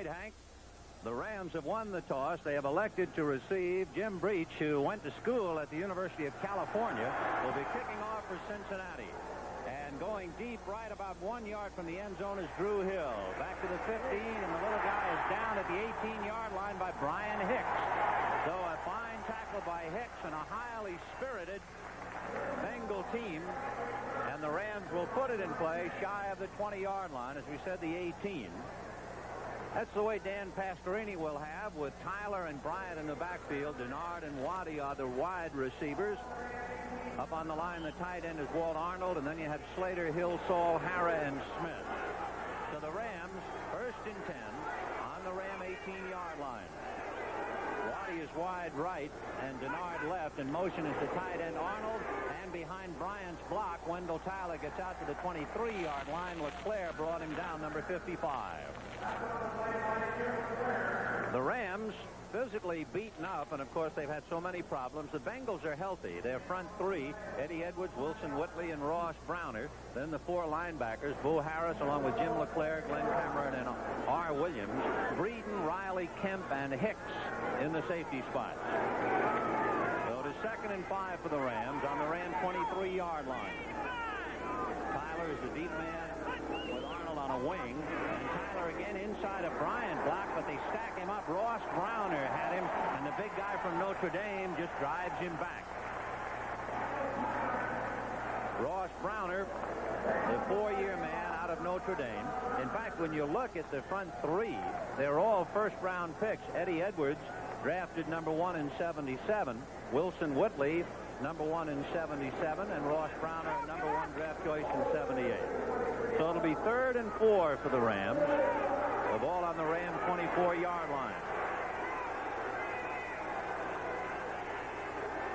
right, Hank. The Rams have won the toss. They have elected to receive. Jim Breach, who went to school at the University of California, will be kicking off for Cincinnati. And going deep right about 1 yard from the end zone is Drew Hill. Back to the 15, and the little guy is down at the 18-yard line by Brian Hicks. So a fine tackle by Hicks and a highly spirited Bengal team. And the Rams will put it in play shy of the 20-yard line, as we said, the 18. That's the way Dan Pastorini will have, with Tyler and Bryant in the backfield. Denard and Waddy are the wide receivers. Up on the line, the tight end is Walt Arnold, and then you have Slater, Hill, Saul, Hara, and Smith. So the Rams, 1st and 10 on the Ram 18-yard line. Waddy is wide right, and Denard left, and motion is the tight end Arnold. And behind Bryant's block, Wendell Tyler gets out to the 23-yard line. LeClaire brought him down, number 55. The Rams physically beaten up, and of course they've had so many problems. The Bengals are healthy. Their front three, Eddie Edwards, Wilson Whitley, and Ross Browner. Then the 4 linebackers, Bo Harris, along with Jim LeClaire, Glenn Cameron, and R. Williams. Breeden, Riley, Kemp, and Hicks in the safety spots. So it is 2nd and 5 for the Rams on the Ram 23-yard line. Tyler is the deep man with Arnold on a wing. And Tyler again inside of Bryant block, but they stack him up. Ross Browner had him, and the big guy from Notre Dame just drives him back. Ross Browner, the 4-year man out of Notre Dame. In fact, when you look at the front three, they're all first-round picks. Eddie Edwards, drafted number 1 in 77. Wilson Whitley, number 1 in 77, and Ross Browner, number 1 draft choice in 78. So it'll be 3rd and 4 for the Rams. The ball on the Ram 24-yard line.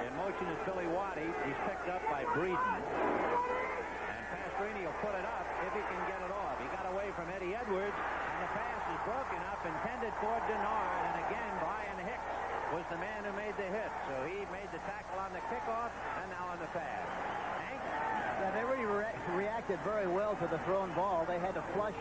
In motion is Billy Waddy. He's picked up by Breeden. And Pastorini will put it up if he can get it off. He got away from Eddie Edwards, and the pass is broken up, intended for Denard. And again, Brian Hicks was the man who made the hit. So he made the tackle on the kickoff and now on the pass. Hank? Yeah, they really reacted very well to the thrown ball. They had to flush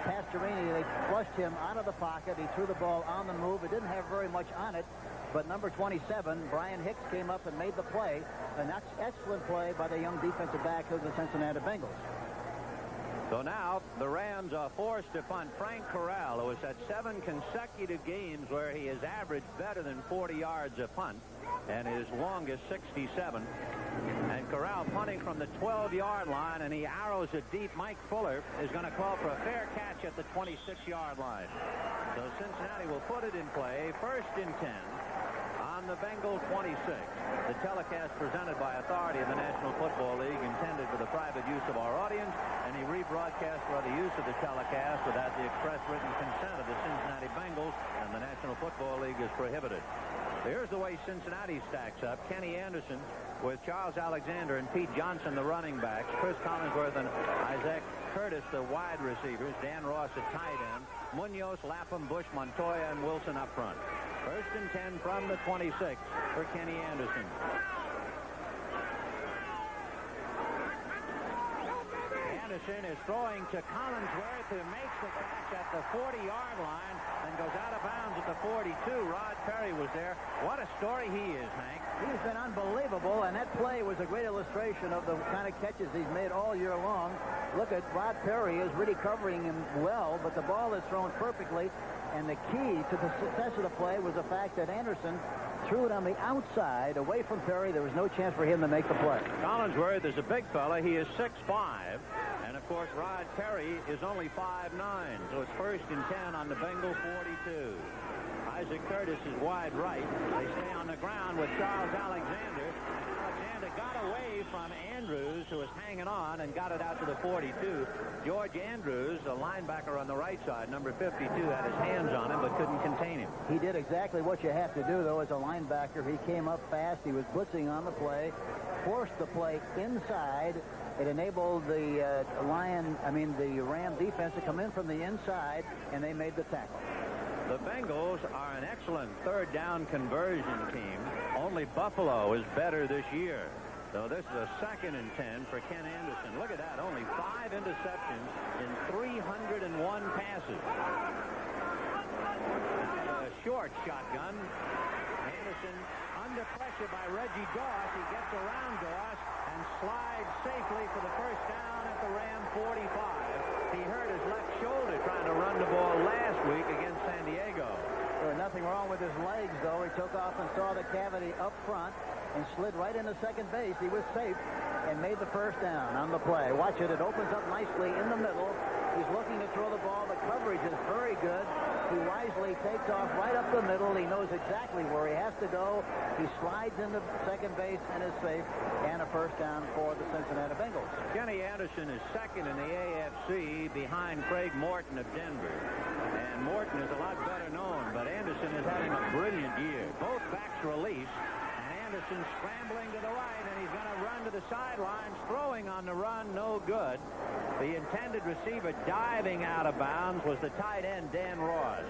Pastorini. They flushed him out of the pocket. He threw the ball on the move. It didn't have very much on it. But number 27, Brian Hicks, came up and made the play. An excellent play by the young defensive back of the Cincinnati Bengals. So now the Rams are forced to punt. Frank Corral, who has had 7 consecutive games where he has averaged better than 40 yards a punt, and his longest 67. And Corral punting from the 12-yard line, and he arrows it deep. Mike Fuller is going to call for a fair catch at the 26-yard line. So Cincinnati will put it in play. 1st and 10 on the Bengal 26. The telecast presented by authority of the National Football League, intended for the private use of our audience. Any rebroadcast or other use of the telecast without the express written consent of the Cincinnati Bengals and the National Football League is prohibited. Here's the way Cincinnati stacks up. Kenny Anderson with Charles Alexander and Pete Johnson, the running backs. Chris Collinsworth and Isaac Curtis, the wide receivers. Dan Ross at tight end. Munoz, Lapham, Bush, Montoya, and Wilson up front. 1st and 10 from the 26 for Kenny Anderson. Anderson is throwing to Collinsworth, who makes the catch at the 40-yard line and goes out of bounds at the 42. Rod Perry was there. What a story he is, Hank. He's been unbelievable, and that play was a great illustration of the kind of catches he's made all year long. Look at Rod Perry is really covering him well, but the ball is thrown perfectly. And the key to the success of the play was the fact that Anderson threw it on the outside away from Perry. There was no chance for him to make the play. Collinsworth is a big fella. He is 6'5". And, of course, Rod Perry is only 5'9". So it's 1st and 10 on the Bengal 42. Isaac Curtis is wide right. They stay on the ground with Charles Alexander. Alexander got away from Andrews, who was hanging on, and got it out to the 42. George Andrews, a linebacker on the right side, number 52, had his hands on him but couldn't contain him. He did exactly what you have to do, though, as a linebacker. He came up fast. He was blitzing on the play, forced the play inside. It enabled the Ram defense to come in from the inside, and they made the tackle. The Bengals are an excellent 3rd down conversion team. Only Buffalo is better this year. So this is a 2nd and 10 for Ken Anderson. Look at that. Only 5 interceptions in 301 passes. short shotgun. Anderson under pressure by Reggie Doss. He gets around Doss and slides safely for the first down at the Ram 45. He hurt his left shoulder trying to run the ball last week against San Diego. There was nothing wrong with his legs, though. He took off and saw the cavity up front and slid right into second base. He was safe and made the first down on the play. Watch it. It opens up nicely in the middle. He's looking to throw the ball. The coverage is very good. He wisely takes off right up the middle. He knows exactly where he has to go. He slides into second base and is safe. And a first down for the Cincinnati Bengals. Kenny Anderson is second in the AFC behind Craig Morton of Denver. And Morton is a lot better known, but Anderson is having a brilliant year. Both backs release. Anderson scrambling to the right, and he's going to run to the sidelines, throwing on the run, no good. The intended receiver diving out of bounds was the tight end, Dan Ross.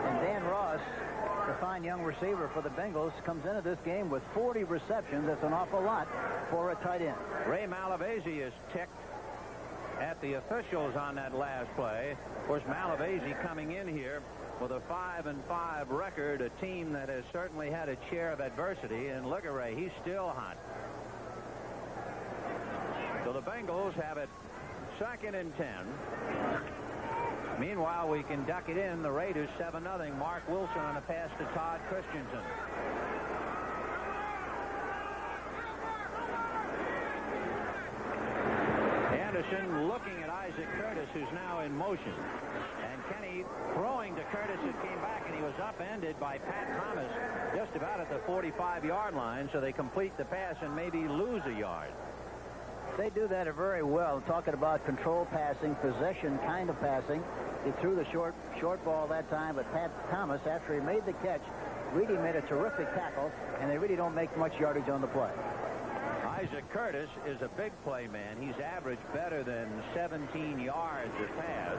And Dan Ross, the fine young receiver for the Bengals, comes into this game with 40 receptions. That's an awful lot for a tight end. Ray Malavasi is ticked at the officials on that last play. Of course, Malavasi coming in here with a 5-5 record, a team that has certainly had its share of adversity. And look at Ray, he's still hot. So the Bengals have it 2nd and 10. Meanwhile, we can duck it in. The Raiders 7-0. Mark Wilson on a pass to Todd Christensen. Anderson looking at Isaac Curtis, who's now in motion. And Kenny throwing to Curtis, it came back, and he was upended by Pat Thomas just about at the 45-yard line, so they complete the pass and maybe lose a yard. They do that very well. Talking about control passing, possession kind of passing. He threw the short ball that time, but Pat Thomas, after he made the catch, really made a terrific tackle, and they really don't make much yardage on the play. Isaac Curtis is a big play man. He's averaged better than 17 yards a pass.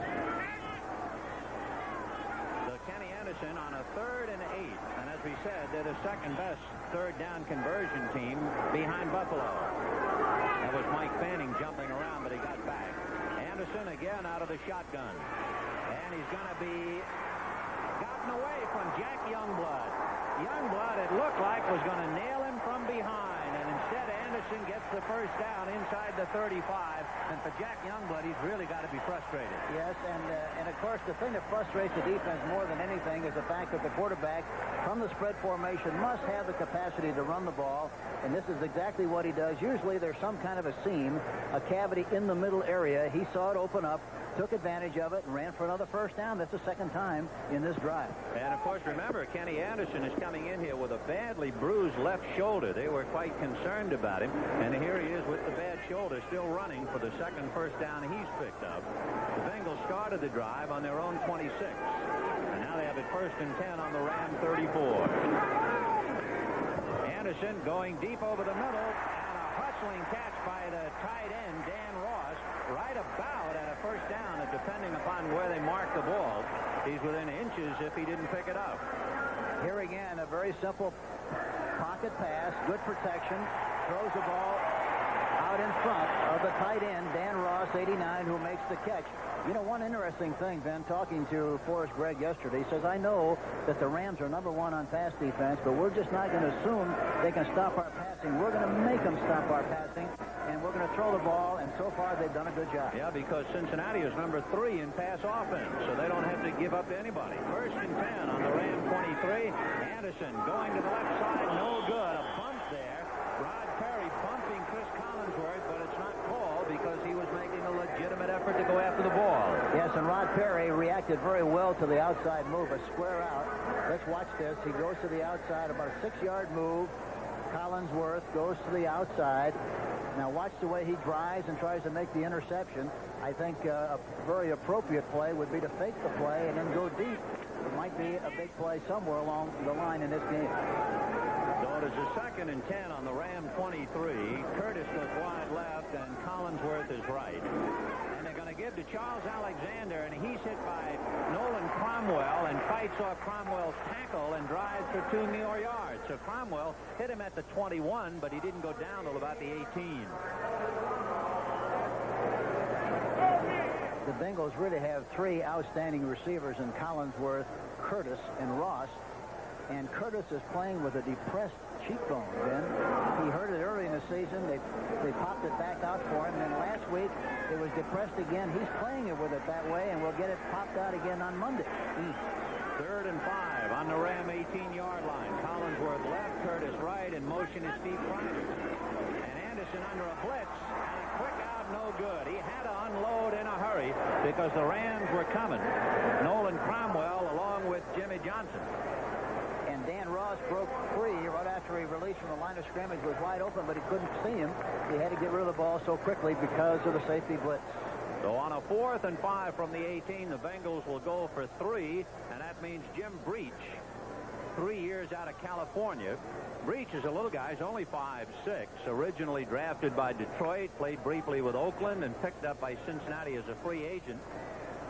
So Kenny Anderson on a 3rd and 8. And as we said, they're the second best third down conversion team behind Buffalo. That was Mike Fanning jumping around, but he got back. Anderson again out of the shotgun. And he's going to be gotten away from Jack Youngblood. Youngblood, it looked like, was going to nail him from behind. And instead, Anderson gets the first down inside the 35. And for Jack Youngblood, he's really got to be frustrated. Yes, and of course, the thing that frustrates the defense more than anything is the fact that the quarterback from the spread formation must have the capacity to run the ball. And this is exactly what he does. Usually there's some kind of a seam, a cavity in the middle area. He saw it open up, took advantage of it, and ran for another first down. That's the second time in this drive. And, of course, remember, Kenny Anderson is coming in here with a badly bruised left shoulder. They were quite concerned about him. And here he is with the bad shoulder, still running for the second first down he's picked up. The Bengals started the drive on their own 26. And now they have it 1st and 10 on the Ram 34. Anderson going deep over the middle, and a hustling catch by the tight end, Dan Ross, right about at a first down, and depending upon where they mark the ball, he's within inches if he didn't pick it up. Here again, a very simple pocket pass, good protection, throws the ball out in front of the tight end, Dan Ross, 89, who makes the catch. You know, one interesting thing, Ben, talking to Forrest Gregg yesterday, he says, I know that the Rams are #1 on pass defense, but we're just not going to assume they can stop our passing. We're going to make them stop our passing, and we're going to throw the ball, and so far they've done a good job. Yeah, because Cincinnati is #3 in pass offense, so they don't have to give up to anybody. 1st and 10 on the Ram 23. Anderson going to the left side, no good. A bump there. Rod Perry bumping Chris Collinsworth, but it's not called because he was making a legitimate effort to go after the ball. Yes, and Rod Perry reacted very well to the outside move, a square out. Let's watch this. He goes to the outside, about a 6-yard move. Collinsworth goes to the outside. Now watch the way he drives and tries to make the interception. I think a very appropriate play would be to fake the play and then go deep. It might be a big play somewhere along the line in this game. So it is a 2nd and 10 on the Ram 23. Curtis goes wide left, and Collinsworth is right. And they're going to give to Charles Alexander, and he's hit by Nolan Cromwell and fights off Cromwell's tackle and drives for 2 more yards. So Cromwell hit him at the 21, but he didn't go down till about the 18. the Bengals really have three outstanding receivers in Collinsworth, Curtis, and Ross. And Curtis is playing with a depressed cheekbone, Ben. He hurt it early in the season. They popped it back out for him. And then last week, it was depressed again. He's playing it with it that way, and we'll get it popped out again on Monday. 3rd and 5 on the Ram 18-yard line. Collinsworth left, Curtis right, in motion is Steve Kreider. And Anderson under a blitz, and a quick out, no good. He had to unload in a hurry because the Rams were coming. Nolan Cromwell along with Jimmy Johnson. And Dan Ross broke free right after he released from the line of scrimmage, was wide open, but he couldn't see him. He had to get rid of the ball so quickly because of the safety blitz. So on a 4th and 5 from the 18, the Bengals will go for 3, and that means Jim Breach, 3 years out of California. Breach is a little guy. He's only 5'6", originally drafted by Detroit, played briefly with Oakland, and picked up by Cincinnati as a free agent.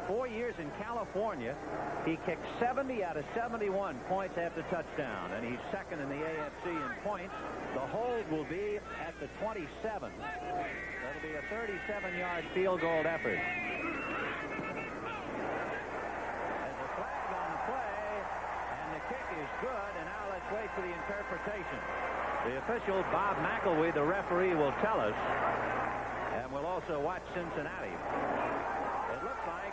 4 years in California, he kicked 70 out of 71 points after touchdown, and he's second in the AFC in points. The hold will be at the 27. That'll be a 37-yard field goal effort. There's a flag on the play, and the kick is good, and now let's wait for the interpretation. The official, Bob McElwee, the referee, will tell us, and we'll also watch Cincinnati. It looks like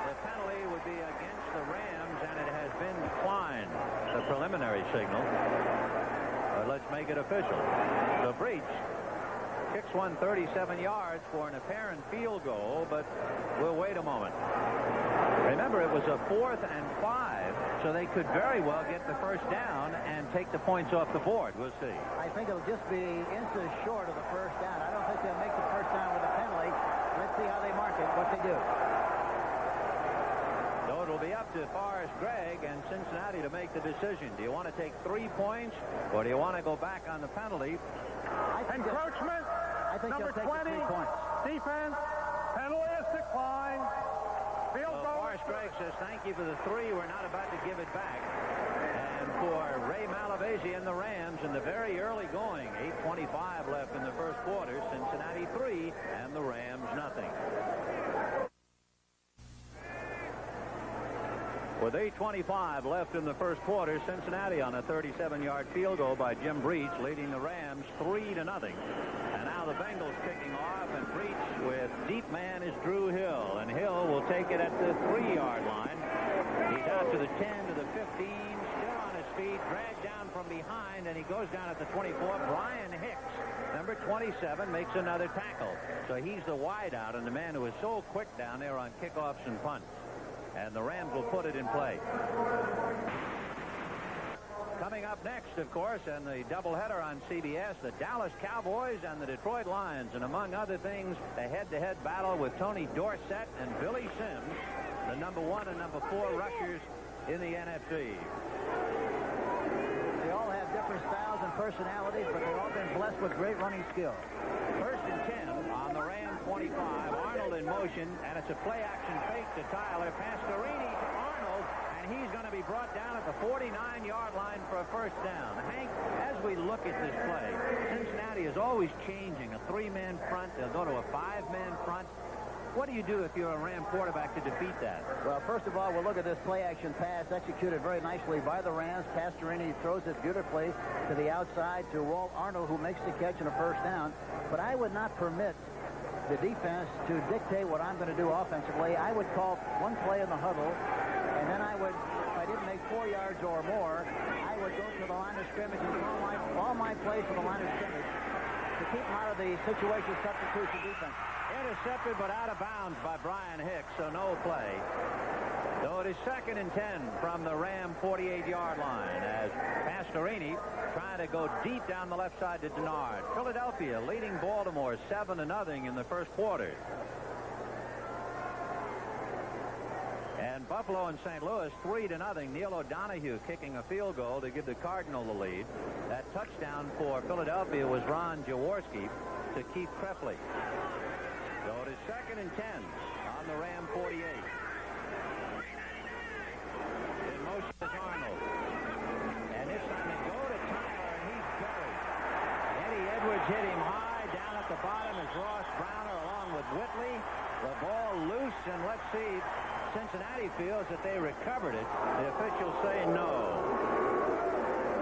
the penalty would be against the Rams, and it has been declined, the preliminary signal. But let's make it official. So Breach kicks one 37 yards for an apparent field goal, but we'll wait a moment. Remember, it was a 4th and 5, so they could very well get the first down and take the points off the board. We'll see. I think it'll just be inches short of the first down. I don't think they'll make the first down with a penalty. Let's see how they mark it, what they do. So it'll be up to Forrest Gregg and Cincinnati to make the decision. Do you want to take 3 points, or do you want to go back on the penalty? Encroachment. I think number they'll take 20. the 3 points. Defense. Penalty is declined. Field goal. Forrest Gregg says, thank you for the 3. We're not about to give it back. And for Ray Malavasi and the Rams in the very early going, 8:25 left in the first quarter, Cincinnati 3 and the Rams nothing. With 8:25 left in the first quarter, Cincinnati on a 37-yard field goal by Jim Breach, leading the Rams 3-0. And now the Bengals kicking off, and Breach with deep man is Drew Hill, and Hill will take it at the 3-yard line. He's out to the 10, to the 15, still on his feet, dragged down from behind, and he goes down at the 24. Brian Hicks, number 27, makes another tackle. So he's the wideout and the man who is so quick down there on kickoffs and punts. And the Rams will put it in play. Coming up next, of course, and the doubleheader on CBS, the Dallas Cowboys and the Detroit Lions. And among other things, the head-to-head battle with Tony Dorsett and Billy Sims, the number 1 and number 4 rushers in the NFC. They all have different styles and personalities, but they've all been blessed with great running skill. 1st and 10 on the Ram 25. Arnold in motion, and it's a play-action fake to Tyler. Pastorini to Arnold, and he's going to be brought down at the 49-yard line for a first down. Hank, as we look at this play, Cincinnati is always changing. A 3-man front, they'll go to a 5-man front. What do you do if you're a Ram quarterback to defeat that? Well, first of all, we'll look at this play-action pass executed very nicely by the Rams. Pastorini throws it beautifully to the outside to Walt Arnold, who makes the catch and a first down. But I would not permit the defense to dictate what I'm going to do offensively. I would call one play in the huddle, and then I would, if I didn't make 4 yards or more, I would go to the line of scrimmage and all my plays from the line of scrimmage to keep them out of the situation substitution defense. Intercepted but out of bounds by Brian Hicks, so no play. So it is 2nd and 10 from the Ram 48-yard line as Pastorini trying to go deep down the left side to Denard. Philadelphia leading Baltimore 7-0 in the first quarter. And Buffalo and St. Louis 3-0. Neil O'Donoghue kicking a field goal to give the Cardinal the lead. That touchdown for Philadelphia was Ron Jaworski to Keith Kreppley. So it is 2nd and 10 on the Ram 48. In motion is Arnold. And this time they go to Tyler, and he's buried. Eddie Edwards hit him high. Down at the bottom is Ross Browner along with Whitley. The ball loose Cincinnati feels that they recovered it. The officials say no.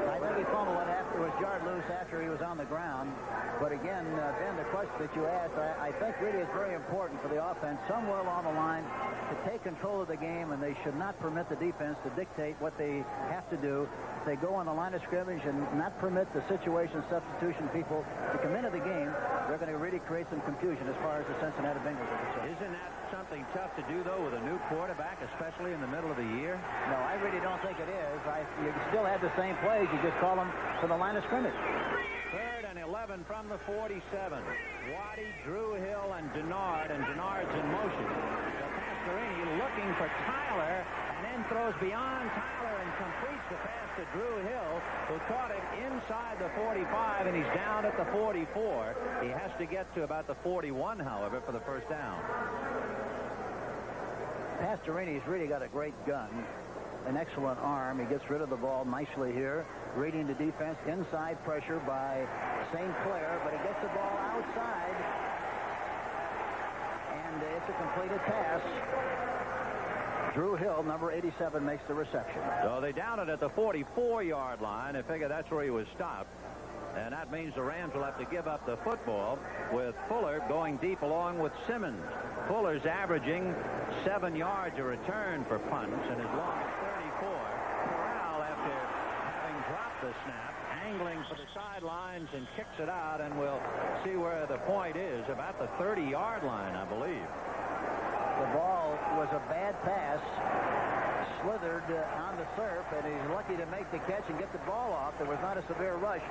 I think he fumbled it after it was jarred loose after he was on the ground. But again, Ben, the question that you asked, I think really is very important for the offense somewhere along the line to take control of the game, and they should not permit the defense to dictate what they have to do. If they go on the line of scrimmage and not permit the situation substitution people to come into the game, they're going to really create some confusion as far as the Cincinnati Bengals are concerned. Isn't that something tough to do, though, with a new quarterback, especially in the middle of the year? No, I really don't think it is. You still have the same plays. You just call them for the line of scrimmage. 3rd and 11 from the 47. Waddy, Drew Hill, and Denard, and Denard's in motion. So Pastorini looking for Tyler, and then throws beyond Tyler and completes the pass to Drew Hill, who caught it inside the 45, and he's down at the 44. He has to get to about the 41, however, for the first down. Pastorini's really got a great gun, an excellent arm. He gets rid of the ball nicely here, reading the defense. Inside pressure by St. Clair, but he gets the ball outside, and it's a completed pass. Drew Hill, number 87, makes the reception. So they down it at the 44-yard line. They figure that's where he was stopped. And that means the Rams will have to give up the football, with Fuller going deep along with Simmons. Fuller's averaging 7 yards a return for punts, and as long as 34. Corral, after having dropped the snap, angling for the sidelines and kicks it out, and we'll see where the point is, about the 30-yard line, I believe. The ball was a bad pass, slithered on the surf, and he's lucky to make the catch and get the ball off. There was not a severe rush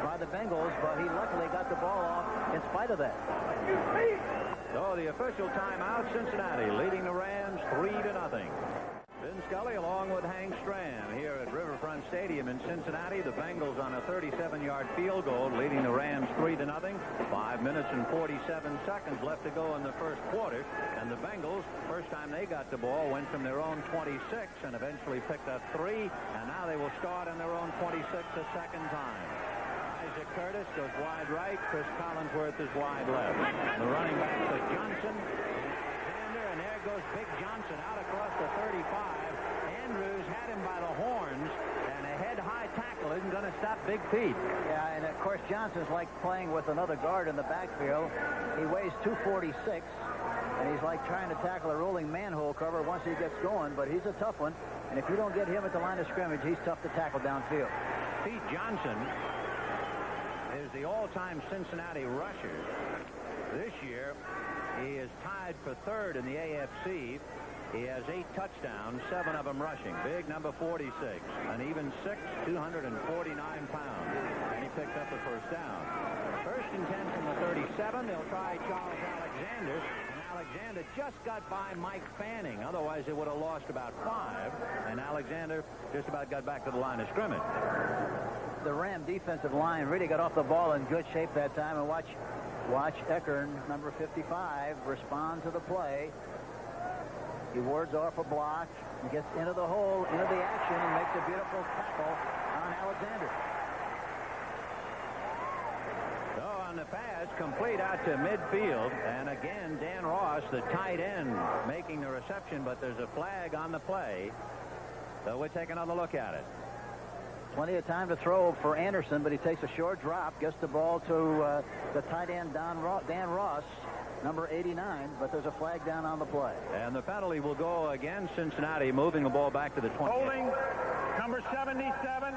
by the Bengals, but he luckily got the ball off in spite of that. So the official timeout, Cincinnati leading the Rams 3-0. Ben Scully along with Hank Stram here at Riverfront Stadium in Cincinnati. The Bengals on a 37-yard field goal leading the Rams 3-0. 5 minutes and 47 seconds left to go in the first quarter. And the Bengals, first time they got the ball, went from their own 26 and eventually picked up 3. And now they will start on their own 26 a second time. Isaac Curtis goes wide right. Chris Collinsworth is wide left. The running back to Johnson. And there goes Big Johnson out across the 35. Andrews had him by the horns, and a head-high tackle isn't going to stop Big Pete. Yeah, and of course Johnson's like playing with another guard in the backfield. He weighs 246, and he's like trying to tackle a rolling manhole cover once he gets going, but he's a tough one, and if you don't get him at the line of scrimmage, he's tough to tackle downfield. Pete Johnson is the all-time Cincinnati rusher. This year, he is tied for 3rd in the AFC. He has 8 touchdowns, 7 of them rushing. Big number 46, an even 6, 249 pounds. And he picked up the first down. 1st and 10 from the 37. They'll try Charles Alexander. And Alexander just got by Mike Fanning. Otherwise, they would have lost about 5. And Alexander just about got back to the line of scrimmage. The Ram defensive line really got off the ball in good shape that time. And watch Eckern, number 55, respond to the play. He wards off a block, and gets into the hole, into the action, and makes a beautiful tackle on Alexander. So on the pass, complete out to midfield, and again, Dan Ross, the tight end, making the reception, but there's a flag on the play. So we'll take another look at it. Plenty of time to throw for Anderson, but he takes a short drop, gets the ball to the tight end, Dan Ross, number 89, but there's a flag down on the play. And the penalty will go against Cincinnati, moving the ball back to the 20. Holding, number 77,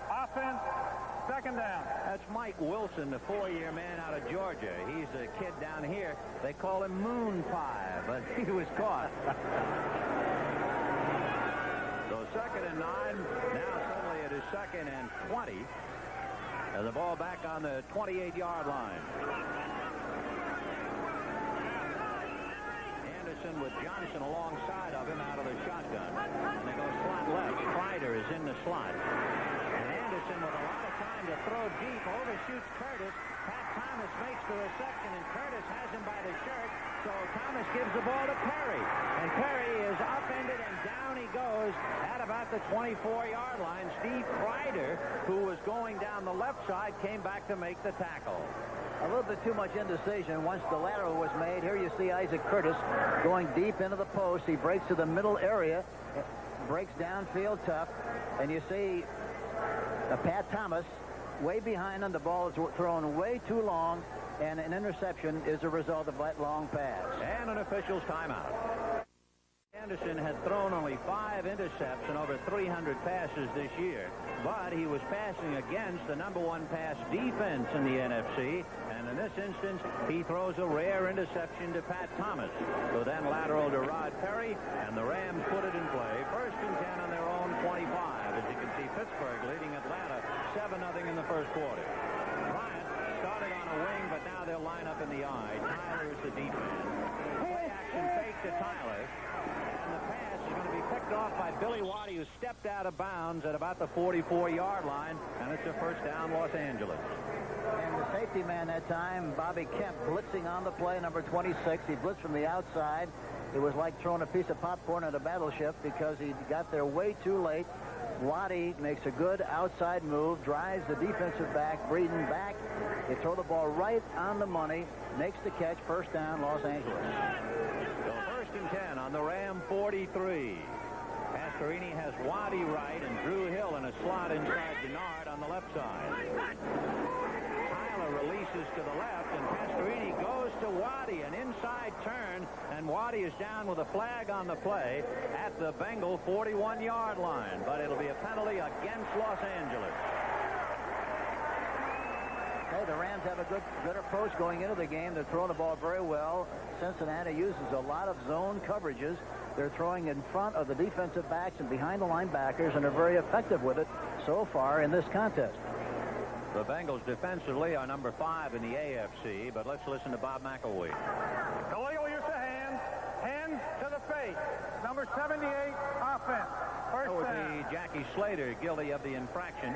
offense, 2nd down. That's Mike Wilson, the 4-year man out of Georgia. He's a kid down here. They call him Moon Pie, but he was caught. So 2nd and 9. Now suddenly it is 2nd and 20. And the ball back on the 28-yard line. Anderson with Johnson alongside of him out of the shotgun. And they go slot left. Kreider is in the slot. And Anderson with a lot of time to throw deep. Overshoots Curtis. Pat Thomas makes the reception, and Curtis has him by the shirt. So Thomas gives the ball to Perry. And Perry is upended, and down he goes at about the 24-yard line. Steve Kreider, who was going down the left side, came back to make the tackle. A little bit too much indecision once the lateral was made. Here you see Isaac Curtis going deep into the post. He breaks to the middle area, breaks downfield tough, and you see Pat Thomas way behind him. The ball is thrown way too long, and an interception is a result of that long pass. And an official's timeout. Anderson had thrown only 5 intercepts and over 300 passes this year, but he was passing against the #1 pass defense in the NFC, and in this instance, he throws a rare interception to Pat Thomas, who then lateral to Rod Perry, and the Rams put it in play. 1st and 10 on their own 25. As you can see, Pittsburgh leading Atlanta 7-0 in the first quarter. Bryant started on a wing, but now they'll line up in the eye. Tyler is the deep man. Play action fake to Tyler. And the pass is going to be picked off by Billy Waddy, who stepped out of bounds at about the 44-yard line, and it's a first down, Los Angeles. And the safety man that time, Bobby Kemp, blitzing on the play, number 26. He blitzed from the outside. It was like throwing a piece of popcorn at a battleship because he got there way too late. Waddy makes a good outside move, drives the defensive back, Breeden back. They throw the ball right on the money, makes the catch, first down, Los Angeles. So 1st and 10 on the Ram 43. Pastorini has Waddy right and Drew Hill in a slot inside Denard on the left side. Tyler releases to the left, and Pastorini goes to Waddy, an inside turn, and Waddy is down with a flag on the play at the Bengal 41-yard line, but it'll be a penalty against Los Angeles. Okay, the Rams have a good approach going into the game. They're throwing the ball very well. Cincinnati uses a lot of zone coverages. They're throwing in front of the defensive backs and behind the linebackers, and they're very effective with it so far in this contest. The Bengals defensively are number 5 in the AFC, but let's listen to Bob McElwee. Illegal use of hands. Hands to the face. Number 78, offense. That First would down. be Jackie Slater guilty of the infraction.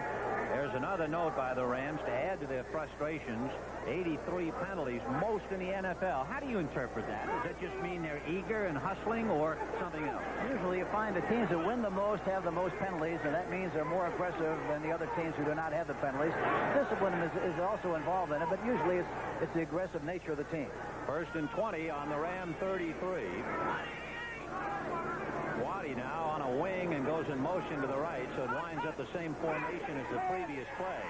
There's another note by the Rams to add to their frustrations. 83 penalties, most in the NFL. How do you interpret that? Does that just mean they're eager and hustling or something else? Usually you find the teams that win the most have the most penalties, and that means they're more aggressive than the other teams who do not have the penalties. Discipline is also involved in it, but usually it's the aggressive nature of the team. 1st and 20 on the Ram 33. Waddy now on a wing and goes in motion to the right, so it winds up the same formation as the previous play.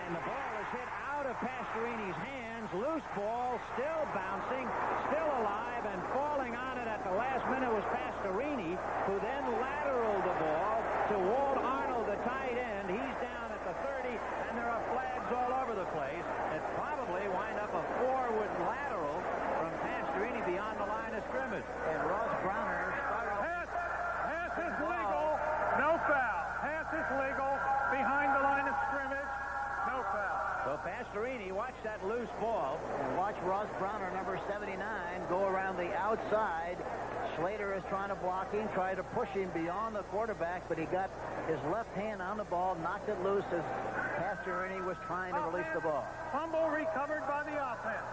And the ball is hit out of Pastorini's hands. Loose ball, still bouncing, still alive, and falling on it at the last minute was Pastorini, who then lateraled the ball to Walt Arnold, the tight end. He's down at the 30, and there are flags all over the place. It probably wind up a forward lateral from Pastorini beyond the line of scrimmage. And Ross Browner Pass is legal. No foul. Pass is legal. Behind the line of scrimmage. No foul. So Pastorini, watch that loose ball. And watch Ross Browner, number 79, go around the outside. Slater is trying to block him, try to push him beyond the quarterback, but he got his left hand on the ball, knocked it loose as Pastorini was trying to release the ball. Fumble recovered by the offense.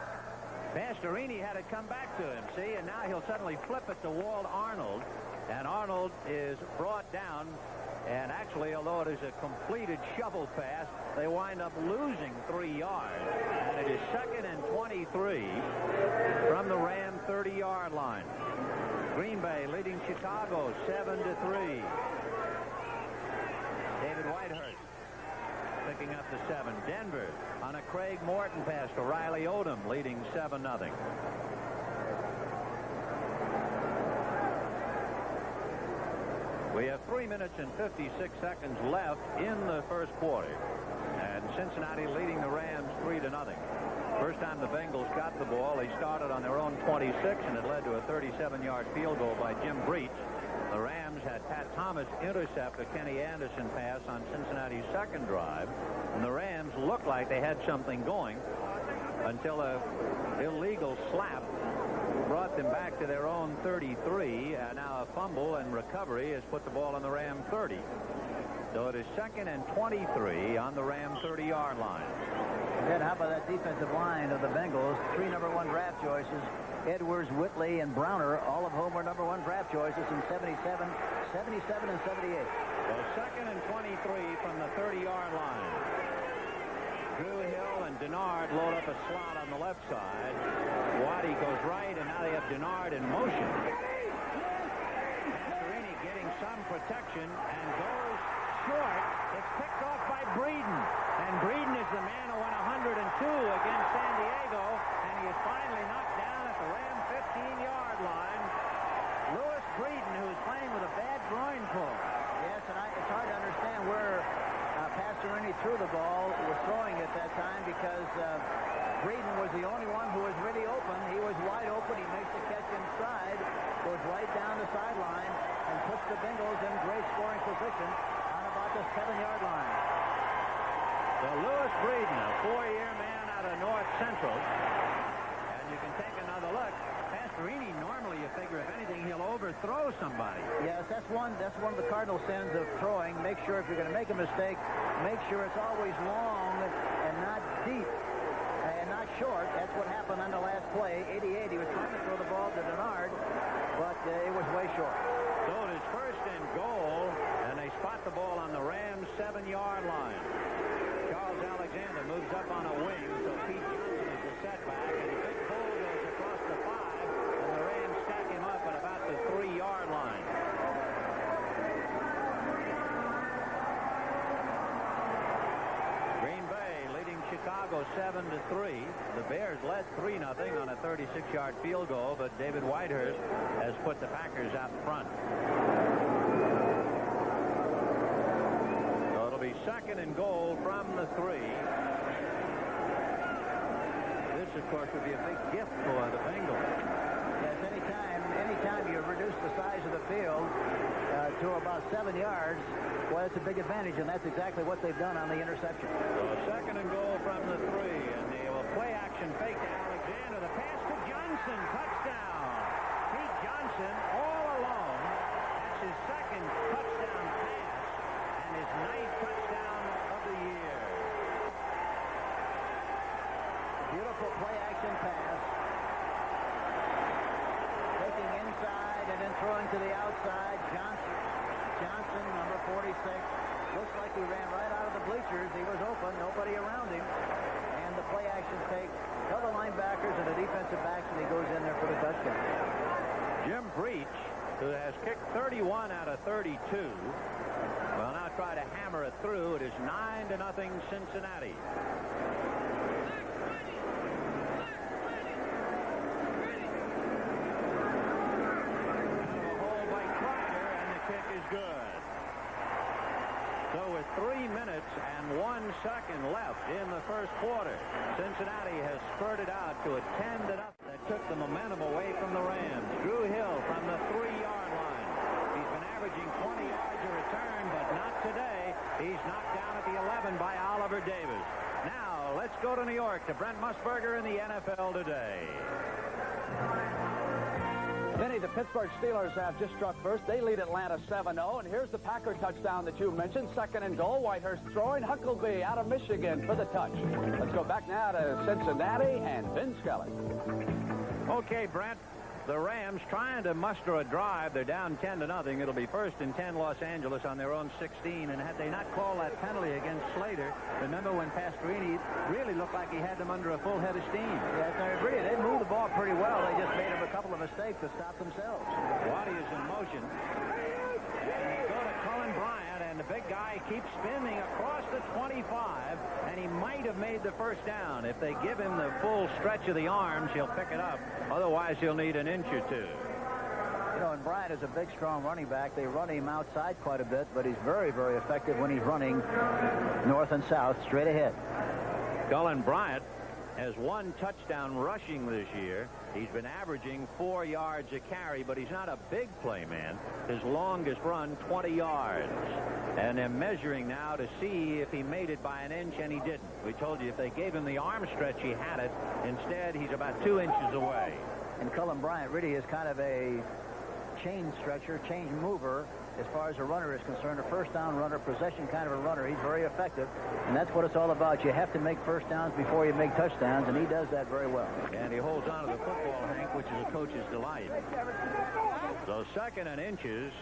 Pastorini had it come back to him, see, and now he'll suddenly flip it to Walt Arnold, and Arnold is brought down, and actually, although it is a completed shovel pass, they wind up losing 3 yards, and it is 2nd and 23 from the Ram 30-yard line. Green Bay leading Chicago 7-3. David Whitehurst picking up the 7. Denver on a Craig Morton pass to Riley Odom, leading 7-0. We have 3 minutes and 56 seconds left in the first quarter, and Cincinnati leading the Rams 3-0. First time the Bengals got the ball, they started on their own 26, and it led to a 37-yard field goal by Jim Breach. The Rams had Pat Thomas intercept a Kenny Anderson pass on Cincinnati's second drive, and the Rams looked like they had something going until a illegal slap brought them back to their own 33, and now a fumble and recovery has put the ball on the Ram 30. So it is 2nd and 23 on the Ram 30-yard line. And then how about that defensive line of the Bengals? 3 #1 draft choices. Edwards, Whitley, and Browner, all of whom were #1 draft choices in 77, and 78. So 2nd and 23 from the 30-yard line. Drew Hill and Denard load up a slot on the left side. Waddy goes right, and now they have Denard in motion. Pastorini getting some protection and goes short. It's picked off by Breeden. And Breeden is the man who went 102 against San Diego, and he is finally knocked down at the Ram 15-yard line. Louis Breeden, who is playing with a bad groin pull. Yes, and it's hard to understand where Pastorini threw the ball, was throwing at that time, because Breeden was the only one who was really open. He was wide open. He makes the catch inside, goes right down the sideline, and puts the Bengals in great scoring position on about the 7-yard line. So Louis Breeden, a 4-year man out of North Central. And you can take another look. Pastorini, normally you figure if anything he'll overthrow somebody. Yes, that's one of the cardinal sins of throwing. Make sure if you're going to make a mistake, make sure it's always long and not deep and not short. That's what happened on the last play. 88, he was trying to throw the ball to Denard, but it was way short. So it is first and goal, and they spot the ball on the Rams' 7-yard line. Charles Alexander moves up on a wing, so Pete Johnson is the setback, and a big bull goes across the 5, and the Rams stack him up at about the 3-yard line. Green Bay leading Chicago 7-3. The Bears led 3-0 on a 36-yard field goal, but David Whitehurst has put the Packers out front. So it'll be second and goal from the 3. This, of course, would be a big gift for the Bengals. Yes, anytime you reduce the size of the field to about 7 yards, well, it's a big advantage, and that's exactly what they've done on the interception. So second and goal from the 3, and they will play action fake to Alexander. The pass to Johnson, touchdown. Pete Johnson all alone. That's his second touchdown pass and his 9th touchdown of the year. Beautiful play action pass. Taking inside and then throwing to the outside. Johnson, number 46. Looks like he ran right out of the bleachers. He was open, nobody around him. And the play action take to the linebackers and the defensive backs, and he goes in there for the touchdown. Jim Breach, who has kicked 31 out of 32, will now try to hammer it through. It is 9-0 Cincinnati. Good. So with 3 minutes and 1 second left in the first quarter, Cincinnati has spurted out to a 10-0. That took the momentum away from the Rams. Drew Hill from the 3-yard line. He's been averaging 20 yards a return, but not today. He's knocked down at the 11 by Oliver Davis. Now let's go to New York to Brent Musburger in the NFL Today. Vinny, the Pittsburgh Steelers have just struck first. They lead Atlanta 7-0. And here's the Packer touchdown that you mentioned. Second and goal. Whitehurst throwing. Huckleby out of Michigan for the touch. Let's go back now to Cincinnati and Vin Scully. Okay, Brent. The Rams trying to muster a drive. They're down 10-0. It'll be first and 10 Los Angeles on their own 16. And had they not called that penalty against Slater, remember when Pastorini really looked like he had them under a full head of steam. Yeah, they moved the ball pretty well. They just made him a couple of mistakes to stop themselves. Waddy is in motion. And they go to Cullen Bryant, and the big guy keeps spinning across the 25, and he might have made the first down. If they give him the full stretch of the arms, he'll pick it up. Otherwise, he'll need an inch or two. You know, and Bryant is a big, strong running back. They run him outside quite a bit, but he's very, very effective when he's running north and south, straight ahead. Cullen Bryant has 1 touchdown rushing this year. He's been averaging 4 yards a carry, but he's not a big play man. His longest run, 20 yards. And they're measuring now to see if he made it by an inch, and he didn't. We told you if they gave him the arm stretch, he had it. Instead, he's about 2 inches away. And Cullen Bryant really is kind of a chain stretcher, change mover, as far as a runner is concerned. A first down runner, possession kind of a runner. He's very effective, and that's what it's all about. You have to make first downs before you make touchdowns, and he does that very well. And he holds on to the football, Hank, which is a coach's delight. So second and inches.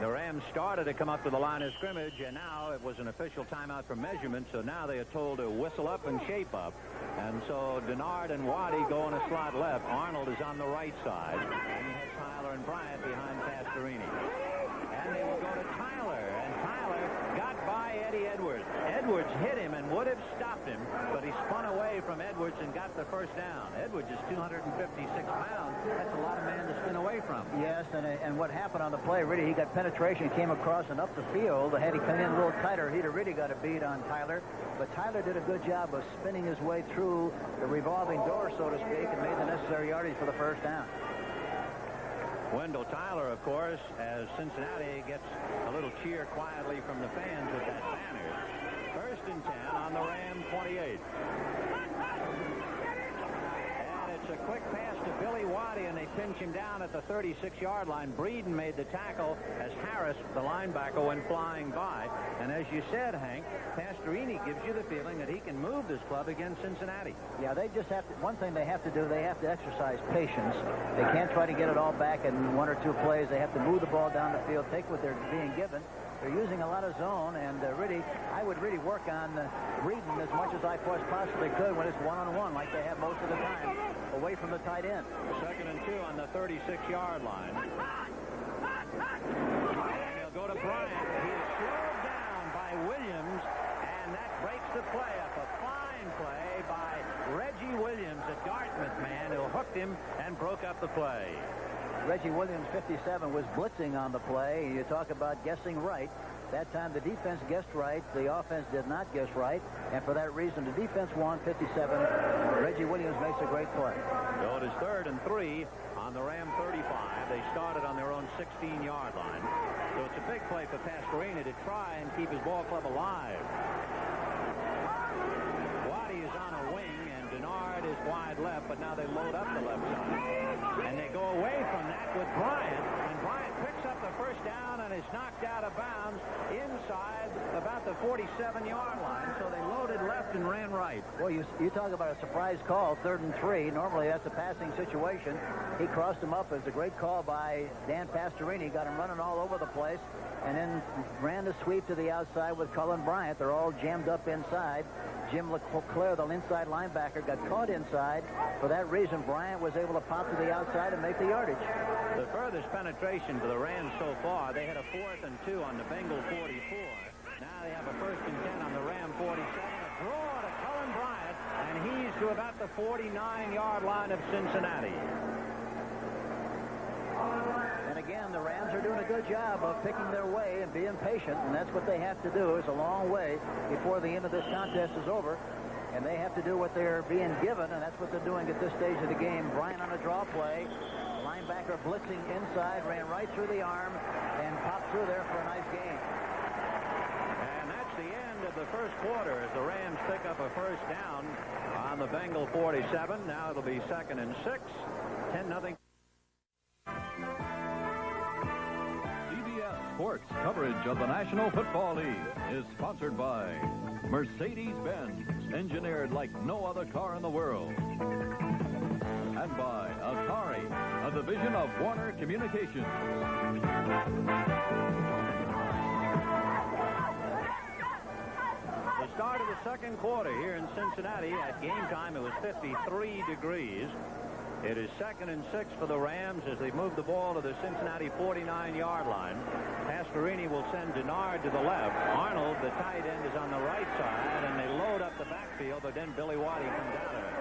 The Rams started to come up to the line of scrimmage, and now it was an official timeout for measurement, so now they are told to whistle up and shape up. And so Denard and Waddy go on a slot left. Arnold is on the right side. And he has Tyler and Bryant behind Pastorini. And they will go to Tyler, and Tyler got by Eddie Edwards. Edwards hit him and would have stopped him, but he spun away from Edwards and got the first down. Edwards is 256 pounds. That's a lot of man to spin away from. Yes, and what happened on the play, really, he got penetration, came across and up the field. Had he come in a little tighter, he'd have really got a beat on Tyler. But Tyler did a good job of spinning his way through the revolving door, so to speak, and made the necessary yardage for the first down. Wendell Tyler, of course, as Cincinnati gets a little cheer quietly from the fans with that banner. First and 10 on the Ram 28. And it's a quick pass to Billy Waddy, and they pinch him down at the 36-yard line. Breeden made the tackle as Harris, the linebacker, went flying by. And as you said, Hank, Pastorini gives you the feeling that he can move this club against Cincinnati. Yeah, they just have to, one thing they have to do, they have to exercise patience. They can't try to get it all back in one or two plays. They have to move the ball down the field, take what they're being given. They're using a lot of zone, and really, I would really work on Breeden as much as I possibly could when it's one-on-one, like they have most of the time, away from the tight end. Second and 2 on the 36-yard line. And he'll go to Bryant. He is slowed down by Williams, and that breaks the play up. A fine play by Reggie Williams, a Dartmouth man, who hooked him and broke up the play. Reggie Williams, 57, was blitzing on the play. You talk about guessing right. That time the defense guessed right. The offense did not guess right. And for that reason, the defense won 57. Reggie Williams makes a great play. So it is 3rd and 3 on the Ram 35. They started on their own 16-yard line. So it's a big play for Pastorini to try and keep his ball club alive. Waddy is on a wing, and Denard is wide left, but now they load up the left side. And they go away from that with Bryant, and Bryant picks up the first down and is knocked out of bounds inside about the 47-yard line. So they loaded left and ran right. Well, you talk about a surprise call, 3rd and 3. Normally that's a passing situation. He crossed him up. It's a great call by Dan Pastorini. Got him running all over the place, and then ran the sweep to the outside with Cullen Bryant. They're all jammed up inside. Jim LeClaire, the inside linebacker, got caught inside. For that reason, Bryant was able to pop to the outside and make the yardage. The furthest penetration for the Rams so far, they had a 4th and 2 on the Bengal 44. Now they have a 1st and 10 on the Ram 47. A draw to Cullen Bryant, and he's to about the 49-yard line of Cincinnati. And again, the Rams are doing a good job of picking their way and being patient, and that's what they have to do. It's a long way before the end of this contest is over, and they have to do what they're being given, and that's what they're doing at this stage of the game. Bryant on a draw play. Linebacker blitzing inside, ran right through the arm, and popped through there for a nice gain. And that's the end of the first quarter as the Rams pick up a first down on the Bengal 47. Now it'll be 2nd and 6. 10-0. Sports coverage of the National Football League is sponsored by Mercedes-Benz, engineered like no other car in the world. And by Atari, a division of Warner Communications. The start of the second quarter here in Cincinnati. At game time, it was 53 degrees. It is 2nd and 6 for the Rams as they move the ball to the Cincinnati 49-yard line. Pastorini will send Denard to the left. Arnold, the tight end, is on the right side, and they load up the backfield, but then Billy Waddy comes out of it.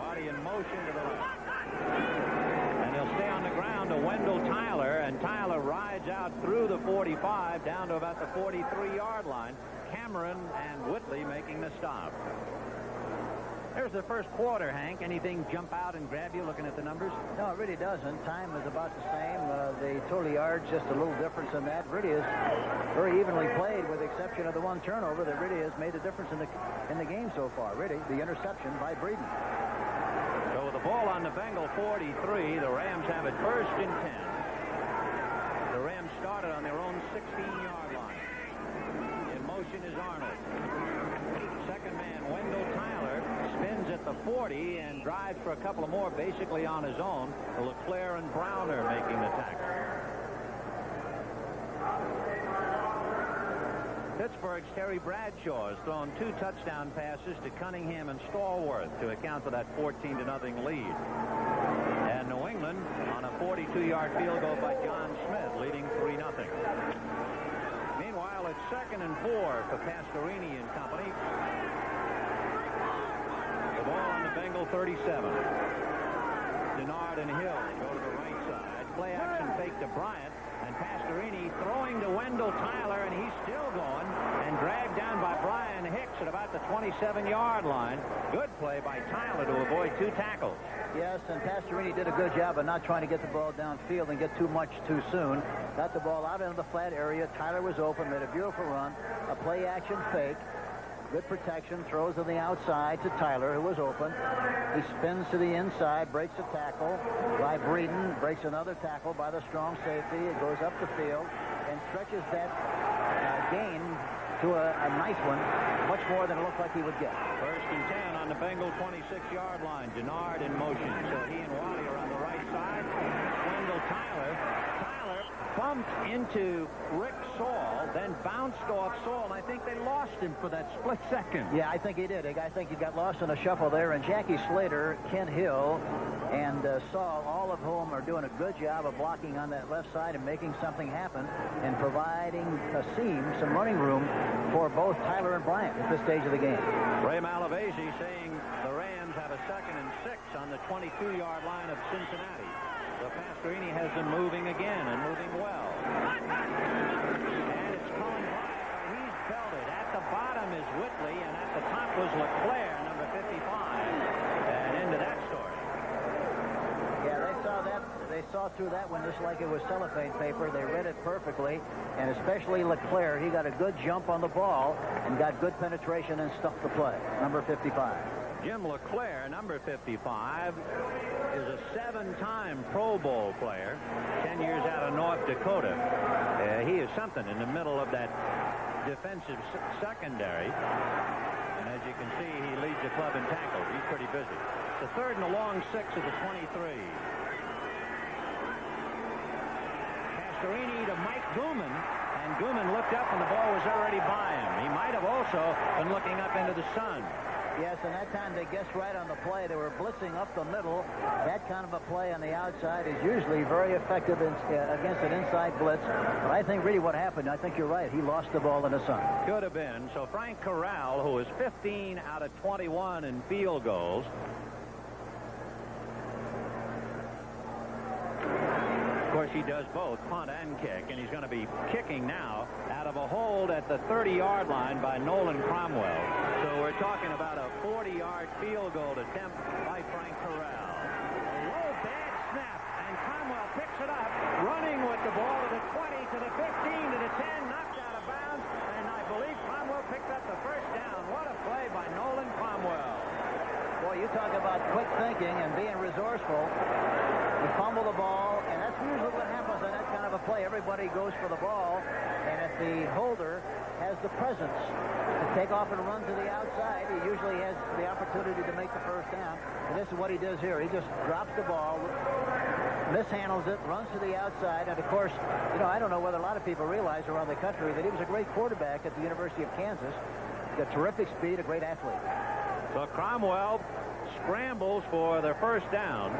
Waddy in motion to the left. And he'll stay on the ground to Wendell Tyler, and Tyler rides out through the 45 down to about the 43-yard line. Cameron and Whitley making the stop. There's the first quarter, Hank. Anything jump out and grab you looking at the numbers? No, it really doesn't. Time is about the same. The total yards, just a little difference in that. Really is very evenly played, with the exception of the one turnover that really has made a difference in the game so far. Really, the interception by Breeden. So with the ball on the Bengal 43, the Rams have it 1st and 10. The Rams started on their own 16-yard line. In motion is Arnold. Second man, Wendell Tyler, spins at the 40 and drives for a couple of more basically on his own. LeClaire and Browner making the tackle. Pittsburgh's Terry Bradshaw has thrown 2 touchdown passes to Cunningham and Stallworth to account for that 14-0 lead. And New England on a 42-yard field goal by John Smith, leading 3-0. Meanwhile, it's 2nd and 4 for Pastorini and company. The ball on the Bengal 37. Denard and Hill go to the right side. Play action fake to Bryant. And Pastorini throwing to Wendell Tyler, and he's still going, and dragged down by Brian Hicks at about the 27-yard line. Good play by Tyler to avoid 2 tackles. Yes, and Pastorini did a good job of not trying to get the ball downfield and get too much too soon. Got the ball out into the flat area. Tyler was open, made a beautiful run. A play action fake. Good protection, throws on the outside to Tyler, who was open. He spins to the inside, breaks a tackle by Breeden, breaks another tackle by the strong safety. It goes up the field and stretches that gain to a nice one, much more than it looked like he would get. 1st and 10 on the Bengal 26-yard line. Denard in motion, so he and Wally are on the right side. Wendell Tyler bumped into Rick Saul, then bounced off Saul, and I think they lost him for that split second. Yeah, I think he did. I think he got lost in a shuffle there, and Jackie Slater, Kent Hill, and Saul, all of whom are doing a good job of blocking on that left side and making something happen and providing a seam, some running room for both Tyler and Bryant at this stage of the game. Ray Malavasi saying the Rams have a 2nd and 6 on the 22-yard line of Cincinnati. So Pastorini has them moving again and moving well. And it's Colin Bryant. He's belted. At the bottom is Whitley, and at the top was LeClaire, number 55. And into that story. Yeah, they saw that. They saw through that one just like it was cellophane paper. They read it perfectly, and especially LeClaire. He got a good jump on the ball and got good penetration and stuffed the play. Number 55. Jim LeClaire, number 55, is a 7-time Pro Bowl player, 10 years out of North Dakota. He is something in the middle of that defensive secondary. And as you can see, he leads the club in tackles. He's pretty busy. The 3rd and a long 6 of the 23. Pastorini to Mike Gooman, and Gooman looked up and the ball was already by him. He might have also been looking up into the sun. Yes, and that time they guessed right on the play. They were blitzing up the middle. That kind of a play on the outside is usually very effective against an inside blitz. But I think really what happened, I think you're right, he lost the ball in the sun. Could have been. So Frank Corral, who is 15 out of 21 in field goals, of course, he does both punt and kick, and he's going to be kicking now out of a hold at the 30-yard line by Nolan Cromwell. So we're talking about a 40-yard field goal attempt by Frank Corral. A low bad snap, and Cromwell picks it up, running with the ball to the 20, to the 15, to the 10, knocked out of bounds, and I believe Cromwell picked up the 1st down. What a play by Nolan Cromwell. Boy, you talk about quick thinking and being resourceful. You fumble the ball, and that's usually what happens on that kind of a play. Everybody goes for the ball, and if the holder has the presence to take off and run to the outside, he usually has the opportunity to make the 1st down. And this is what he does here. He just drops the ball, mishandles it, runs to the outside, and of course, you know, I don't know whether a lot of people realize around the country that he was a great quarterback at the University of Kansas. He's got terrific speed, a great athlete. So Cromwell scrambles for their 1st down.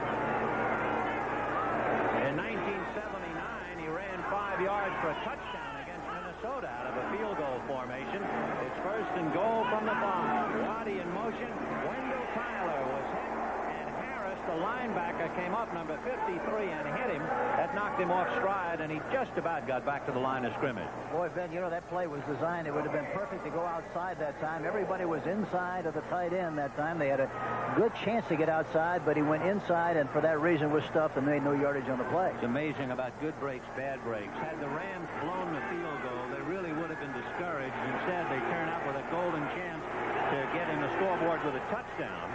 In 1979, he ran 5 yards for a touchdown against Minnesota out of a field goal formation. It's 1st and goal from the 5. Waddy in motion. Wendell Tyler was hit, and Harris, the linebacker, came up, number 53, and hit him. That knocked him off stride, and he just about got back to the line of scrimmage. Boy, Ben, you know, that play was designed. It would have been perfect to go outside that time. Everybody was inside of the tight end that time. They had a good chance to get outside, but he went inside, and for that reason was stuffed and made no yardage on the play. It's amazing about good breaks, bad breaks. Had the Rams blown the field goal, they really would have been discouraged. Instead, they turn out with a golden chance to get in the scoreboard with a touchdown.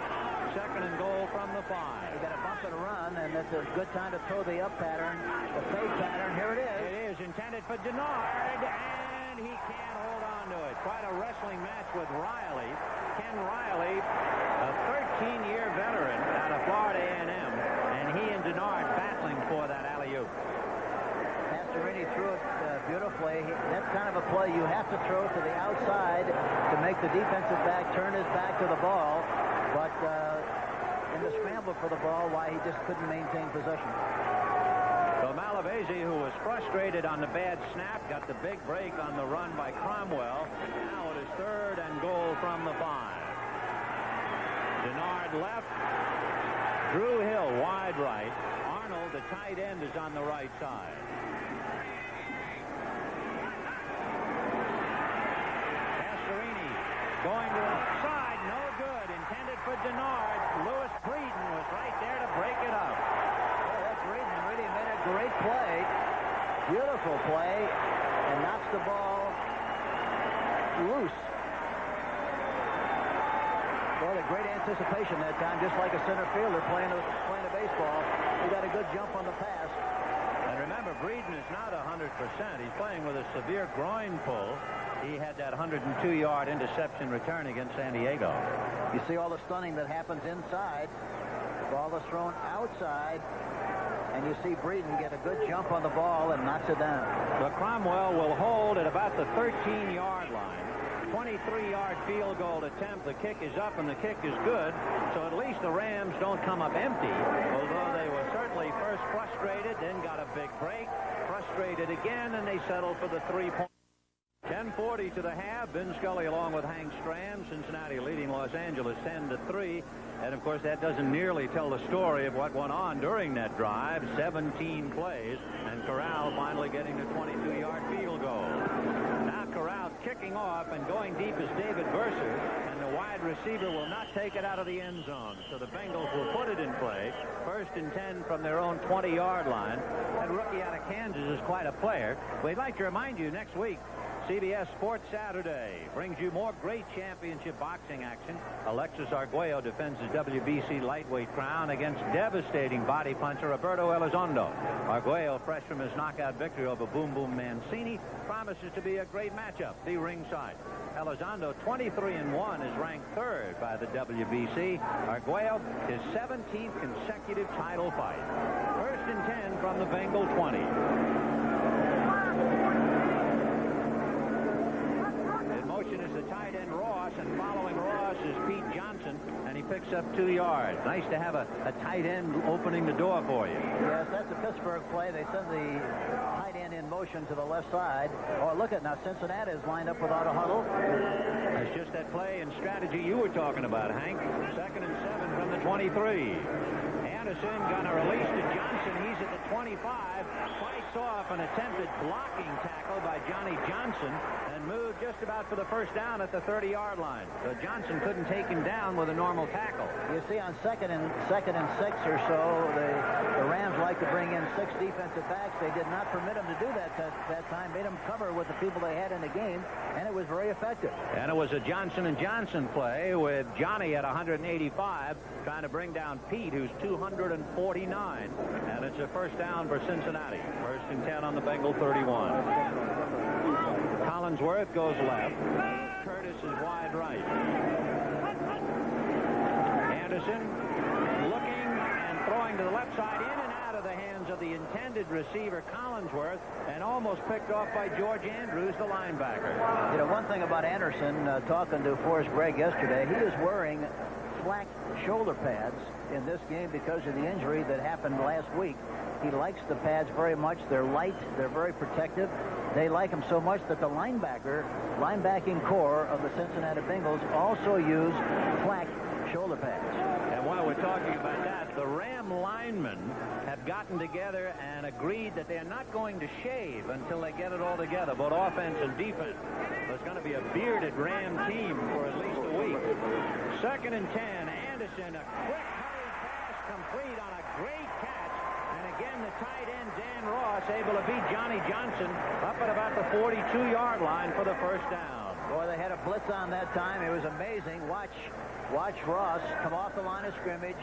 2nd and goal from the 5. You got a bump and a run, and that's a good time to throw the up pattern, the fade pattern. Here it is. It is intended for Denard, and he can't hold on to it. Quite a wrestling match with Riley. Ken Riley, a 13-year veteran out of Florida A&M, and he and Denard battling for that alley-oop. Pastorini threw it beautifully. That's kind of a play you have to throw to the outside to make the defensive back turn his back to the ball. But in the scramble for the ball, why he just couldn't maintain possession. So Malavese, who was frustrated on the bad snap, got the big break on the run by Cromwell. Now it is 3rd and goal from the 5. Denard left. Drew Hill wide right. Arnold, the tight end, is on the right side. Pastorini going to the side. No good. Intended for Denard. Lewis Breeden was right there to break it up. Oh, that's Breeden really made a great play. Beautiful play. And knocks the ball loose. Well, a great anticipation that time, just like a center fielder playing a baseball. He got a good jump on the pass. And remember, Breeden is not 100%. He's playing with a severe groin pull. He had that 102-yard interception return against San Diego. You see all the stunning that happens inside. Ball is thrown outside. And you see Breeden get a good jump on the ball and knocks it down. But Cromwell will hold at about the 13-yard line. 23-yard field goal attempt. The kick is up and the kick is good. So at least the Rams don't come up empty. Although they were certainly first frustrated, then got a big break. Frustrated again, and they settled for the 3-point. 10:40 to the half. Ben Scully along with Hank Stram. Cincinnati leading Los Angeles 10-3. And, of course, that doesn't nearly tell the story of what went on during that drive. 17 plays. And Corral finally getting the 22-yard field goal. Now Corral kicking off and going deep is David Verser. And the wide receiver will not take it out of the end zone. So the Bengals will put it in play. 1st and 10 from their own 20-yard line. That rookie out of Kansas is quite a player. We'd like to remind you next week, CBS Sports Saturday brings you more great championship boxing action. Alexis Arguello defends his WBC lightweight crown against devastating body puncher Roberto Elizondo. Arguello, fresh from his knockout victory over Boom Boom Mancini, promises to be a great matchup. See ringside. Elizondo, 23-1, is ranked 3rd by the WBC. Arguello, his 17th consecutive title fight. 1st and 10 from the Bengal 20. Is the tight end Ross, and following Ross is Pete Johnson, and he picks up 2 yards. Nice to have a tight end opening the door for you. Yes, that's a Pittsburgh play. They send the tight end in motion to the left side. Oh, look at now, Cincinnati is lined up without a huddle. That's just that play and strategy you were talking about, Hank. 2nd and 7 from the 23. Anderson going to release to Johnson. He's at the 25. Fights off an attempted blocking tackle by Johnny Johnson and moved just about for the first down at the 30-yard line. So Johnson couldn't take him down with a normal tackle. You see on second and 6 or so, the Rams like to bring in 6 defensive backs. They did not permit them to do that time. Made them cover with the people they had in the game, and it was very effective. And it was a Johnson and Johnson play with Johnny at 185 trying to bring down Pete, who's 249. And it's a first down for Cincinnati. 1st and 10 on the Bengal 31. Collinsworth goes left. Curtis is wide right. Anderson looking and throwing to the left side, in and out of the hands of the intended receiver Collinsworth, and almost picked off by George Andrews, the linebacker. You know, one thing about Anderson, talking to Forrest Gregg yesterday, he is wearing flak shoulder pads in this game because of the injury that happened last week. He likes the pads very much. They're light. They're very protective. They like them so much that the linebacking core of the Cincinnati Bengals also use flak shoulder pads. And while we're talking about that, the Ram linemen have gotten together and agreed that they're not going to shave until they get it all together, both offense and defense. There's going to be a bearded Ram team for at least a week. 2nd and 10. Anderson, a quick hurry pass complete on a great catch. And again, the tight end, Dan Ross, able to beat Johnny Johnson up at about the 42-yard line for the first down. Boy, they had a blitz on that time. It was amazing. Watch Watch Ross come off the line of scrimmage.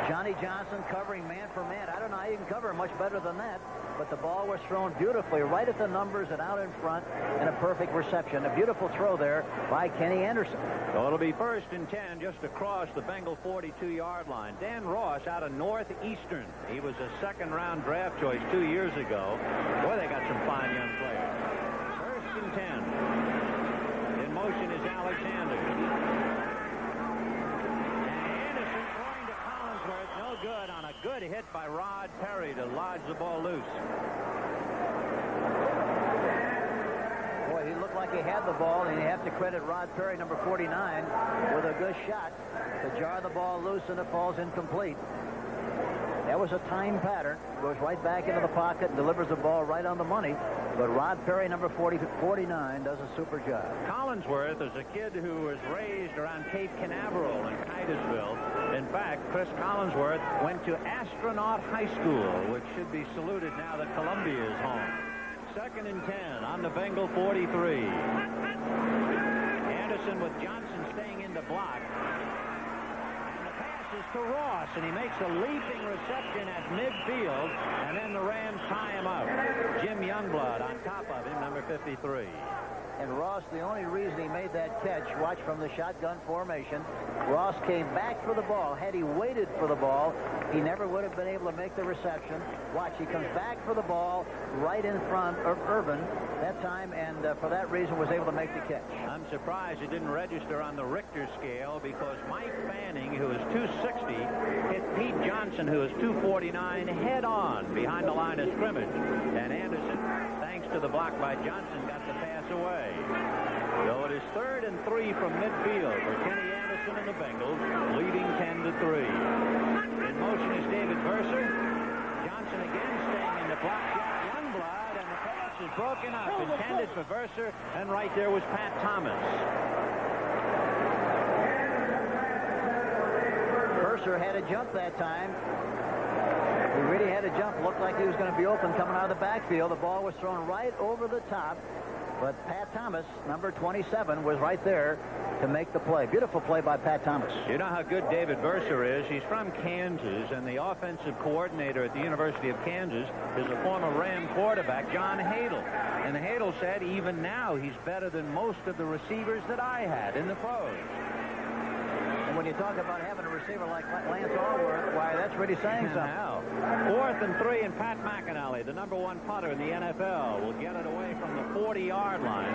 Johnny Johnson covering man for man. I don't know how you can cover much better than that, but the ball was thrown beautifully right at the numbers and out in front, and a perfect reception. A beautiful throw there by Kenny Anderson. So it'll be 1st and 10 just across the Bengal 42-yard line. Dan Ross out of Northeastern. He was a second-round draft choice 2 years ago. Boy, they got some fine young players. 1st and 10. In motion is Alexander. No good on a good hit by Rod Perry to lodge the ball loose. Boy, he looked like he had the ball, and you have to credit Rod Perry, number 49, with a good shot to jar the ball loose, and it falls incomplete. That was a time pattern. Goes right back into the pocket and delivers the ball right on the money. But Rod Perry, number 49, does a super job. Collinsworth is a kid who was raised around Cape Canaveral in Titusville. In fact, Chris Collinsworth went to Astronaut High School, which should be saluted now that Columbia is home. 2nd and 10 on the Bengal 43. Anderson with Johnson staying in the block. To Ross, and he makes a leaping reception at midfield, and then the Rams tie him up. Jim Youngblood on top of him, number 53. And Ross, the only reason he made that catch, watch from the shotgun formation, Ross came back for the ball. Had he waited for the ball, he never would have been able to make the reception. Watch, he comes back for the ball right in front of Irvin that time, and for that reason was able to make the catch. I'm surprised it didn't register on the Richter scale, because Mike Fanning, who is 260, hit Pete Johnson, who is 249, head on behind the line of scrimmage. And Anderson, thanks to the block by Johnson, got the pass away. So it is 3rd and 3 from midfield for Kenny Anderson and the Bengals, leading 10-3. In motion is David Verser. Johnson again staying in the block. Youngblood, and the pass is broken up. Intended for Verser, and right there was Pat Thomas. Verser had a jump that time. He really had a jump. Looked like he was going to be open coming out of the backfield. The ball was thrown right over the top. But Pat Thomas, number 27, was right there to make the play. Beautiful play by Pat Thomas. You know how good David Verser is. He's from Kansas, and the offensive coordinator at the University of Kansas is a former Ram quarterback, John Hadel. And Hadel said even now he's better than most of the receivers that I had in the pros. And when you talk about having a receiver like Lance Allworth, why, that's really saying something. Now, 4th and 3, and Pat McAnally, the number 1 punter in the NFL, will get it away from the 40-yard line.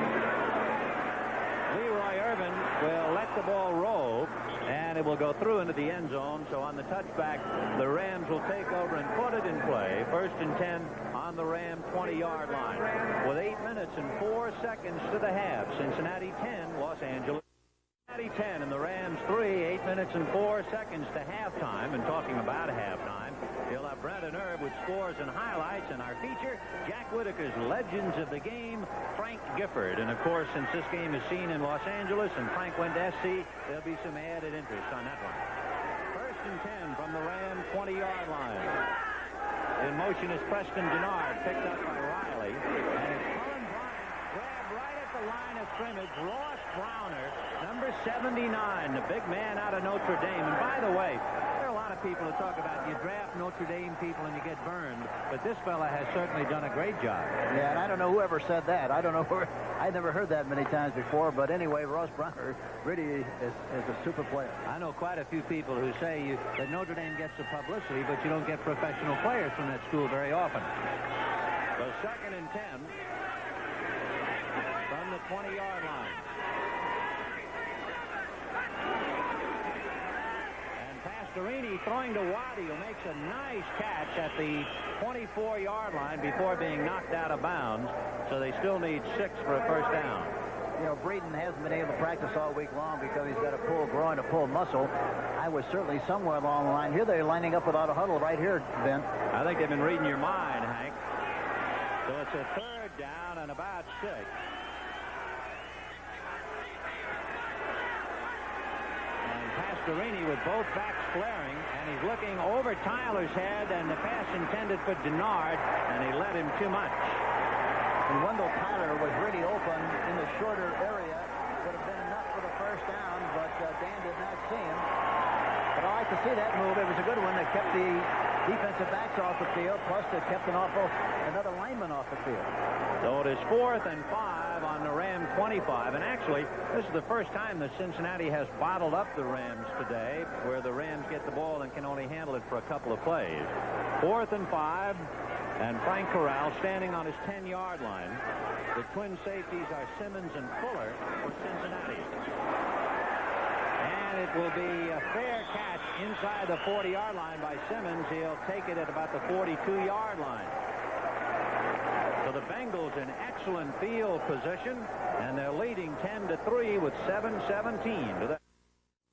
Leroy Irvin will let the ball roll, and it will go through into the end zone. So on the touchback, the Rams will take over and put it in play. 1st and 10 on the Ram 20-yard line. With 8 minutes and 4 seconds to the half, Cincinnati 10, Los Angeles 10, and the Rams 3, 8 minutes and 4 seconds to halftime. And talking about halftime, you'll have Brandon Erb with scores and highlights, and our feature, Jack Whitaker's Legends of the Game, Frank Gifford. And of course, since this game is seen in Los Angeles and Frank went to SC, there'll be some added interest on that one. 1st and 10 from the Ram 20-yard line. In motion is Preston Denard, picked up by Riley, and it's Cullen Bryant grabbed right at the line of scrimmage. Ross Browner, number 79, the big man out of Notre Dame. And by the way, there are a lot of people who talk about you draft Notre Dame people and you get burned, but this fella has certainly done a great job. Yeah, and I don't know whoever said that. I don't know where. I never heard that many times before, but anyway, Ross Browner really is a super player. I know quite a few people who say that Notre Dame gets the publicity, but you don't get professional players from that school very often. So 2nd and 10 from the 20-yard line. Pastorini throwing to Waddy, who makes a nice catch at the 24-yard line before being knocked out of bounds. So they still need 6 for a 1st down. You know, Breeden hasn't been able to practice all week long because he's got a pulled muscle. I was certainly somewhere along the line. Here they're lining up without a huddle right here, Ben. I think they've been reading your mind, Hank. So it's a 3rd down and about 6. Pastorini with both backs flaring, and he's looking over Tyler's head, and the pass intended for Denard, and he let him too much. And Wendell Tyler was really open in the shorter area. Would have been enough for the 1st down, but Dan did not see see that move. It was a good one that kept the defensive backs off the field, plus it kept another lineman off the field. So it is 4th and 5 on the Ram 25. And actually, this is the first time that Cincinnati has bottled up the Rams today, where the Rams get the ball and can only handle it for a couple of plays. 4th and 5, and Frank Corral standing on his 10-yard line. The twin safeties are Simmons and Fuller for Cincinnati. And it will be a fair catch inside the 40-yard line by Simmons. He'll take it at about the 42-yard line. So the Bengals in excellent field position, and they're leading 10-3 with 7:17 to the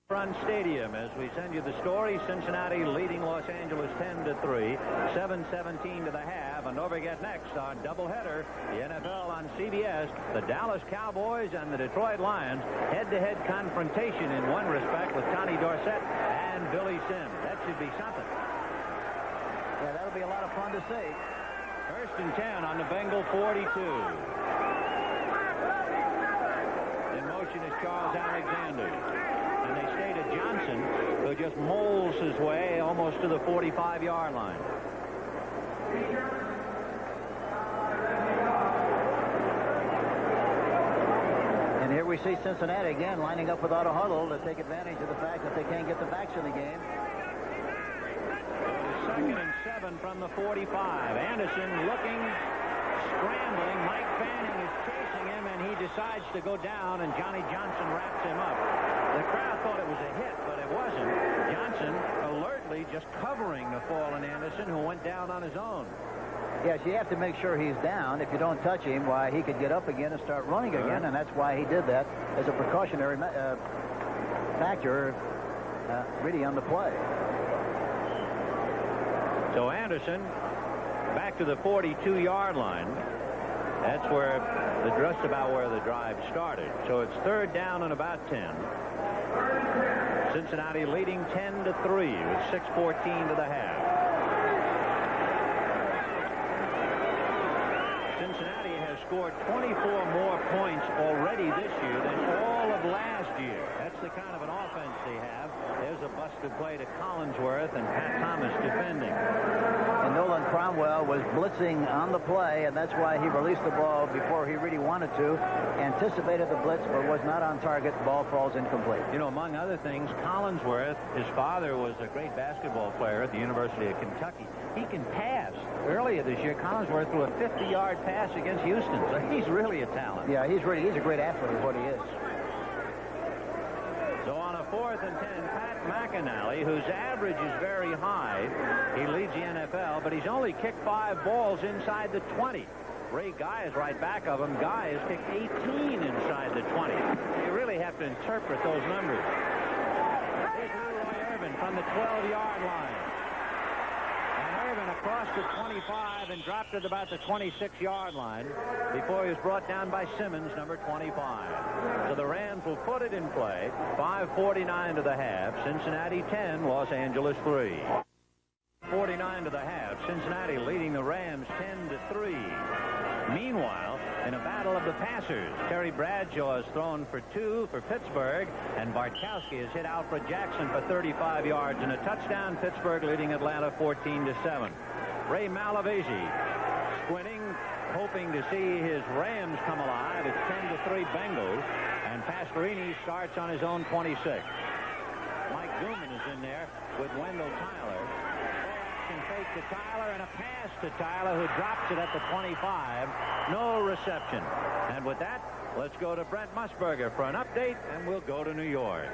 Run Stadium. As we send you the story, Cincinnati leading Los Angeles 10-3, 7:17 to the half. And don't forget next, our doubleheader, the NFL on CBS, the Dallas Cowboys and the Detroit Lions, head-to-head confrontation in one respect with Tony Dorsett and Billy Sims. That should be something. Yeah, that'll be a lot of fun to see. 1st and 10 on the Bengal 42. In motion is Charles Alexander. And they stay to Johnson, who just moles his way almost to the 45-yard line. And here we see Cincinnati again lining up without a huddle to take advantage of the fact that they can't get the backs in the game. 2nd and 7 from the 45. Anderson looking, scrambling. Mike Fanning is chasing him, and he decides to go down, and Johnny Johnson wraps him up. The crowd thought it was a hit, but it wasn't. Johnson alertly just covering the fallen Anderson, who went down on his own. Yes, you have to make sure he's down. If you don't touch him, why, he could get up again and start running again, and that's why he did that as a precautionary factor really on the play. So Anderson back to the 42-yard line. That's where just about where the drive started. So it's 3rd down and about 10. Cincinnati leading 10-3 with 6:14 to the half. Cincinnati has scored 24 more points already this year than all of last year. That's the kind of an offense they have. There's a busted play to Collinsworth, and Pat Thomas defending. And Nolan Cromwell was blitzing on the play, and that's why he released the ball before he really wanted to. Anticipated the blitz, but was not on target. Ball falls incomplete. You know, among other things, Collinsworth, his father was a great basketball player at the University of Kentucky. He can pass. Earlier this year, Collinsworth threw a 50-yard pass against Houston, so he's really a talent. Yeah, he's a great athlete is what he is. So on a 4th and 10, Pat McInally, whose average is very high, he leads the NFL, but he's only kicked 5 balls inside the 20. Ray Guy is right back of him. Guy has kicked 18 inside the 20. You really have to interpret those numbers. Here's Leroy Irvin from the 12-yard line. And Irvin across the 25 and dropped at about the 26-yard line before he was brought down by Simmons, number 25. So the Rams will put it in play. 5:49 to the half. Cincinnati 10, Los Angeles 3. 49 to the half. Cincinnati leading the Rams 10-3. Meanwhile, in a battle of the passers, Terry Bradshaw has thrown for 2 for Pittsburgh, and Bartkowski has hit Alfred Jackson for 35 yards and a touchdown. Pittsburgh leading Atlanta 14-7. Ray Malavasi squinting, hoping to see his Rams come alive. It's 10-3 Bengals, and Pastorini starts on his own 26. Mike Gooman is in there with Wendell Tyler. And fake to Tyler, and a pass to Tyler, who drops it at the 25. No reception. And with that, let's go to Brent Musburger for an update, and we'll go to New York.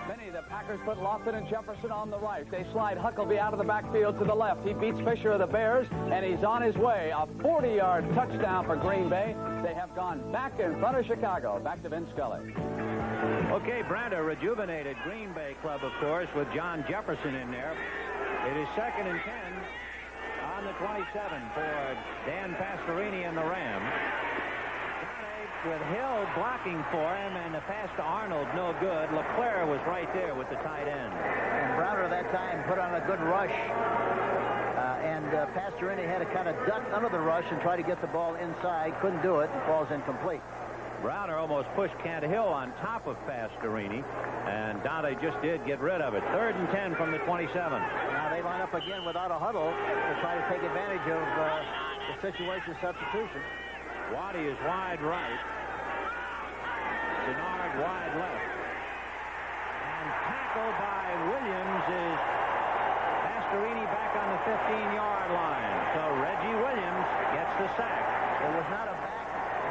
Benny, the Packers put Lofton and Jefferson on the right. They slide Huckabee out of the backfield to the left. He beats Fisher of the Bears, and he's on his way. A 40-yard touchdown for Green Bay. They have gone back in front of Chicago. Back to Vin Scully. Okay, Brent, a rejuvenated Green Bay club, of course, with John Jefferson in there. It is 2nd and 10 on the 27 for Dan Pastorini and the Rams. With Hill blocking for him, and the pass to Arnold no good. LeClaire was right there with the tight end. And Browner that time put on a good rush. And Pastorini had to kind of duck under the rush and try to get the ball inside. Couldn't do it, and falls incomplete. Browner almost pushed Kent Hill on top of Pastorini, and Dante just did get rid of it. 3rd and 10 from the 27. Now they line up again without a huddle to try to take advantage of the situation substitution. Waddy is wide right. Denard wide left. And tackled by Williams is Pastorini back on the 15-yard line. So Reggie Williams gets the sack. It was not a back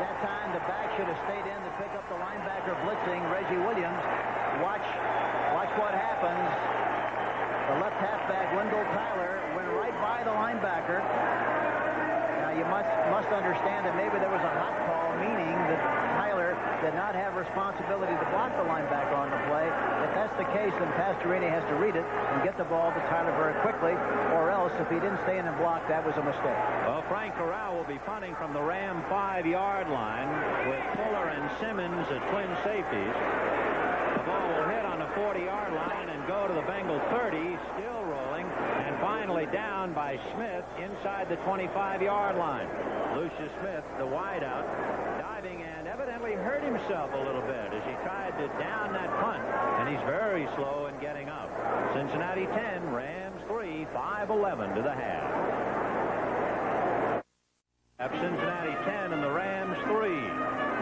that time. The back should have stayed in to pick up the linebacker blitzing Reggie Williams. Watch what happens. The left halfback, Wendell Tyler, went right by the linebacker. Now you must understand that maybe there was a hot call, meaning that Tyler did not have responsibility to block the linebacker on the play. If that's the case, then Pastorini has to read it and get the ball to Tyler very quickly, or else if he didn't stay in and block, that was a mistake. Well, Frank Corral will be punting from the Ram 5-yard line with Fuller and Simmons as twin safeties. The ball will hit on the 40-yard line and go to the Bengal 30, still rolling, and finally down by Smith inside the 25-yard line. Lucius Smith, the wideout, diving and evidently hurt himself a little bit as he tried to down that punt, and he's very slow in getting up. Cincinnati 10, Rams 3, 5-11 to the half. Cincinnati 10 and the Rams 3.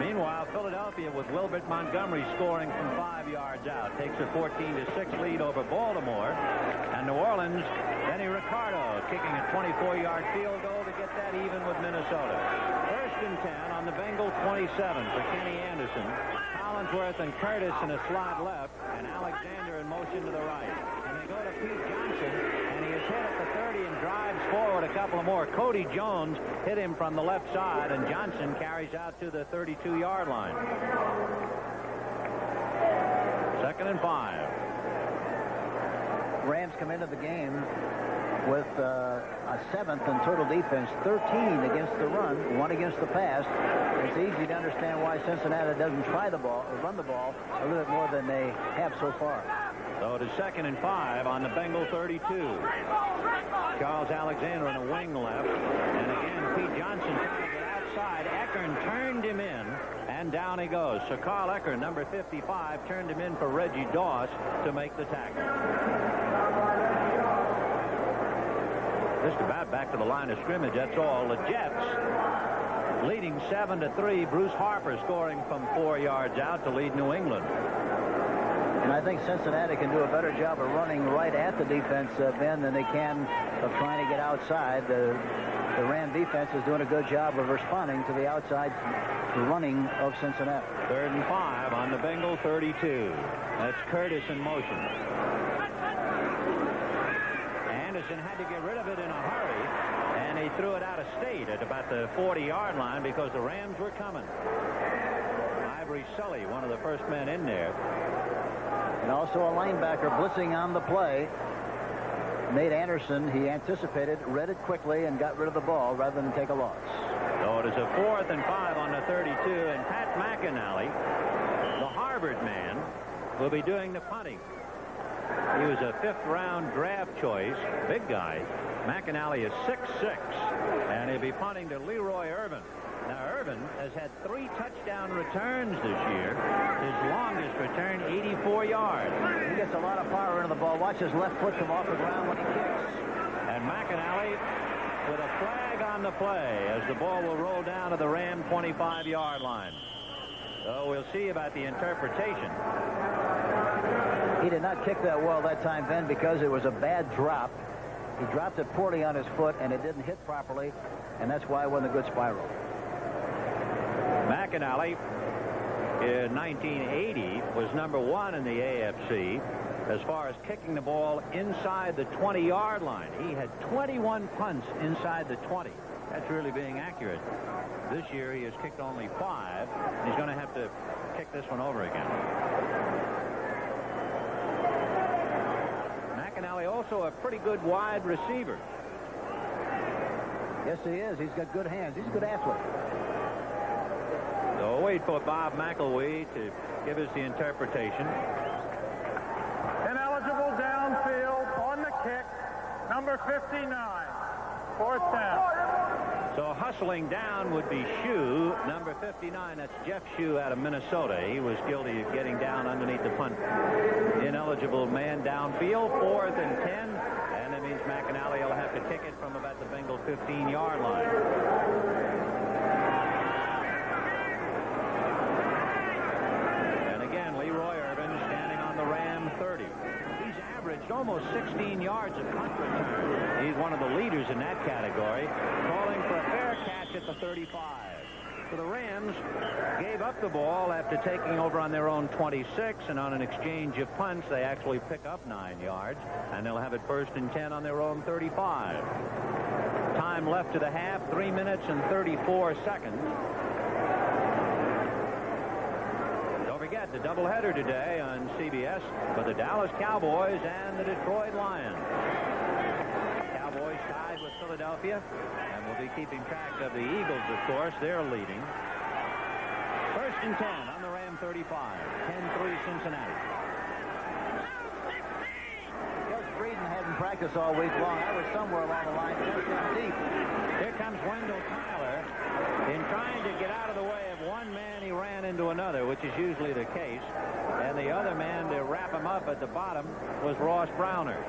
Meanwhile, Philadelphia with Wilbert Montgomery scoring from 5 yards out takes a 14-6 lead over Baltimore. And New Orleans, Denny Ricardo kicking a 24-yard field goal to get that even with Minnesota. 1st and 10 on the Bengal 27 for Kenny Anderson. Collinsworth and Curtis in a slot left, and Alexander in motion to the right. And they go to Pete Johnson, and he is hit at the 30 and drives forward a couple of more. Cody Jones hit him from the left side, and Johnson carries out to the 32-yard line. 2nd and 5. Rams come into the game with a 7th in total defense, 13 against the run, 1 against the pass. It's easy to understand why Cincinnati doesn't try the ball or run the ball a little bit more than they have so far. So it is 2nd and 5 on the Bengal 32. Charles Alexander in a wing left, and again Pete Johnson trying to get outside. Eckern turned him in, and down he goes. So Carl Eckern, number 55, turned him in for Reggie Doss to make the tackle. Just about back to the line of scrimmage, that's all. The Jets leading 7-3. Bruce Harper scoring from 4 yards out to lead New England. And I think Cincinnati can do a better job of running right at the defense, Ben, than they can of trying to get outside. The Ram defense is doing a good job of responding to the outside running of Cincinnati. 3rd and 5 on the Bengal 32. That's Curtis in motion. Anderson had to get rid of it in a hurry, and he threw it out of state at about the 40-yard line because the Rams were coming. Ivory Sully, one of the first men in there. And also a linebacker blitzing on the play. Nate Anderson, he anticipated, read it quickly, and got rid of the ball rather than take a loss. So it is a 4th and 5 on the 32, and Pat McAnally, the Harvard man, will be doing the punting. He was a 5th-round draft choice, big guy. McAnally is 6'6", and he'll be punting to Leroy Irvin. Now, Irvin has had 3 touchdown returns this year. His longest return, 84 yards. He gets a lot of power into the ball. Watch his left foot come off the ground when he kicks. And McAnally with a flag on the play as the ball will roll down to the Ram 25-yard line. So we'll see about the interpretation. He did not kick that well that time, Ben, because it was a bad drop. He dropped it poorly on his foot, and it didn't hit properly, and that's why it wasn't a good spiral. McAnally in 1980 was number 1 in the AFC as far as kicking the ball inside the 20-yard line. He had 21 punts inside the 20. That's really being accurate. This year he has kicked only 5. He's going to have to kick this one over again. McAnally also a pretty good wide receiver. Yes, he is. He's got good hands. He's a good athlete. So we'll wait for Bob McElwee to give us the interpretation. Ineligible downfield on the kick, number 59. 4th down. So hustling down would be Shue, number 59. That's Jeff Shue out of Minnesota. He was guilty of getting down underneath the punt. Ineligible man downfield, 4th and 10. And that means McAnally will have to kick it from about the Bengal 15-yard line. And again, Leroy Irvin standing on the Ram 30. He's averaged almost 16 yards of punt return. He's one of the leaders in that category, calling for a fair catch at the 35. So the Rams gave up the ball after taking over on their own 26, and on an exchange of punts, they actually pick up 9 yards, and they'll have it 1st and 10 on their own 35. Time left to the half, 3 minutes and 34 seconds. Don't forget the doubleheader today on CBS for the Dallas Cowboys and the Detroit Lions. Cowboys tied with Philadelphia, and we'll be keeping track of the Eagles, of course. They're leading. 1st and 10 on the Ram 35. 10-3 Cincinnati. Coach Breeden hadn't practiced all week long. I was somewhere along the line, just down deep. Here comes Wendell Tyler. In trying to get out of the way of one man, he ran into another, which is usually the case. And the other man to wrap him up at the bottom was Ross Browner.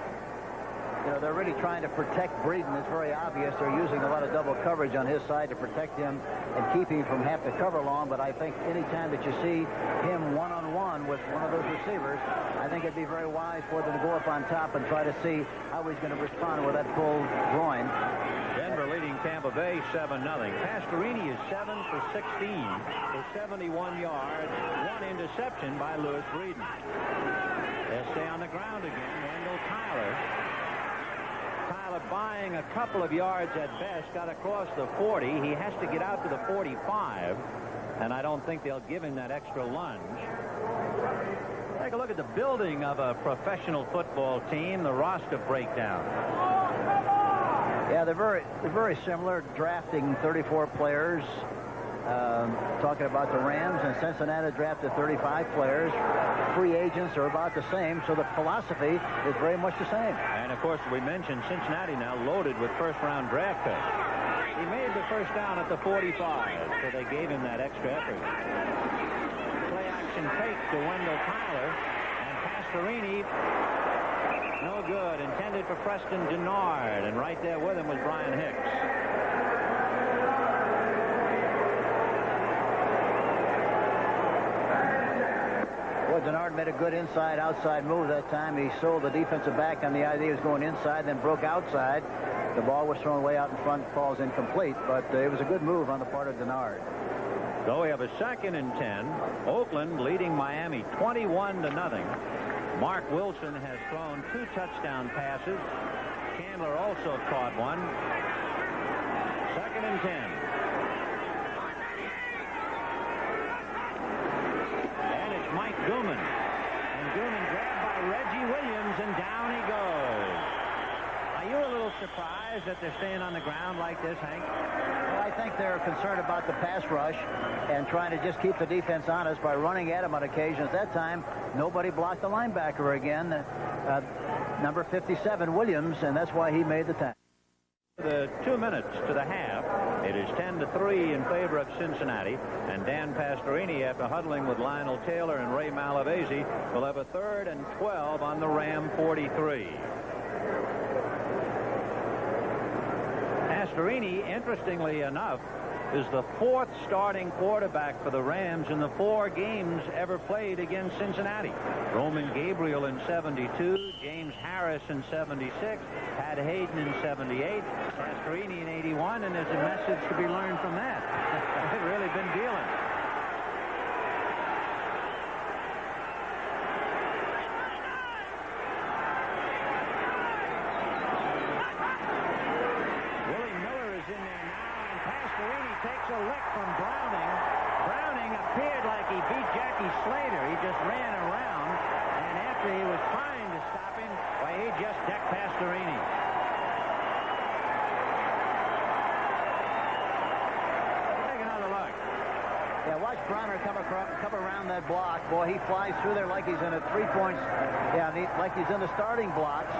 You know, they're really trying to protect Breeden. It's very obvious. They're using a lot of double coverage on his side to protect him and keep him from having to cover long. But I think any time that you see him one-on-one with one of those receivers, I think it'd be very wise for them to go up on top and try to see how he's going to respond with that full groin. Denver leading Tampa Bay 7-0. Pastorini is 7 for 16 for 71 yards. 1 interception by Louis Breeden. They'll stay on the ground again. Wendell Tyler. Tyler buying a couple of yards at best, got across the 40. He has to get out to the 45, and I don't think they'll give him that extra lunge. Take a look at the building of a professional football team, the roster breakdown. Yeah, they're very similar, drafting 34 players. Talking about the Rams, and Cincinnati drafted 35 players. Free agents are about the same, so the philosophy is very much the same. And of course, we mentioned Cincinnati now loaded with first-round draft picks. He made the first down at the 45, so they gave him that extra effort. Play action fake to Wendell Tyler, and Pastorini, no good. Intended for Preston Denard, and right there with him was Brian Hicks. Denard made a good inside-outside move that time. He sold the defensive back on the idea he was going inside, then broke outside. The ball was thrown way out in front, falls incomplete, but it was a good move on the part of Denard. So we have a 2nd and 10. Oakland leading Miami 21-0. Mark Wilson has thrown 2 touchdown passes. Chandler also caught one. 2nd and 10. Mike Gooman, and Gooman grabbed by Reggie Williams, and down he goes. Are you a little surprised that they're staying on the ground like this, Hank? Well, I think they're concerned about the pass rush and trying to just keep the defense honest by running at him on occasions. That time, nobody blocked the linebacker again. Number 57, Williams, and that's why he made the tackle. The 2 minutes to the half. It is 10-3 in favor of Cincinnati, and Dan Pastorini, after huddling with Lionel Taylor and Ray Malavasi, will have a 3rd and 12 on the Ram 43. Pastorini, interestingly enough, is the 4th starting quarterback for the Rams in the 4 games ever played against Cincinnati. Roman Gabriel in 72, James Harris in 76, Pat Hayden in 78, Pastorini in 81, and there's a message to be learned from that. They've really been dealing. Willie Miller is in there now, and Pastorini takes a lick from Browning. Browning appeared like he beat Jackie Slater. He just ran around, and after he was trying to stop him, well, he just decked Pastorini. Take another look. Yeah, watch Browner come around that block. Boy, he flies through there like he's in a 3-point, like he's in the starting blocks.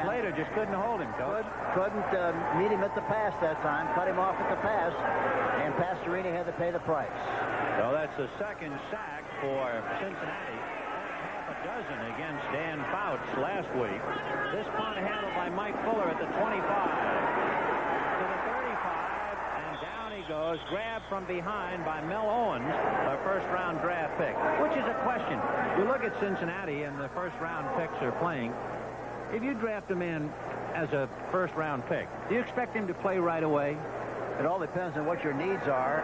Slater just couldn't hold him, Coach. Couldn't meet him at the pass that time. Cut him off at the pass. And Pastorini had to pay the price. So that's the second sack for Cincinnati. Half a dozen against Dan Fouts last week. This punt handled by Mike Fuller at the 25. To the 35. And down he goes. Grabbed from behind by Mel Owens, a first-round draft pick. Which is a question. You look at Cincinnati and the first-round picks are playing. If you draft a man as a first-round pick, do you expect him to play right away? It all depends on what your needs are.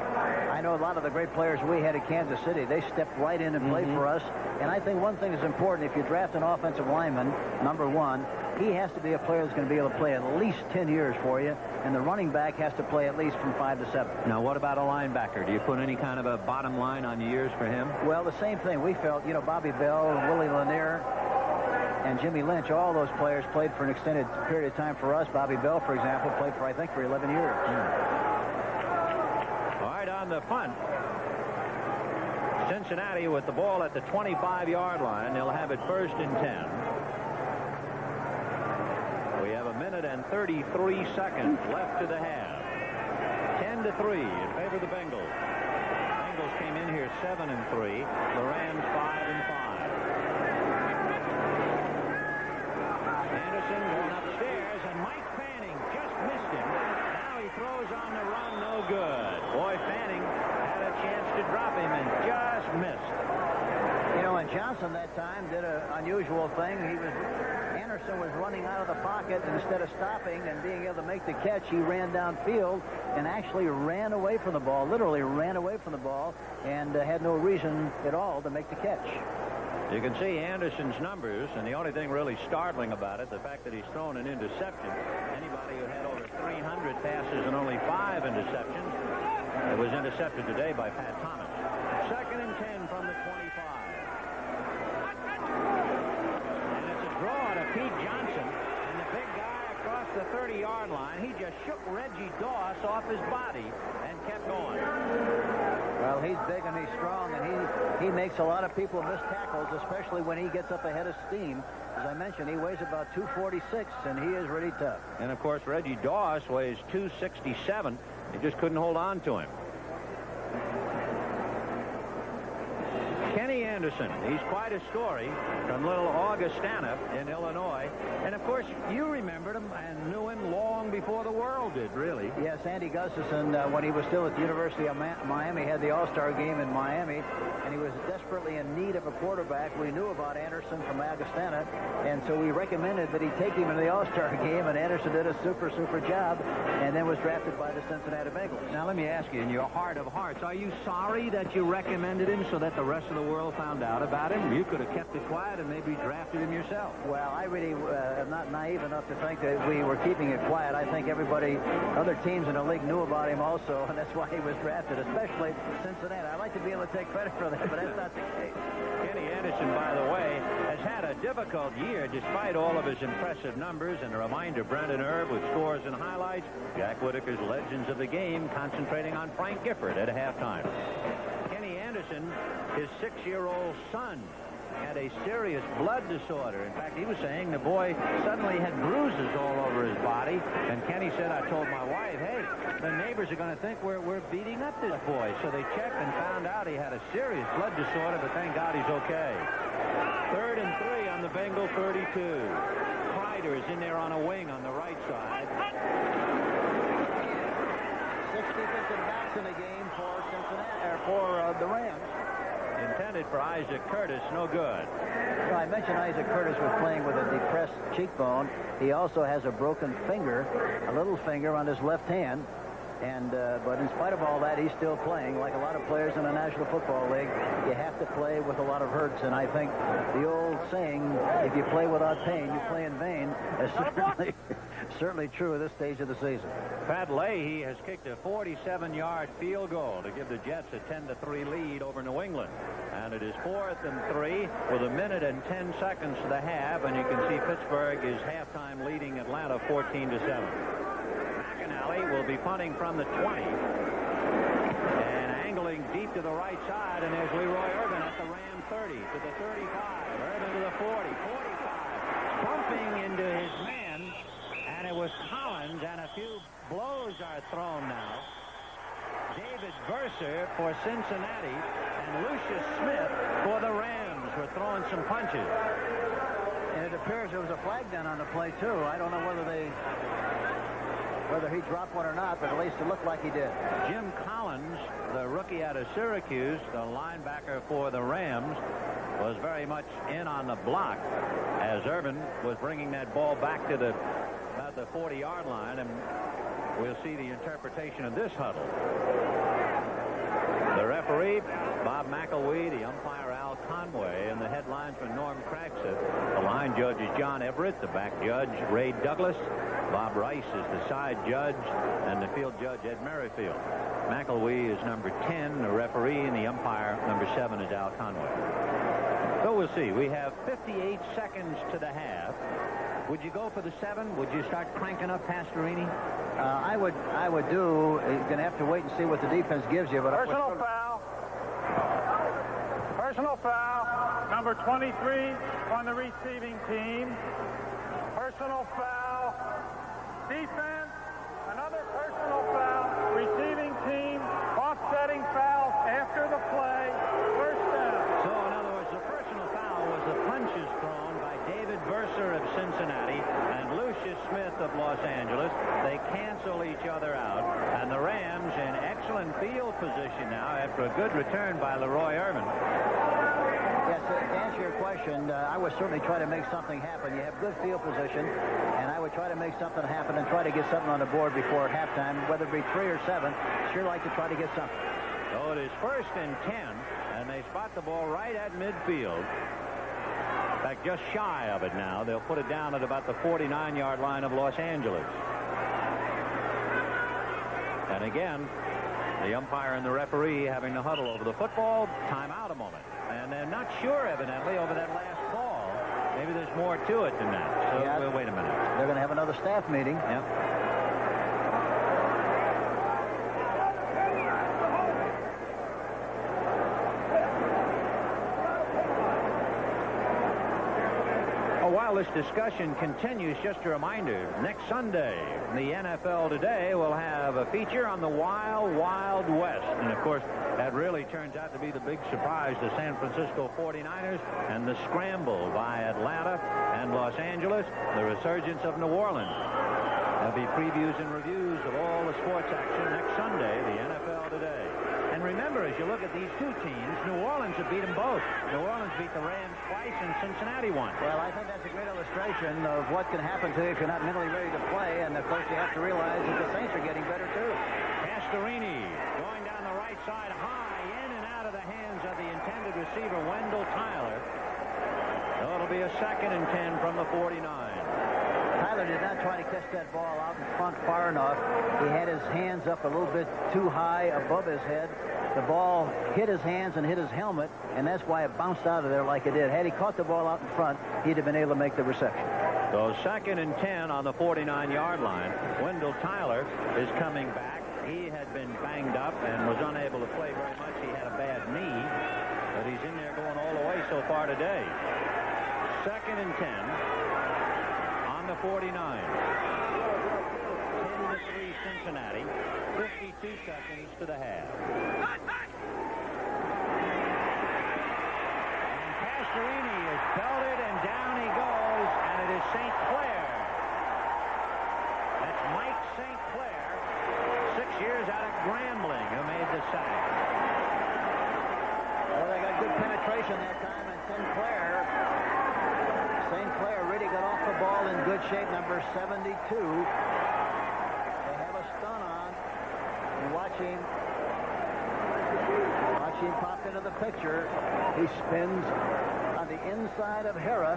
I know a lot of the great players we had at Kansas City, they stepped right in and played for us. And I think one thing is important. If you draft an offensive lineman, number one, he has to be a player that's going to be able to play at least 10 years for you. And the running back has to play at least from 5 to 7. Now, what about a linebacker? Do you put any kind of a bottom line on years for him? Well, the same thing. We felt, you know, Bobby Bell, Willie Lanier, and Jimmy Lynch, all those players played for an extended period of time for us. Bobby Bell, for example, played for, I think, for 11 years. All right, on the punt. Cincinnati with the ball at the 25-yard line. They'll have it first and 10. We have a minute and 33 seconds left to the half. 10-3 in favor of the Bengals. Bengals came in here 7-3. The Rams 5-5. Anderson going upstairs, and Mike Fanning just missed him. Now he throws on the run, no good. Boy, Fanning had a chance to drop him and just missed. You know, and Johnson that time did an unusual thing. Anderson was running out of the pocket, and instead of stopping and being able to make the catch, he ran downfield and actually ran away from the ball, literally ran away from the ball, and had no reason at all to make the catch. You can see Anderson's numbers, and the only thing really startling about it, the fact that he's thrown an interception. Anybody who had over 300 passes and only 5 interceptions, it was intercepted today by Pat Thomas. Second and 10 from the 25. And it's a draw to Pete Johnson, and the big guy across the 30-yard line, he just shook Reggie Doss off his body and kept going. Well, he's big and he's strong, and he makes a lot of people miss tackles, especially when he gets up ahead of steam. As I mentioned, he weighs about 246, and he is really tough. And, of course, Reggie Doss weighs 267. He just couldn't hold on to him. Kenny Anderson, he's quite a story from little Augustana in Illinois. And, of course, you remembered him and knew him long before the world did, really. Yes, Andy Gustafson, when he was still at the University of Miami, had the All-Star game in Miami, and he was desperately in need of a quarterback. We knew about Anderson from Augustana, and so we recommended that he take him into the All-Star game, and Anderson did a super job, and then was drafted by the Cincinnati Bengals. Now, let me ask you, in your heart of hearts, are you sorry that you recommended him so that the rest of the world found out about him? You could have kept it quiet and maybe drafted him yourself. Well, I really am not naive enough to think that we were keeping it quiet. I think everybody, other teams in the league knew about him also, and that's why he was drafted, especially Cincinnati. I'd like to be able to take credit for that, but that's not the case. Kenny Anderson, by the way, has had a difficult year despite all of his impressive numbers. And a reminder, Brandon Erb with scores and highlights. Jack Whitaker's Legends of the Game concentrating on Frank Gifford at halftime. Kenny Anderson, his 6-year-old son, had a serious blood disorder. In fact, he was saying the boy suddenly had bruises all over his body. And Kenny said, I told my wife, hey, the neighbors are going to think we're beating up this boy. So they checked and found out he had a serious blood disorder, but thank God he's okay. 3rd and 3 on the Bengal 32. Kreider is in there on a wing on the right side. 6 defensive backs in the game for Cincinnati, or for the Rams. Intended for Isaac Curtis, no good. Well, I mentioned Isaac Curtis was playing with a depressed cheekbone. He also has a broken finger, a little finger on his left hand. And but in spite of all that, he's still playing. Like a lot of players in the National Football League, you have to play with a lot of hurts. And I think the old saying, if you play without pain, you play in vain, is certainly true at this stage of the season. Pat Leahy has kicked a 47-yard field goal to give the Jets a 10-3 lead over New England. And it is 4th and 3 with a minute and 10 seconds to the half. And you can see Pittsburgh is halftime leading Atlanta 14-7. McAnally will be punting from the 20. And angling deep to the right side. And there's Leroy Irvin at the Ram 30 to the 35. Irvin to the 40, 45. Bumping into his man. are thrown now. David Verser for Cincinnati and Lucius Smith for the Rams were throwing some punches. And it appears there was a flag down on the play, too. I don't know whether he dropped one or not, but at least it looked like he did. Jim Collins, the rookie out of Syracuse, the linebacker for the Rams, was very much in on the block as Urban was bringing that ball back to about the 40-yard line, and we'll see the interpretation of this huddle. The referee, Bob McElwee, the umpire, Al Conway, and the head linesman, Norm Craxett. The line judge is John Everett, the back judge, Ray Douglas. Bob Rice is the side judge, and the field judge, Ed Merrifield. McElwee is number 10, the referee, and the umpire, number 7, is Al Conway. So we'll see. We have 58 seconds to the half. Would you go for the 7? Would you start cranking up Pastorini? I would do. You're going to have to wait and see what the defense gives you. But Personal foul. Personal foul. Number 23 on the receiving team. Personal foul. Defense. Another personal foul. Receiving team. Offsetting foul after the play. First down. So, in other words, the personal foul was the punches thrown by David Verser of Cincinnati and Lucius Smith of Los Angeles. They cancel each other out, and the Rams in excellent field position now after a good return by Leroy Irvin. Yes, to answer your question, I would certainly try to make something happen. You have good field position, and I would try to make something happen and try to get something on the board before halftime, whether it be 3 or 7. Sure like to try to get something. So it is 1st and 10, and they spot the ball right at midfield. In fact, just shy of it now. They'll put it down at about the 49-yard line of Los Angeles. And again, the umpire and the referee having the huddle over the football. Timeout a moment. And they're not sure, evidently, over that last call. Maybe there's more to it than that. So Yeah. we'll wait a minute. They're going to have another staff meeting. Yep. While this discussion continues, just a reminder, next Sunday, the NFL Today will have a feature on the Wild Wild West. And, of course, that really turns out to be the big surprise, the San Francisco 49ers and the scramble by Atlanta and Los Angeles, the resurgence of New Orleans. There'll be previews and reviews of all the sports action next Sunday, the NFL Today. And remember, as you look at these two teams, New Orleans have beat them both. New Orleans beat the Rams twice and Cincinnati won. Well, I think that's a great illustration of what can happen to you if you're not mentally ready to play. And, of course, you have to realize that the Saints are getting better, too. Pastorini going down the right side, high, in and out of the hands of the intended receiver, Wendell Tyler. So it'll be a 2nd and 10 from the 49. Tyler did not try to catch that ball out in front far enough. He had his hands up a little bit too high above his head. The ball hit his hands and hit his helmet, and that's why it bounced out of there like it did. Had he caught the ball out in front, he'd have been able to make the reception. So 2nd and 10 on the 49-yard line. Wendell Tyler is coming back. He had been banged up and was unable to play very much. He had a bad knee, but he's in there going all the way so far today. 2nd and 10 on the 49. 10-3 Cincinnati. 52 seconds to the half. And Pastorini is belted, and down he goes, and it is St. Clair. That's Mike St. Clair, 6 years out of Grambling, who made the sack. Well, they got good penetration that time, and St. Clair really got off the ball in good shape, number 72. They have a stun on, and watch him pop into the picture. He spins on the inside of Hera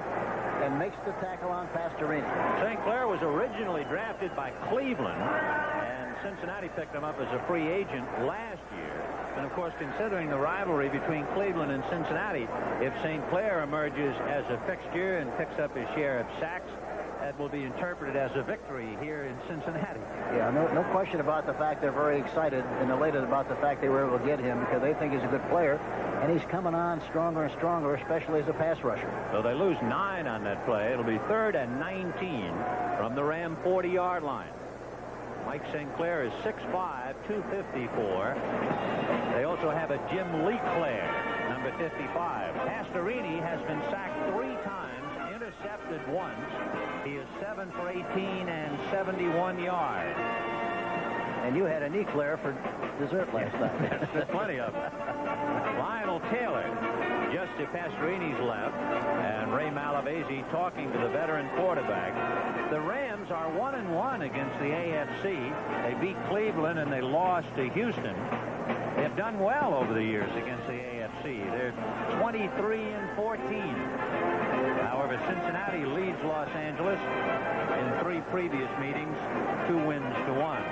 and makes the tackle on Pastorini. St. Clair was originally drafted by Cleveland, and Cincinnati picked him up as a free agent last year. And, of course, considering the rivalry between Cleveland and Cincinnati, if St. Clair emerges as a fixture and picks up his share of sacks, that will be interpreted as a victory here in Cincinnati. Yeah, no question about the fact they're very excited and elated about the fact they were able to get him because they think he's a good player, and he's coming on stronger and stronger, especially as a pass rusher. So they lose 9 on that play. It'll be 3rd and 19 from the Ram 40-yard line. Mike Sinclair is 6'5", 254. They also have a Jim Leclerc, number 55. Pastorini has been sacked 3 times, intercepted once. He is 7 for 18 and 71 yards. And you had an eclair for dessert last night. There's plenty of them. Lionel Taylor just to Pastorini's left, and Ray Malavasi talking to the veteran quarterback. The Rams are 1-1 against the AFC. They beat Cleveland and they lost to Houston. They've done well over the years against the AFC. They're 23-14. However, Cincinnati leads Los Angeles in 3 previous meetings, 2 wins to 1.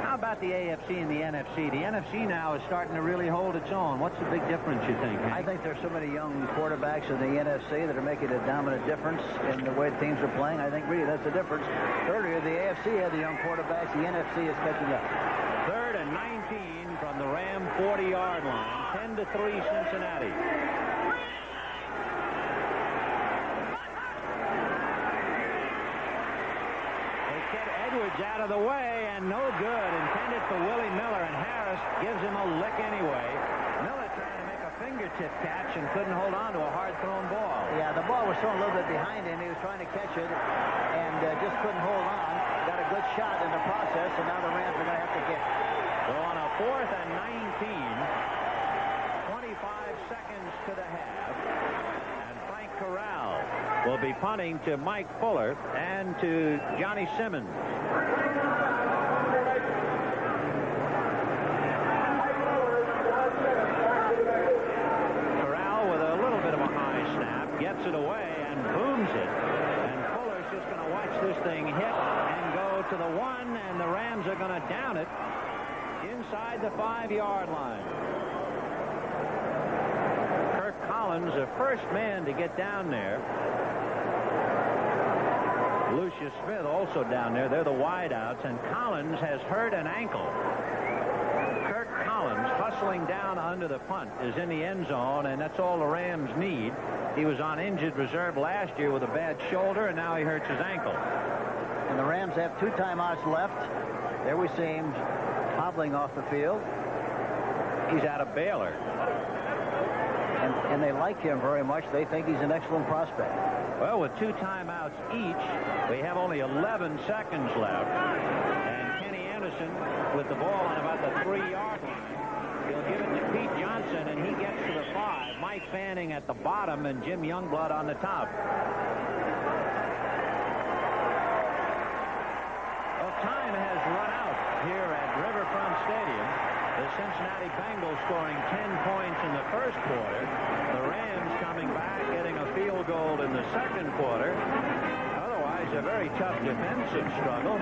How about the AFC and the NFC? The NFC now is starting to really hold its own. What's the big difference, you think? I think there's so many young quarterbacks in the NFC that are making a dominant difference in the way teams are playing. I think really that's the difference. Earlier, the AFC had the young quarterbacks. The NFC is catching up. 3rd and 19 from the Ram 40-yard line. 10-3 Cincinnati. Edwards out of the way, and no good. Intended for Willie Miller, and Harris gives him a lick anyway. Miller trying to make a fingertip catch and couldn't hold on to a hard-thrown ball. Yeah, the ball was thrown a little bit behind him. He was trying to catch it and just couldn't hold on. Got a good shot in the process, and now the Rams are going to have to kick. So on a 4th and 19, 25 seconds to the half, and Frank Corral will be punting to Mike Fuller and to Johnny Simmons. Corral with a little bit of a high snap, gets it away and booms it. And Fuller's just going to watch this thing hit and go to the 1, and the Rams are going to down it inside the 5-yard line. Kirk Collins, the first man to get down there. Lucius Smith also down there. They're the wideouts, and Collins has hurt an ankle. Kirk Collins, hustling down under the punt, is in the end zone, and that's all the Rams need. He was on injured reserve last year with a bad shoulder, and now he hurts his ankle. And the Rams have 2 timeouts left. There we see him hobbling off the field. He's out of Baylor. And they like him very much. They think he's an excellent prospect. Well, with 2 timeouts each, we have only 11 seconds left. And Kenny Anderson with the ball on about the 3-yard line. He'll give it to Pete Johnson, and he gets to the 5. Mike Fanning at the bottom and Jim Youngblood on the top. Well, time has run out here at Riverfront Stadium. The Cincinnati Bengals scoring 10 points in the first quarter. The Rams coming back, getting a field goal in the second quarter. Otherwise, a very tough defensive struggle.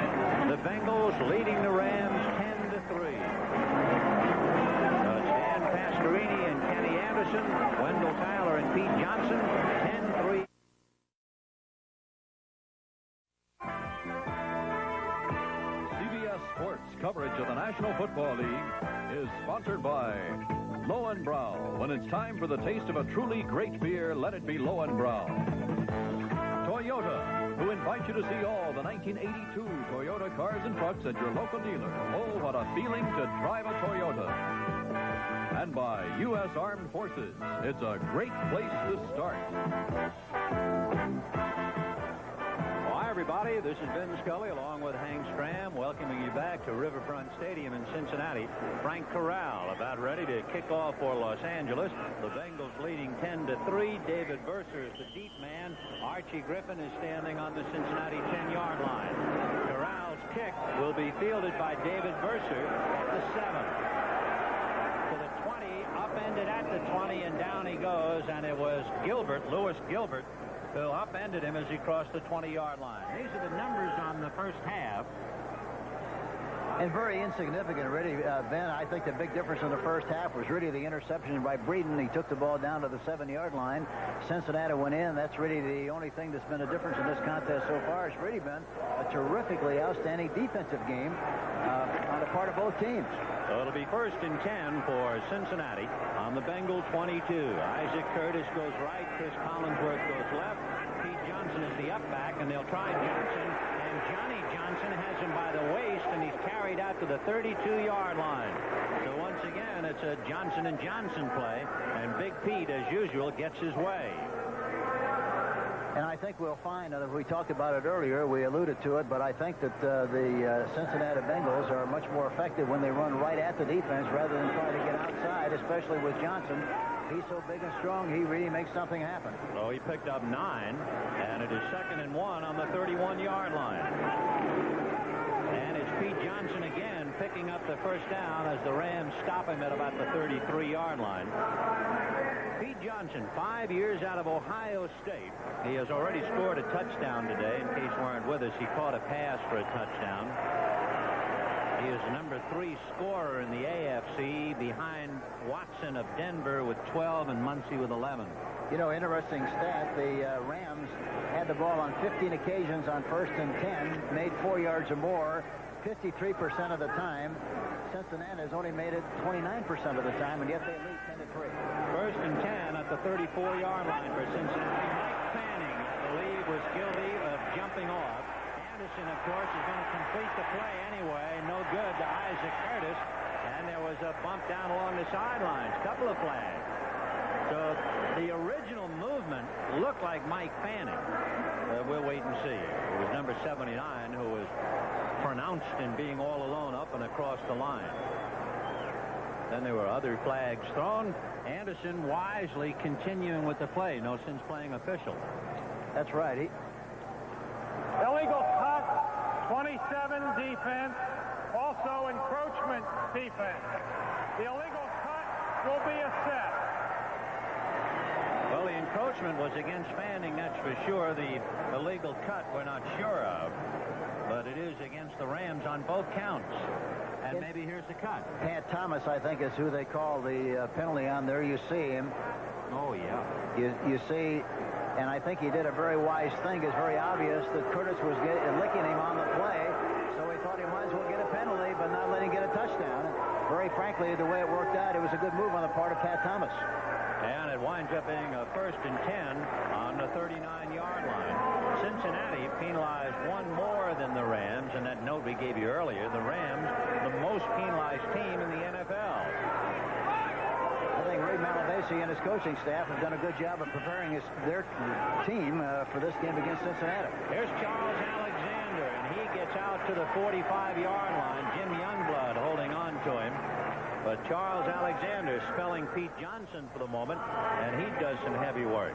The Bengals leading the Rams 10-3. Stan Pastorini and Kenny Anderson, Wendell Tyler and Pete Johnson, 10-3. Sports coverage of the National Football League is sponsored by Lowenbrau. When it's time for the taste of a truly great beer, let it be Lowenbrau. Toyota, who invite you to see all the 1982 Toyota cars and trucks at your local dealer. Oh, what a feeling to drive a Toyota. And by U.S. Armed Forces. It's a great place to start. Hi, everybody. This is Ben Scully along with Hank Stram welcoming you back to Riverfront Stadium in Cincinnati. Frank Corral about ready to kick off for Los Angeles. The Bengals leading 10-3. David Verser is the deep man. Archie Griffin is standing on the Cincinnati 10-yard line. Corral's kick will be fielded by David Verser at the 7. To the 20, upended at the 20, and down he goes, and it was Louis Gilbert, who upended him as he crossed the 20-yard line. These are the numbers on the first half. And very insignificant, really, Ben. I think the big difference in the first half was really the interception by Breeden. He took the ball down to the 7-yard line. Cincinnati went in. That's really the only thing that's been a difference in this contest so far. It's really been a terrifically outstanding defensive game on the part of both teams. So it'll be 1st and 10 for Cincinnati on the Bengal 22. Isaac Curtis goes right. Chris Collinsworth goes left. Pete Johnson is the up back, and they'll try Johnson. And and Johnny Johnson has him by the waist, and he's carried out to the 32-yard line. So once again, it's a Johnson and Johnson play, and Big Pete, as usual, gets his way. And I think we'll find, we talked about it earlier, we alluded to it, but I think that the Cincinnati Bengals are much more effective when they run right at the defense rather than try to get outside, especially with Johnson. He's so big and strong, he really makes something happen. So he picked up 9, and it is 2nd and 1 on the 31-yard line. And it's Pete Johnson again picking up the first down as the Rams stop him at about the 33-yard line. Pete Johnson, 5 years out of Ohio State. He has already scored a touchdown today. In case you weren't with us, he caught a pass for a touchdown. He is the number 3 scorer in the AFC, behind Watson of Denver with 12 and Muncie with 11. You know, interesting stat, the Rams had the ball on 15 occasions on 1st and 10, made 4 yards or more 53% of the time. Cincinnati has only made it 29% of the time, and yet they lead 10-3. 1st and 10 at the 34-yard line for Cincinnati. Mike Fanning, I believe, was guilty of jumping off. Anderson, of course, is going to complete the play anyway. No good to Isaac Curtis. And there was a bump down along the sidelines. Couple of flags. So the original movement looked like Mike Fanning. We'll wait and see. It was number 79 who was pronounced in being all alone up and across the line. Then there were other flags thrown. Anderson wisely continuing with the play. No sense playing official. That's right. Illegal cut, 27 defense, also encroachment defense. The illegal cut will be assessed. Well, the encroachment was against Fanning, that's for sure. The illegal cut we're not sure of. But it is against the Rams on both counts. And maybe here's the cut. Pat Thomas, I think, is who they call the penalty on there. You see him. Oh, yeah. You see, and I think he did a very wise thing. It's very obvious that Curtis was licking him on the play, so he thought he might as well get a penalty, but not let him get a touchdown. Very frankly, the way it worked out, it was a good move on the part of Pat Thomas. And it winds up being a 1st and 10 on the 39-yard line. Cincinnati penalized one more than the Rams, and that note we gave you earlier, the Rams, the most penalized team in the NFL. I think Ray Malavasi and his coaching staff have done a good job of preparing their team for this game against Cincinnati. Here's Charles Alexander, and he gets out to the 45-yard line. Jim Youngblood holding on to him. But Charles Alexander spelling Pete Johnson for the moment, and he does some heavy work.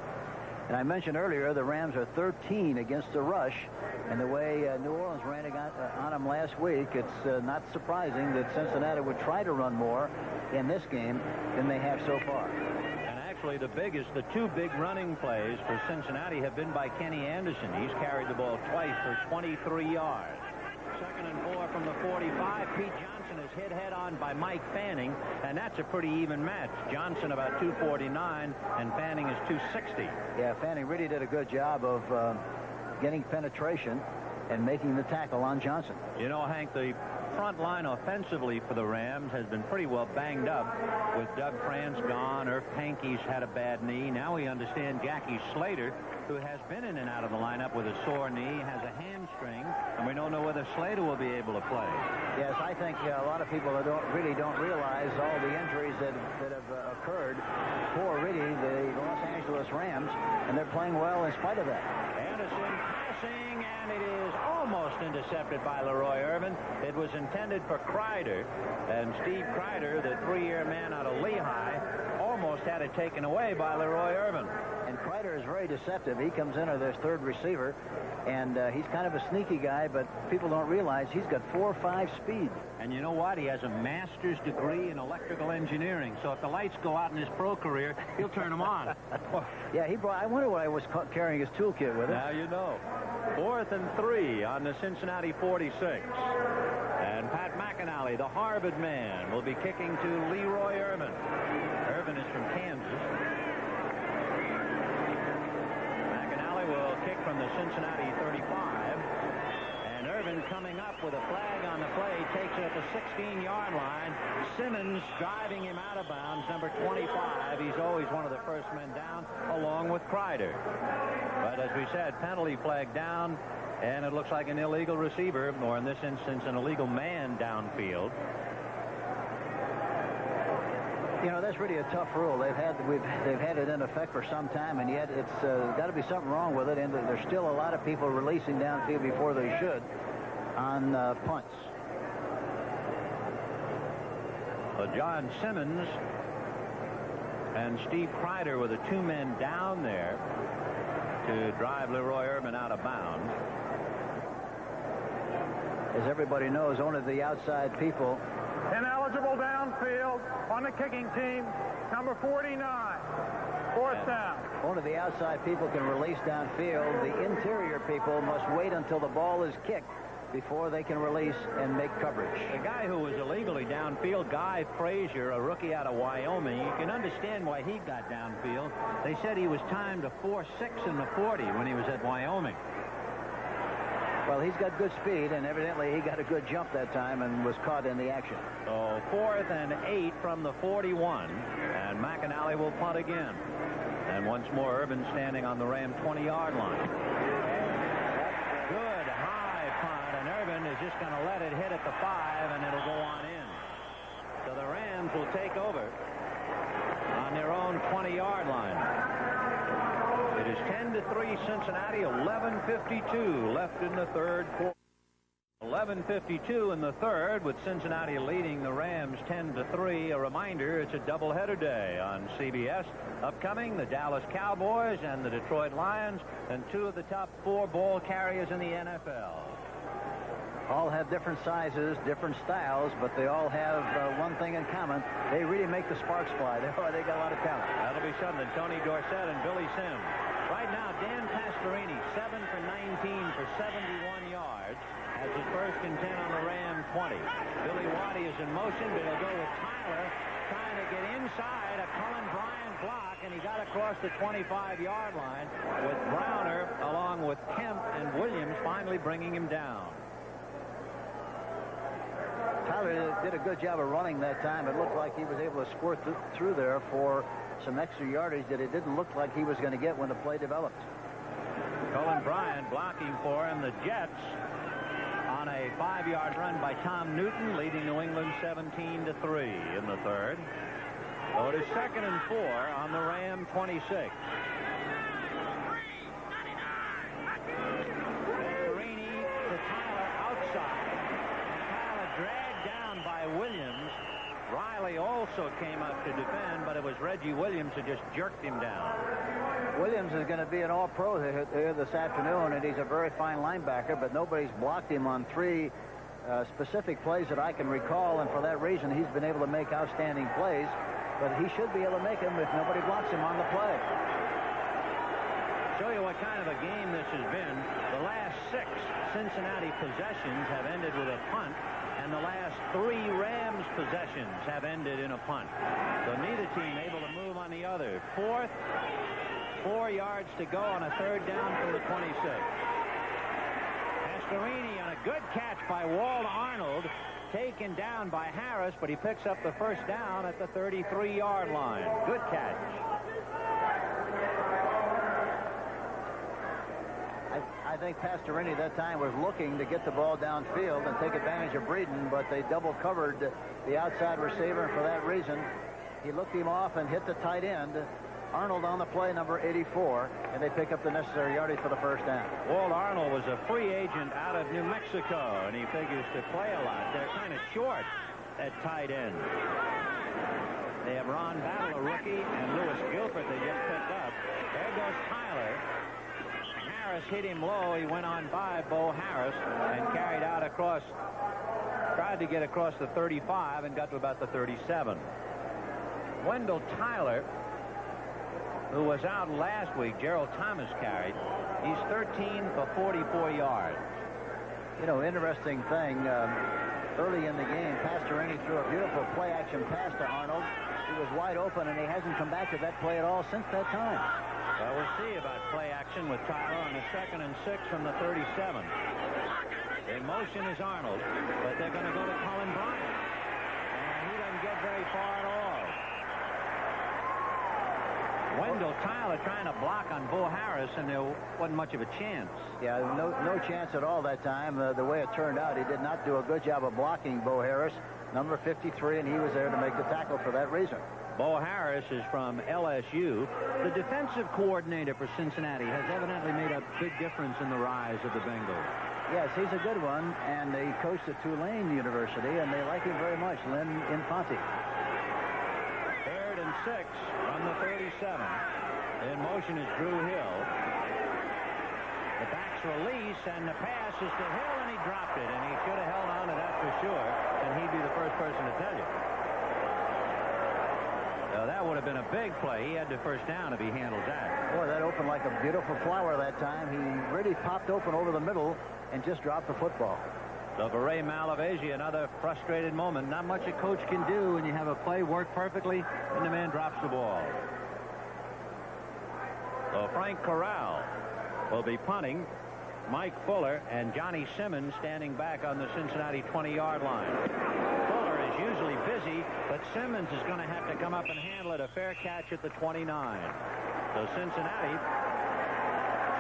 And I mentioned earlier the Rams are 13 against the rush, and the way New Orleans ran on them last week, it's not surprising that Cincinnati would try to run more in this game than they have so far. And actually the two big running plays for Cincinnati have been by Kenny Anderson. He's carried the ball twice for 23 yards. 2nd and 4 from the 45. Pete Johnson is hit head-on by Mike Fanning, and that's a pretty even match. Johnson about 249, and Fanning is 260. Yeah, Fanning really did a good job of getting penetration and making the tackle on Johnson. You know, Hank, the front line offensively for the Rams has been pretty well banged up with Doug France gone. Irv Pankey's had a bad knee. Now we understand Jackie Slater, who has been in and out of the lineup with a sore knee, has a hamstring, and we don't know whether Slater will be able to play. Yes, I think a lot of people really don't realize all the injuries that have occurred for really the Los Angeles Rams, and they're playing well in spite of that. Anderson passing, and it is almost intercepted by Leroy Irvin. It was intended for Kreider, and Steve Kreider, the 3-year man out of Lehigh, almost had it taken away by Leroy Irvin. And Kreider is very deceptive. He comes in as their 3rd receiver, and he's kind of a sneaky guy, but people don't realize he's got 4.5 speed. And you know what? He has a master's degree in electrical engineering, so if the lights go out in his pro career, he'll turn them on. Yeah, I wonder why he was carrying his toolkit with him. Now you know. 4th and 3 on the Cincinnati 46. And Pat McAnally, the Harvard man, will be kicking to Leroy Irvin. Irvin is from Kansas. McAnally will kick from the Cincinnati 35. And Irvin coming up with a flag on the play, takes it at the 16-yard line. Simmons driving him out of bounds, number 25. He's always one of the first men down, along with Kreider. But as we said, penalty flag down, And it looks like an illegal receiver, or in this instance, an illegal man downfield. You know, that's really a tough rule. They've had it in effect for some time, and yet it's got to be something wrong with it. And there's still a lot of people releasing downfield before they should on punts. John Simmons and Steve Kreider were the two men down there to drive Leroy Urban out of bounds. As everybody knows, only the outside people. Ineligible downfield on the kicking team, number 49. Fourth down. Only the outside people can release downfield. The interior people must wait until the ball is kicked before they can release and make coverage. The guy who was illegally downfield, Guy Frazier, a rookie out of Wyoming, you can understand why he got downfield. They said he was timed a 4.6 in the 40 when he was at Wyoming. Well, he's got good speed, and evidently he got a good jump that time and was caught in the action. So 4th and 8 from the 41, and McAnally will punt again. And once more, Urban standing on the Ram 20-yard line. Good high punt, and Urban is just going to let it hit at the 5, and it'll go on in. So the Rams will take over on their own 20-yard line. It is 10-3 Cincinnati, 11:52 left in the third quarter. 11:52 in the third, with Cincinnati leading the Rams 10-3. A reminder, it's a doubleheader day on CBS. Upcoming, the Dallas Cowboys and the Detroit Lions, and two of the top 4 ball carriers in the NFL. All have different sizes, different styles, but they all have one thing in common. They really make the sparks fly. They got a lot of talent. That'll be something. Tony Dorsett and Billy Sims. Right now, Dan Pastorini, 7 for 19 for 71 yards. Has his first and 10 on the Ram 20. Billy Waddy is in motion, but he'll go with Tyler trying to get inside a Cullen Bryant block, and he got across the 25-yard line with Browner along with Kemp and Williams finally bringing him down. Tyler did a good job of running that time. It looked like he was able to squirt through there for some extra yardage that it didn't look like he was going to get when the play developed. Cullen Bryant blocking for him. The Jets on a 5-yard run by Tom Newton, leading New England 17-3 in the third. So it is 2nd and 4 on the Ram 26. Pastorini to Tyler outside. Tyler dragged down by Williams. Riley also came up to defend, but it was Reggie Williams who just jerked him down. Williams is going to be an all-pro here this afternoon, and he's a very fine linebacker, but nobody's blocked him on 3 specific plays that I can recall, and for that reason, he's been able to make outstanding plays, but he should be able to make them if nobody blocks him on the play. Show you what kind of a game this has been. The last 6 Cincinnati possessions have ended with a punt, and the last 3 Rams possessions have ended in a punt. So neither team able to move on the other. 4th, 4 yards to go on a 3rd down from the 26. Pastorini on a good catch by Walt Arnold, taken down by Harris, but he picks up the first down at the 33-yard line. Good catch. I think Pastorini that time was looking to get the ball downfield and take advantage of Breeden, but they double covered the outside receiver, and for that reason, he looked him off and hit the tight end. Arnold on the play, number 84, and they pick up the necessary yardage for the first down. Walt Arnold was a free agent out of New Mexico, and he figures to play a lot. They're kind of short at tight end. They have Ron Battle, a rookie, and Lewis Gilbert they just picked up. There goes Tyler. Harris hit him low. He went on by Bo Harris and carried out across, tried to get across the 35 and got to about the 37. Wendell Tyler, who was out last week, Gerald Thomas carried. He's 13 for 44 yards. You know, interesting thing, early in the game, Pastorini threw a beautiful play-action pass to Arnold. He was wide open, and he hasn't come back to that play at all since that time. Well, we'll see about play action with Tyler on a 2nd and 6 from the 37. In motion is Arnold, but they're going to go to Cullen Bryant. And he doesn't get very far at all. Wendell Tyler trying to block on Bo Harris, and there wasn't much of a chance. Yeah, no chance at all that time. The way it turned out, he did not do a good job of blocking Bo Harris, number 53, and he was there to make the tackle for that reason. Bo Harris is from LSU. The defensive coordinator for Cincinnati has evidently made a big difference in the rise of the Bengals. Yes, he's a good one, and he coached at Tulane University, and they like him very much, Lynn Infante. 3rd and 6 from the 37. In motion is Drew Hill. The back's release, and the pass is to Hill, and he dropped it, and he should have held on to that for sure, and he'd be the first person to tell you. So that would have been a big play. He had the first down if he handled that. Boy, that opened like a beautiful flower that time. He really popped open over the middle and just dropped the football. So for Ray Malavasi, another frustrated moment. Not much a coach can do when you have a play work perfectly and the man drops the ball. So Frank Corral will be punting. Mike Fuller and Johnny Simmons standing back on the Cincinnati 20-yard line. Fuller is usually busy, but Simmons is going to have to come up and handle it. A fair catch at the 29. So Cincinnati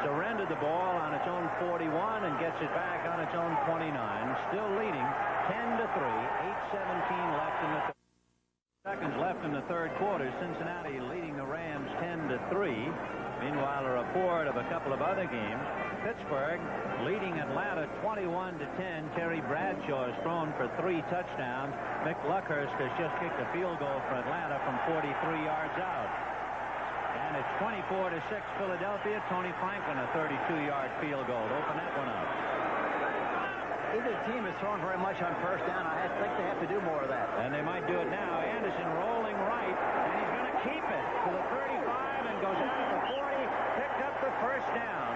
surrendered the ball on its own 41 and gets it back on its own 29. Still leading 10-3. 8:17 left in the seconds left in the third quarter. Cincinnati leading the Rams 10-3. Meanwhile, a report of a couple of other games. Pittsburgh leading Atlanta 21-10. Terry Bradshaw has thrown for 3 touchdowns. Mick Luckhurst has just kicked a field goal for Atlanta from 43 yards out. And it's 24-6 Philadelphia. Tony Franklin, a 32-yard field goal. Open that one up. Either team is throwing very much on first down. I think they have to do more of that. And they might do it now. Anderson rolling right, and he's going to keep it to the 35 and goes out to the 40. Picked up the first down.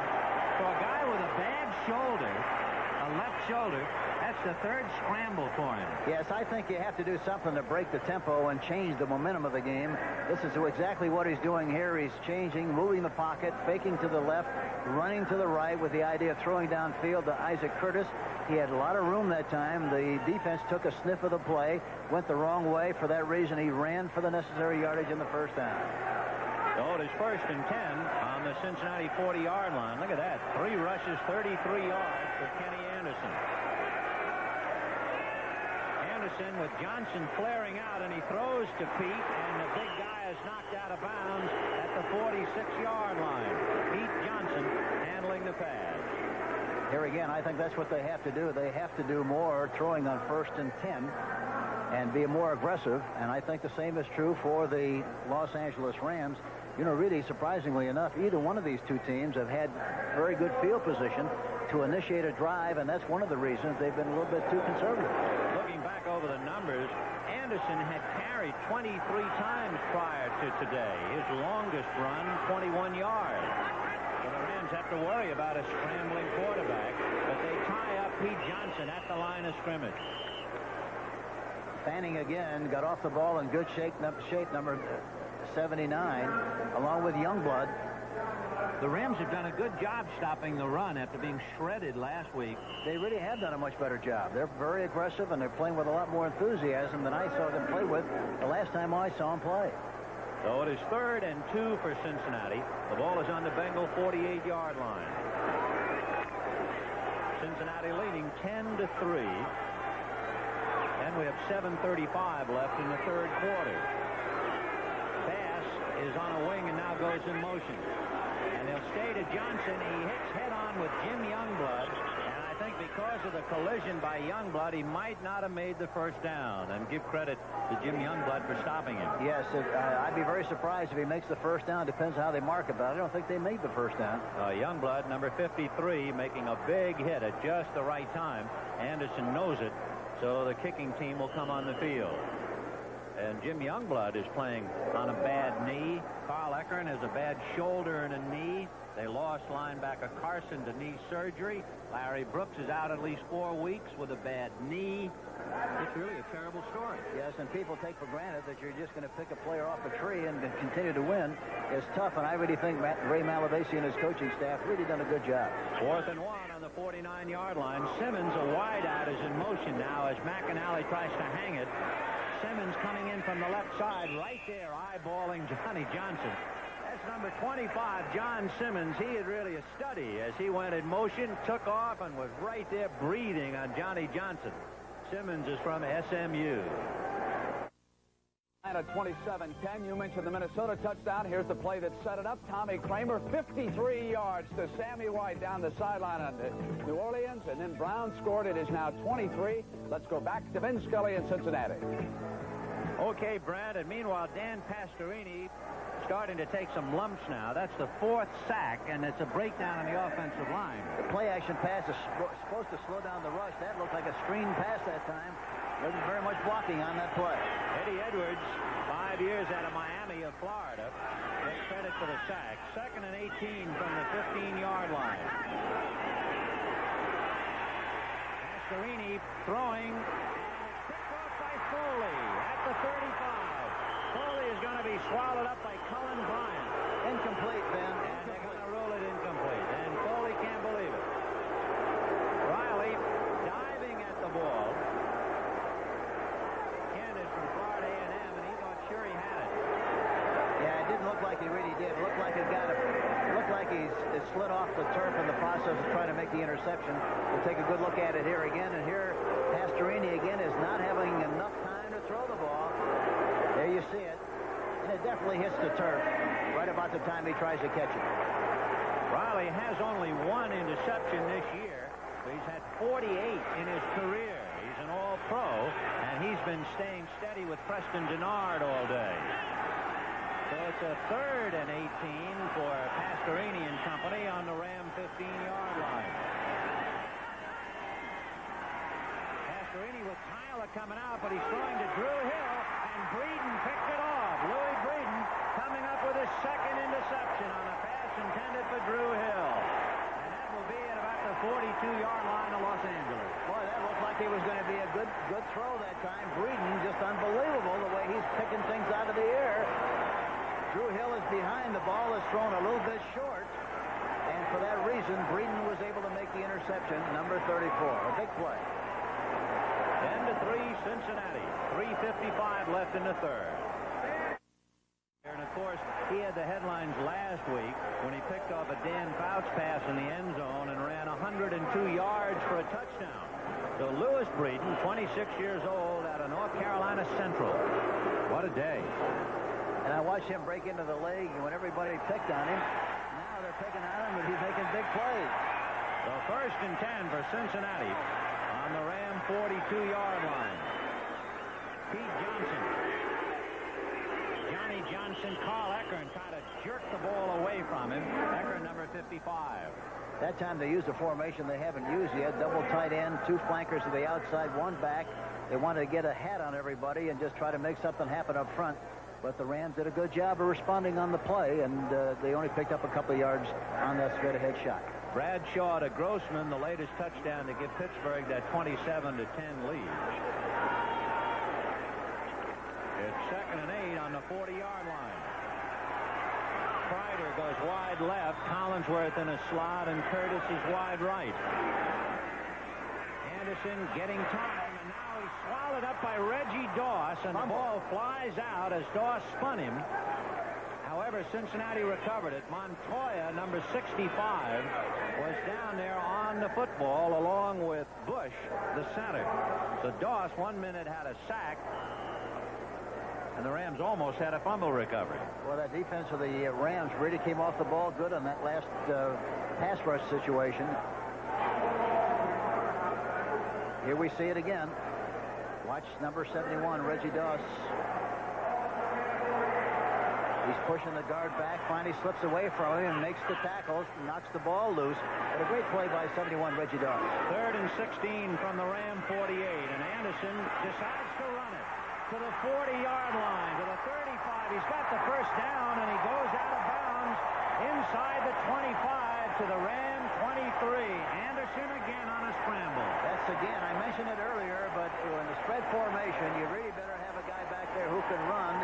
So a guy with a bad shoulder, a left shoulder, that's the 3rd scramble for him. Yes, I think you have to do something to break the tempo and change the momentum of the game. This is exactly what he's doing here. He's changing, moving the pocket, faking to the left, running to the right with the idea of throwing downfield to Isaac Curtis. He had a lot of room that time. The defense took a sniff of the play, went the wrong way. For that reason, he ran for the necessary yardage in the first down. So it is 1st and 10 on the Cincinnati 40-yard line. Look at that. 3 rushes, 33 yards for Kenny Anderson. Anderson with Johnson flaring out, and he throws to Pete, and the big guy is knocked out of bounds at the 46-yard line. Pete Johnson handling the pass. Here again, I think that's what they have to do. They have to do more throwing on 1st and 10 and be more aggressive, and I think the same is true for the Los Angeles Rams. You know, really, surprisingly enough, either one of these two teams have had very good field position to initiate a drive, and that's one of the reasons they've been a little bit too conservative. Looking back over the numbers, Anderson had carried 23 times prior to today. His longest run, 21 yards. So the Rams have to worry about a scrambling quarterback, but they tie up Pete Johnson at the line of scrimmage. Fanning again got off the ball in good shape, number 79, along with Youngblood. The Rams have done a good job stopping the run after being shredded last week. They really have done a much better job. They're very aggressive, and they're playing with a lot more enthusiasm than I saw them play with the last time I saw them play. So it is 3rd and 2 for Cincinnati. The ball is on the Bengal 48-yard line. Cincinnati leading 10-3. And we have 7:35 left in the third quarter. Bass is on a wing and now goes in motion. And they'll stay to Johnson. He hits head-on with Jim Youngblood. And I think because of the collision by Youngblood, he might not have made the first down. And give credit to Jim Youngblood for stopping him. Yes, I'd be very surprised if he makes the first down. Depends how they mark it, but I don't think they made the first down. Youngblood, number 53, making a big hit at just the right time. Anderson knows it. So the kicking team will come on the field. And Jim Youngblood is playing on a bad knee. Carl Eckern has a bad shoulder and a knee. They lost linebacker Carson to knee surgery. Larry Brooks is out at least 4 weeks with a bad knee. It's really a terrible story. Yes, and people take for granted that you're just going to pick a player off a tree and continue to win. It's tough, and I really think Ray Malavasi and his coaching staff really done a good job. 4th and 1 on the 49-yard line. Simmons, a wideout, is in motion now as McAnally tries to hang it. Simmons coming in from the left side, right there, eyeballing Johnny Johnson. That's number 25, John Simmons. He had really a study as he went in motion, took off, and was right there breathing on Johnny Johnson. Simmons is from SMU. At 27-10, you mentioned the Minnesota touchdown. Here's the play that set it up. Tommy Kramer, 53 yards to Sammy White down the sideline on New Orleans, and then Brown scored. It is now 23. Let's go back to Vin Scully in Cincinnati. Okay, Brad, and meanwhile, Dan Pastorini starting to take some lumps now. That's the 4th sack, and it's a breakdown in the offensive line. The play-action pass is supposed to slow down the rush. That looked like a screen pass that time. Wasn't very much blocking on that play. Eddie Edwards, 5 years out of Miami of Florida, gets credit for the sack. 2nd and 18 from the 15-yard line. Pastorini throwing, and it's picked off by Foley at the 35. Foley is going to be swallowed up by Cullen Bryant. Incomplete, Ben. And they're going to rule it incomplete. And Foley can't believe it. Riley diving at the ball. He really did. Looked like it slid off the turf in the process of trying to make the interception. We'll take a good look at it here again, and here Pastorini again is not having enough time to throw the ball. There you see it. And it definitely hits the turf right about the time he tries to catch it. Riley has only 1 interception this year, but he's had 48 in his career. He's an all-pro, and he's been staying steady with Preston Denard all day. So it's a 3rd and 18 for Pastorini and company on the Ram 15-yard line. Pastorini with Tyler coming out, but he's throwing to Drew Hill, and Breeden picked it off. Louis Breeden coming up with his 2nd interception on a pass intended for Drew Hill. And that will be at about the 42-yard line of Los Angeles. Boy, that looked like it was going to be a good throw that time. Breeden, just unbelievable the way he's picking things out of the air. Drew Hill is behind. The ball is thrown a little bit short. And for that reason, Breeden was able to make the interception, number 34. A big play. 10-3 Cincinnati. 3:55 left in the 3rd. And, of course, he had the headlines last week when he picked off a Dan Fouts pass in the end zone and ran 102 yards for a touchdown. So Louis Breeden, 26 years old, out of North Carolina Central. What a day. And I watched him break into the league when everybody picked on him. Now they're picking on him, but he's making big plays. So 1st and 10 for Cincinnati on the Ram 42-yard line. Pete Johnson. Johnny Johnson, Carl Eckern trying to jerk the ball away from him. Eckern, number 55. That time they used a formation they haven't used yet. Double tight end, 2 flankers to the outside, 1 back. They wanted to get a hat on everybody and just try to make something happen up front. But the Rams did a good job of responding on the play, and they only picked up a couple of yards on that straight-ahead shot. Bradshaw to Grossman, the latest touchdown to give Pittsburgh that 27-10 lead. It's 2nd and 8 on the 40-yard line. Kreider goes wide left, Collinsworth in a slot, and Curtis is wide right. Anderson getting time, and now he's swallowed up by Reggie Doss, and the ball flies out as Doss spun him. However, Cincinnati recovered it. Montoya, number 65, was down there on the football along with Bush, the center. So Doss 1 minute had a sack, and the Rams almost had a fumble recovery. Well, that defense of the Rams really came off the ball good on that last pass rush situation. Here we see it again. Watch number 71, Reggie Doss. He's pushing the guard back, finally slips away from him and makes the tackles, knocks the ball loose. But a great play by 71, Reggie Doss. 3rd and 16 from the Ram 48, and Anderson decides to run it to the 40-yard line, to the 35. He's got the first down, and he goes out of bounds inside the 25 to the Ram 23. Anderson again on a scramble. That's again, I mentioned it earlier, but in the spread formation, you really better have a guy back there who can run.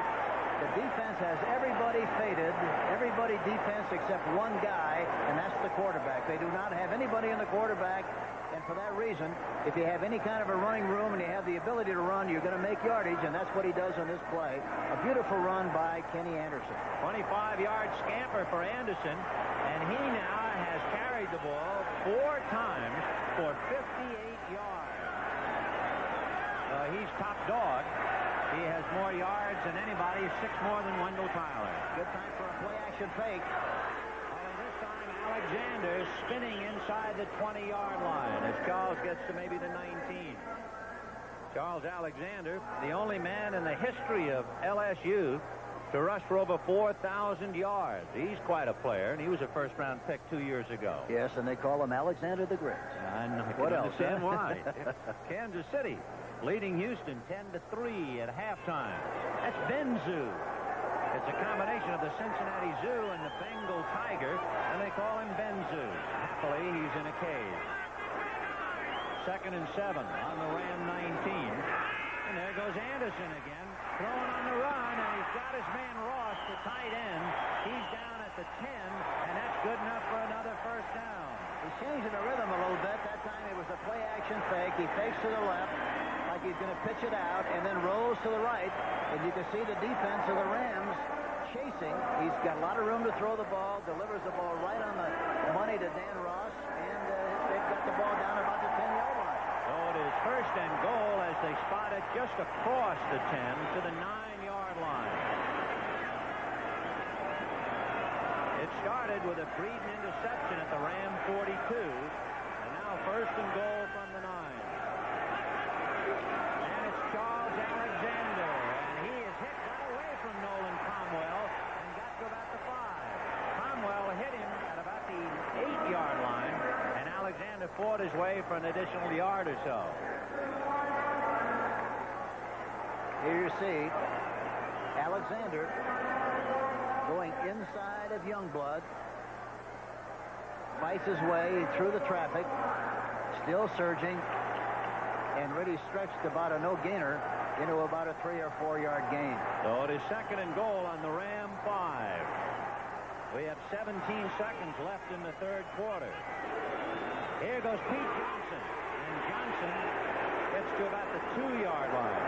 The defense has everybody faded, everybody defense except one guy, and that's the quarterback. They do not have anybody in the quarterback And for that reason, if you have any kind of a running room and you have the ability to run, you're going to make yardage, and that's what he does on this play. A beautiful run by Kenny Anderson. 25-yard scamper for Anderson, and he now has carried the ball 4 times for 58 yards. He's top dog. He has more yards than anybody, 6 more than Wendell Tyler. Good time for a play-action fake. This time Alexander spinning inside the 20-yard line as Charles gets to maybe the 19. Charles Alexander, the only man in the history of LSU to rush for over 4,000 yards. He's quite a player, and he was a first-round pick 2 years ago. Yes, and they call him Alexander the Great. I can understand why. Kansas City leading Houston 10-3 at halftime. That's Ben Zoo. It's a combination of the Cincinnati Zoo and the Bengal Tiger, and they call him Ben Zoo. Happily, he's in a cage. 2nd and 7 on the Ram 19. And there goes Anderson again, throwing on the run, and he's got his man Ross, the tight end. He's down at the 10, and that's good enough for another first down. He's changing the rhythm a little bit. That time it was a play-action fake. He fakes to the left like he's going to pitch it out and then rolls to the right. And you can see the defense of the Rams chasing. He's got a lot of room to throw the ball, delivers the ball right on the money to Dan Ross, and they've got the ball down about the 10-yard line. So it is first and goal as they spot it just across the 10 to the 9-yard line. It started with a Breeden interception at the Ram 42, and now first and goal from the 9. And it's Charles Alexander, and he is hit right away from Nolan Cromwell and got to about the 5. Cromwell hit him at about the 8-yard line, and Alexander fought his way for an additional yard or so. Here you see Alexander going inside of Youngblood, fights his way through the traffic, still surging, and really stretched about a no-gainer into about a 3 or 4 yard gain. So it is 2nd and goal on the Ram 5. We have 17 seconds left in the 3rd quarter. Here goes Pete Johnson, and Johnson gets to about the 2-yard line.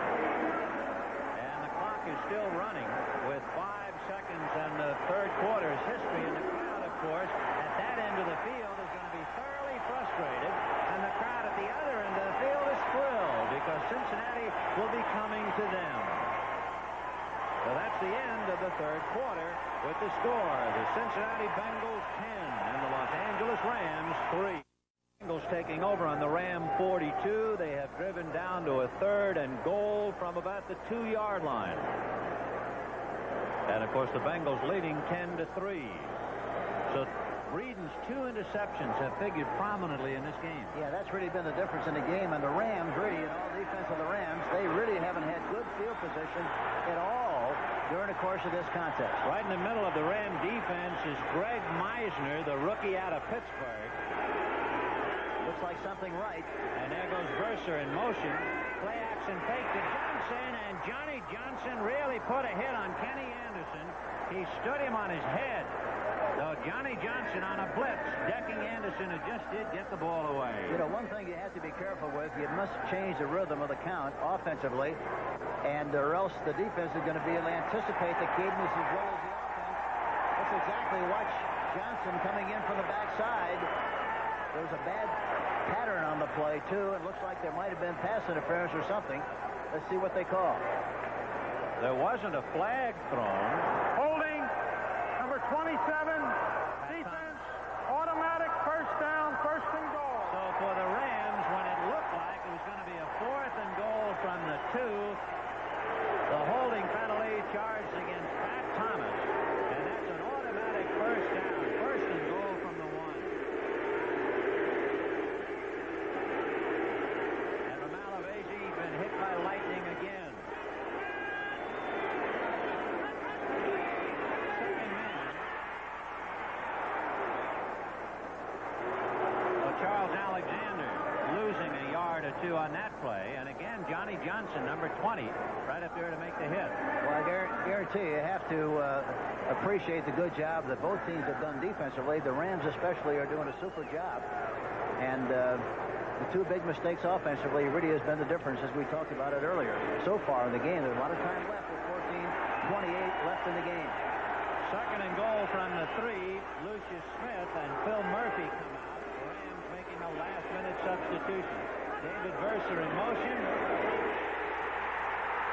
And the clock is still running with 5 seconds, and the 3rd quarter's history. And the crowd, of course, at that end of the field is going to be thoroughly frustrated, and the crowd at the other end of the field is thrilled because Cincinnati will be coming to them. So that's the end of the 3rd quarter with the score: the Cincinnati Bengals 10 and the Los Angeles Rams 3. Bengals taking over on the Ram 42. They have driven down to a 3rd and goal from about the 2-yard line. And, of course, the Bengals leading 10-3. So Breeden's 2 interceptions have figured prominently in this game. Yeah, that's really been the difference in the game. And the Rams, really, in all defense of the Rams, they really haven't had good field position at all during the course of this contest. Right in the middle of the Ram defense is Greg Meisner, the rookie out of Pittsburgh. Looks like something right. And there goes Verser in motion. Play action fake to Johnson, and Johnny Johnson really put a hit on Kenny Anderson. He stood him on his head. So Johnny Johnson on a blitz, decking Anderson, who just did get the ball away. You know, one thing you have to be careful with, you must change the rhythm of the count offensively, and or else the defense is going to be able to anticipate the cadence as well as the offense. That's exactly watch Johnson coming in from the backside. There's a bad pattern on the play, too. It looks like there might have been pass interference or something. Let's see what they call. There wasn't a flag thrown. Holding, number 27, defense, automatic first down, first and goal. So for the Rams, when it looked like it was going to be a 4th and goal from the 2, the holding penalty charged against Pat Thomas, and that's an automatic first down, first and goal from the 1. And Malavasi been hit by lightning again. Second man. Well, Charles Alexander losing a yard or 2 on that play, and again Johnny Johnson, number 20, right up there to make the hit. Well, I guarantee you have to appreciate the good job that both teams have done defensively. The Rams especially are doing a super job. And the two big mistakes offensively really has been the difference, as we talked about it earlier. So far in the game, there's a lot of time left with 14:28 left in the game. Second and goal from the 3. Lucius Smith and Phil Murphy come out. The Rams making a last-minute substitution. David Verser in motion.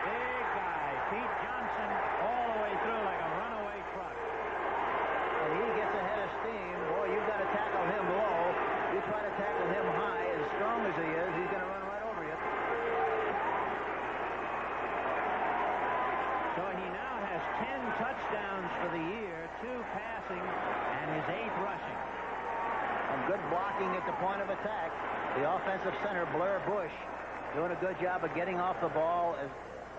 Big guy, Pete Johnson, all the way through like a runaway truck. And he gets ahead of steam. Boy, you've got to tackle him low. You try to tackle him high. As strong as he is, he's going to run right over you. So he now has 10 touchdowns for the year, 2 passing, and his 8th rushing. And good blocking at the point of attack. The offensive center, Blair Bush, doing a good job of getting off the ball, as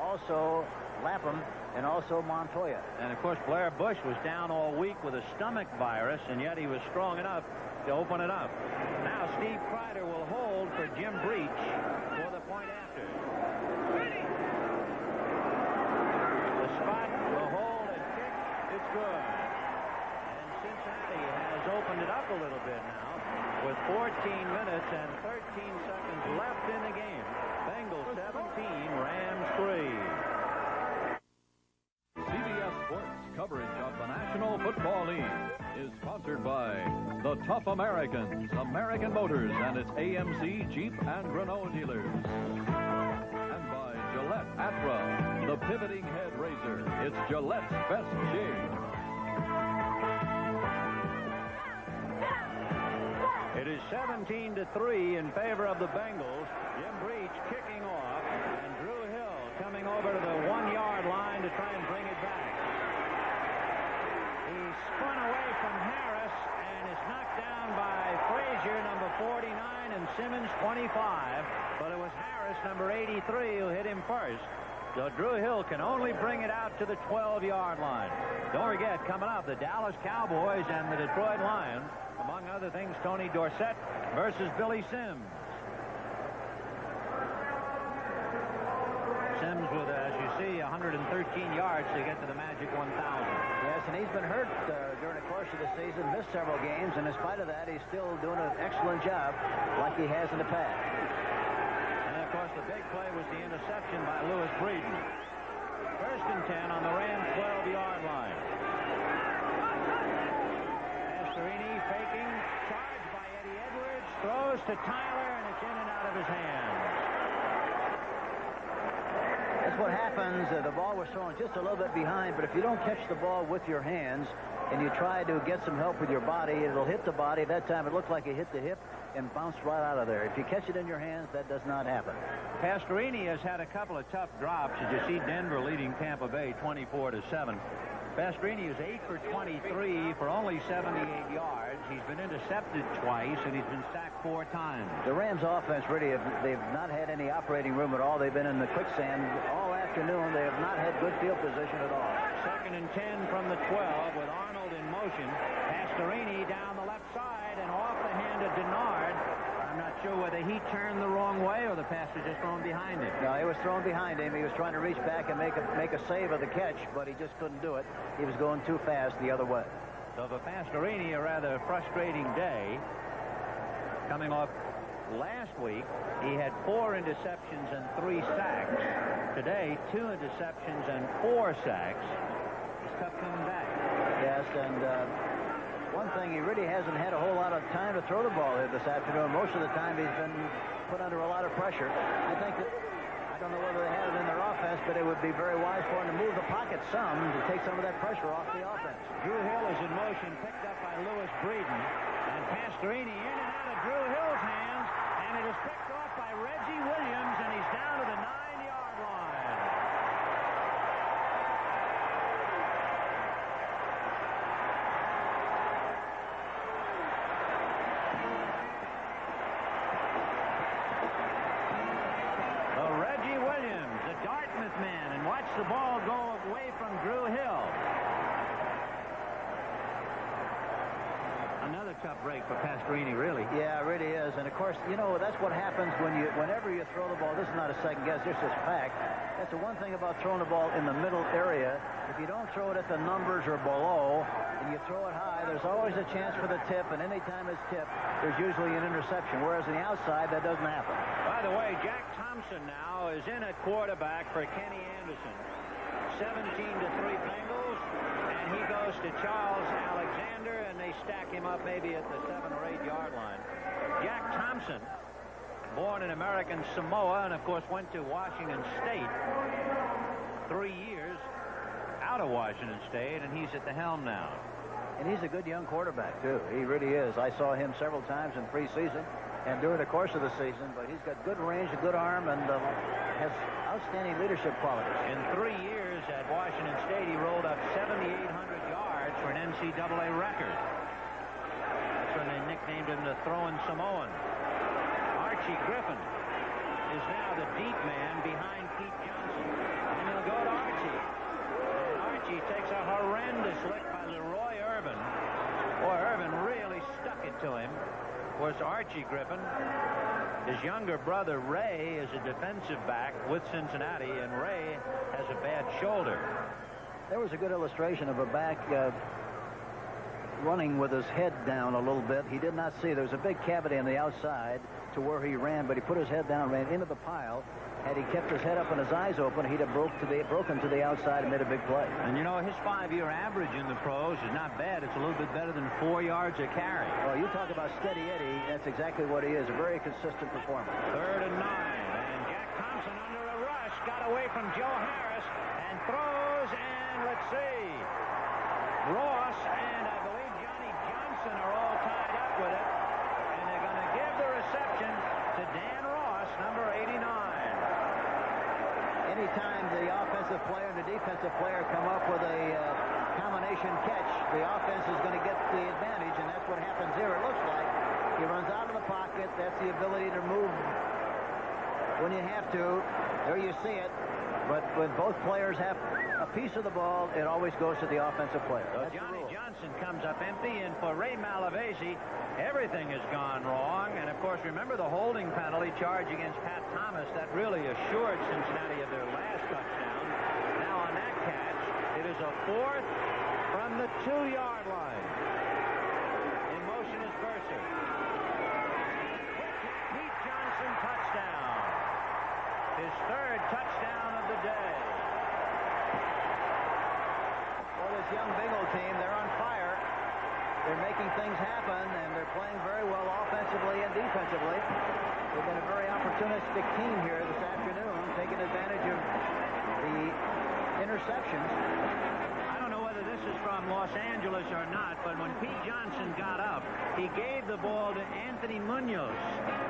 also Lapham and also Montoya. And, of course, Blair Bush was down all week with a stomach virus, and yet he was strong enough to open it up. Now Steve Kreider will hold for Jim Breach for the point after. The spot, the hold, and kick, it's good. And Cincinnati has opened it up a little bit now with 14 minutes and 13 seconds left in the game. Bengals 17, Rams 3. CBS Sports coverage of the National Football League is sponsored by the Tough Americans, American Motors and its AMC Jeep and Renault dealers. And by Gillette Atra, the pivoting head razor. It's Gillette's best shave. It is 17-3 in favor of the Bengals. Jim Breach kicking off, and Drew Hill coming over to the 1-yard line to try and bring it back. He spun away from Harris and is knocked down by Frazier, number 49, and Simmons, 25. But it was Harris, number 83, who hit him first. So Drew Hill can only bring it out to the 12-yard line. Don't forget, coming up, the Dallas Cowboys and the Detroit Lions. Among other things, Tony Dorsett versus Billy Sims. Sims with, as you see, 113 yards to get to the magic 1,000. Yes, and he's been hurt during the course of the season, missed several games, and in spite of that, he's still doing an excellent job like he has in the past. And, of course, the big play was the interception by Lewis Breeden. First and 10 on the Rams' 12-yard line. Pastorini faking, charged by Eddie Edwards, throws to Tyler, and it's in and out of his hands. That's what happens. The ball was thrown just a little bit behind, but if you don't catch the ball with your hands and you try to get some help with your body, it'll hit the body. That time it looked like it hit the hip and bounced right out of there. If you catch it in your hands, that does not happen. Pastorini has had a couple of tough drops. As you see, Denver leading Tampa Bay 24-7. Pastorini is 8 for 23 for only 78 yards. He's been intercepted twice, and he's been sacked 4 times. The Rams offense really, they've not had any operating room at all. They've been in the quicksand all afternoon. They have not had good field position at all. Second and 10 from the 12 with Arnold in motion. Pastorini down the left side and off the hand of Denard. I'm not sure whether he turned the wrong way or the pass was just thrown behind him. No, he was thrown behind him. He was trying to reach back and make a save of the catch, but he just couldn't do it. He was going too fast the other way. So for Pastorini, a rather frustrating day. Coming off last week, he had 4 interceptions and 3 sacks. Today, 2 interceptions and 4 sacks. It's tough coming back. Yes, and one thing, he really hasn't had a whole lot of time to throw the ball here this afternoon. Most of the time, he's been put under a lot of pressure. I think that, I don't know whether they had it in their offense, but it would be very wise for him to move the pocket some to take some of that pressure off the offense. Drew Hill is in motion, picked up by Lewis Breeden. And Pastorini in and out of Drew Hill's hands, and it is picked off by Reggie Williams, and he's down to the 9-yard line. Reggie Williams, the Dartmouth man, and watch the ball go away from Drew Hill. Another tough break for Pastorini, really. Yeah, it really is. And, of course, you know, that's what happens whenever you throw the ball. This is not a second guess. This is fact. That's the one thing about throwing the ball in the middle area. If you don't throw it at the numbers or below, and you throw it high, there's always a chance for the tip, and any time it's tipped, there's usually an interception. Whereas on the outside, that doesn't happen. By the way, Jack Thompson now is in at quarterback for Kenny Anderson. 17-3 Bengals, and he goes to Charles Alexander, and they stack him up maybe at the 7 or 8 yard line. Jack Thompson, born in American Samoa, and of course went to Washington State. 3 years out of Washington State, and he's at the helm now. And he's a good young quarterback, too. He really is. I saw him several times in preseason and during the course of the season, but he's got good range, a good arm, and has outstanding leadership qualities. In 3 years at Washington State, he rolled up 7,800 yards for an NCAA record. That's when they nicknamed him the Throwing Samoan. Archie Griffin is now the deep man behind Pete Johnson. And he'll go to Archie. And Archie takes a horrendous lick by Leroy Irvin. Boy, Irvin really stuck it to him. Of course, Archie Griffin, his younger brother Ray, is a defensive back with Cincinnati, and Ray has a bad shoulder. There was a good illustration of a back running with his head down a little bit. He did not see. There was a big cavity on the outside to where he ran, but he put his head down, ran into the pile. Had he kept his head up and his eyes open, he'd have broken to the outside and made a big play. And you know, his 5-year average in the pros is not bad. It's a little bit better than 4 yards a carry. Oh, you talk about steady Eddie. That's exactly what he is. A very consistent performer. 3rd and 9. And Jack Thompson under a rush. Got away from Joe Harris and throws. And let's see. Ross and I believe Johnny Johnson are all tied up with it. And they're going to give the reception to Dan Ross, number 89. Anytime the offensive player and the defensive player come up with a combination catch, the offense is going to get the advantage, and that's what happens here. It looks like he runs out of the pocket. That's the ability to move when you have to. There you see it. But when both players have a piece of the ball, it always goes to the offensive player. So Johnny Johnson comes up empty, and for Ray Malavasi, everything has gone wrong. And, of course, remember the holding penalty charge against Pat Thomas. That really assured Cincinnati of their last touchdown. Now on that catch, it is a 4th from the 2-yard line. In motion is Verser. Pete Johnson touchdown. His 3rd touchdown of the day. Well, this young Bengal team, they're on fire. They're making things happen, and they're playing very well offensively and defensively. They've been a very opportunistic team here this afternoon, taking advantage of the interceptions. I don't know whether this is from Los Angeles or not, but when Pete Johnson got up, he gave the ball to Anthony Munoz,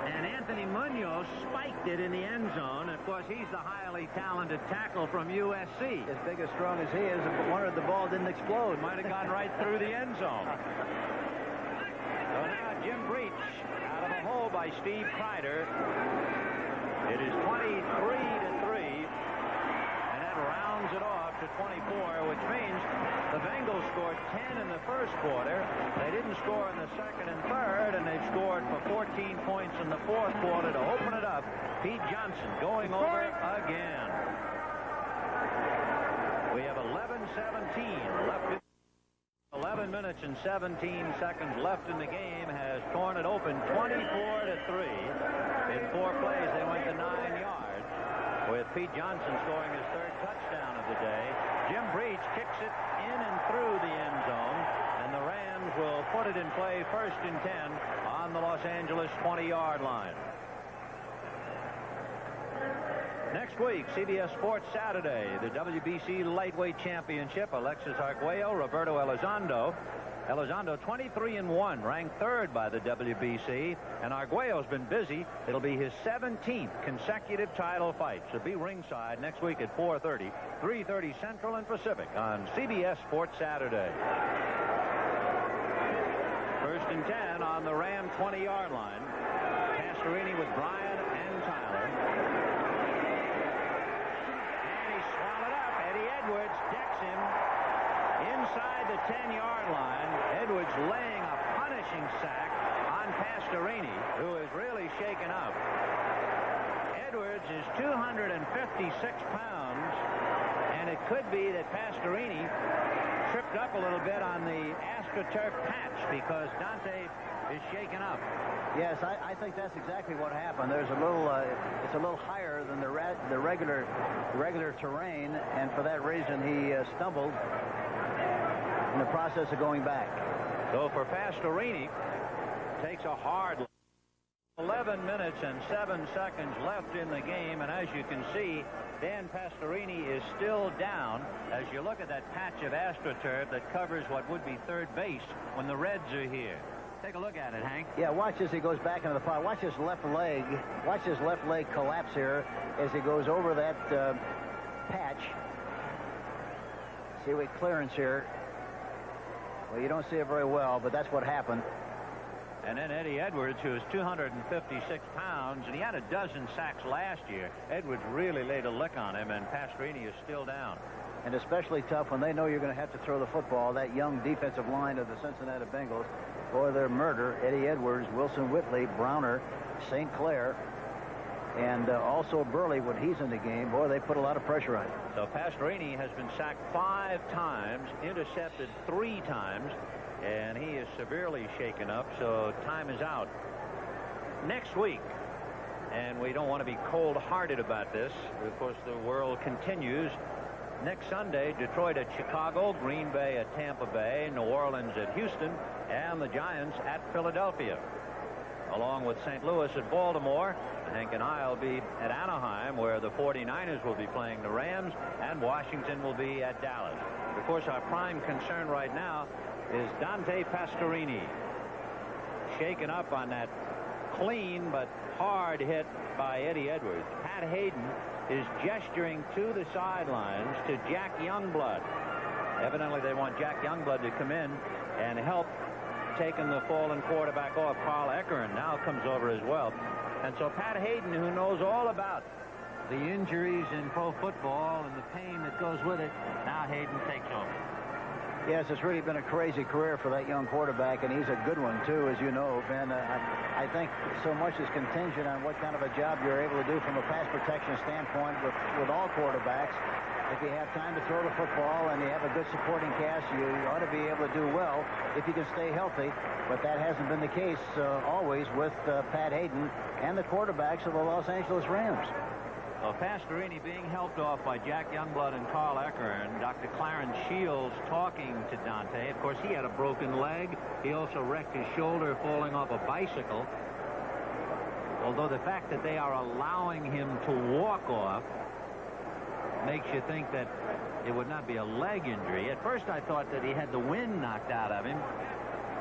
and Anthony Munoz spiked it in the end zone. Of course, he's the highly talented tackle from USC. As big as strong as he is, if one of the ball didn't explode, might have gone right through the end zone. So now Jim Breach out of a hole by Steve Kreider. It is 23-3, and that rounds it off to 24, which means the Bengals scored 10 in the first quarter. They didn't score in the second and third, and they've scored for 14 points in the fourth quarter to open it up. Pete Johnson going over again. We have 11-17 left. 11 minutes and 17 seconds left in the game, has torn it open 24-3. In 4 plays, they went to 9 yards, with Pete Johnson scoring his 3rd touchdown of the day. Jim Breach kicks it in and through the end zone, and the Rams will put it in play 1st and 10 on the Los Angeles 20-yard line. Next week, CBS Sports Saturday, the WBC Lightweight Championship. Alexis Arguello, Roberto Elizondo. Elizondo 23-1, ranked 3rd by the WBC. And Arguello's been busy. It'll be his 17th consecutive title fight. So be ringside next week at 4:30, 3:30 Central and Pacific on CBS Sports Saturday. 1st and 10 on the Ram 20-yard line. Pastorini with Bryan and Tyler. Edwards decks him inside the 10-yard line. Edwards laying a punishing sack on Pastorini, who has really 256 pounds, and it could be that Pastorini tripped up a little bit on the AstroTurf patch because Dante is shaken up. Yes, I think that's exactly what happened. There's a little, it's a little higher than the regular terrain, and for that reason he stumbled in the process of going back. So for Pastorini, takes a hard 11 minutes and 7 seconds left in the game, and as you can see, Dan Pastorini is still down as you look at that patch of AstroTurf that covers what would be third base when the Reds are here. Take a look at it, Hank. Yeah, watch as he goes back into the fire. Watch his left leg. Watch his left leg collapse here as he goes over that patch. See what clearance here. Well, you don't see it very well, but that's what happened. And then Eddie Edwards, who is 256 pounds, and he had a dozen sacks last year. Edwards really laid a lick on him, and Pastorini is still down. And especially tough when they know you're going to have to throw the football. That young defensive line of the Cincinnati Bengals, boy, their murder. Eddie Edwards, Wilson Whitley, Browner, St. Clair, and also Burley when he's in the game. Boy, they put a lot of pressure on him. So Pastorini has been sacked 5 times, intercepted 3 times, and he is severely shaken up, so time is out. Next week, and we don't want to be cold-hearted about this. Of course, the world continues. Next Sunday, Detroit at Chicago, Green Bay at Tampa Bay, New Orleans at Houston, and the Giants at Philadelphia. Along with St. Louis at Baltimore, Hank and I will be at Anaheim, where the 49ers will be playing the Rams, and Washington will be at Dallas. Of course, our prime concern right now is Dante Pastorini, shaken up on that clean but hard hit by Eddie Edwards. Pat Hayden is gesturing to the sidelines to Jack Youngblood. Evidently they want Jack Youngblood to come in and help taking the fallen quarterback off. Carl Eckern now comes over as well. And so Pat Hayden, who knows all about the injuries in pro football and the pain that goes with it, now Hayden takes over. Yes, it's really been a crazy career for that young quarterback, and he's a good one, too, as you know, Ben. I think so much is contingent on what kind of a job you're able to do from a pass protection standpoint with all quarterbacks. If you have time to throw the football and you have a good supporting cast, you ought to be able to do well if you can stay healthy. But that hasn't been the case always with Pat Hayden and the quarterbacks of the Los Angeles Rams. Well, Pastorini being helped off by Jack Youngblood and Carl Eckern. Dr. Clarence Shields talking to Dante. Of course, he had a broken leg. He also wrecked his shoulder falling off a bicycle. Although the fact that they are allowing him to walk off makes you think that it would not be a leg injury. At first, I thought that he had the wind knocked out of him.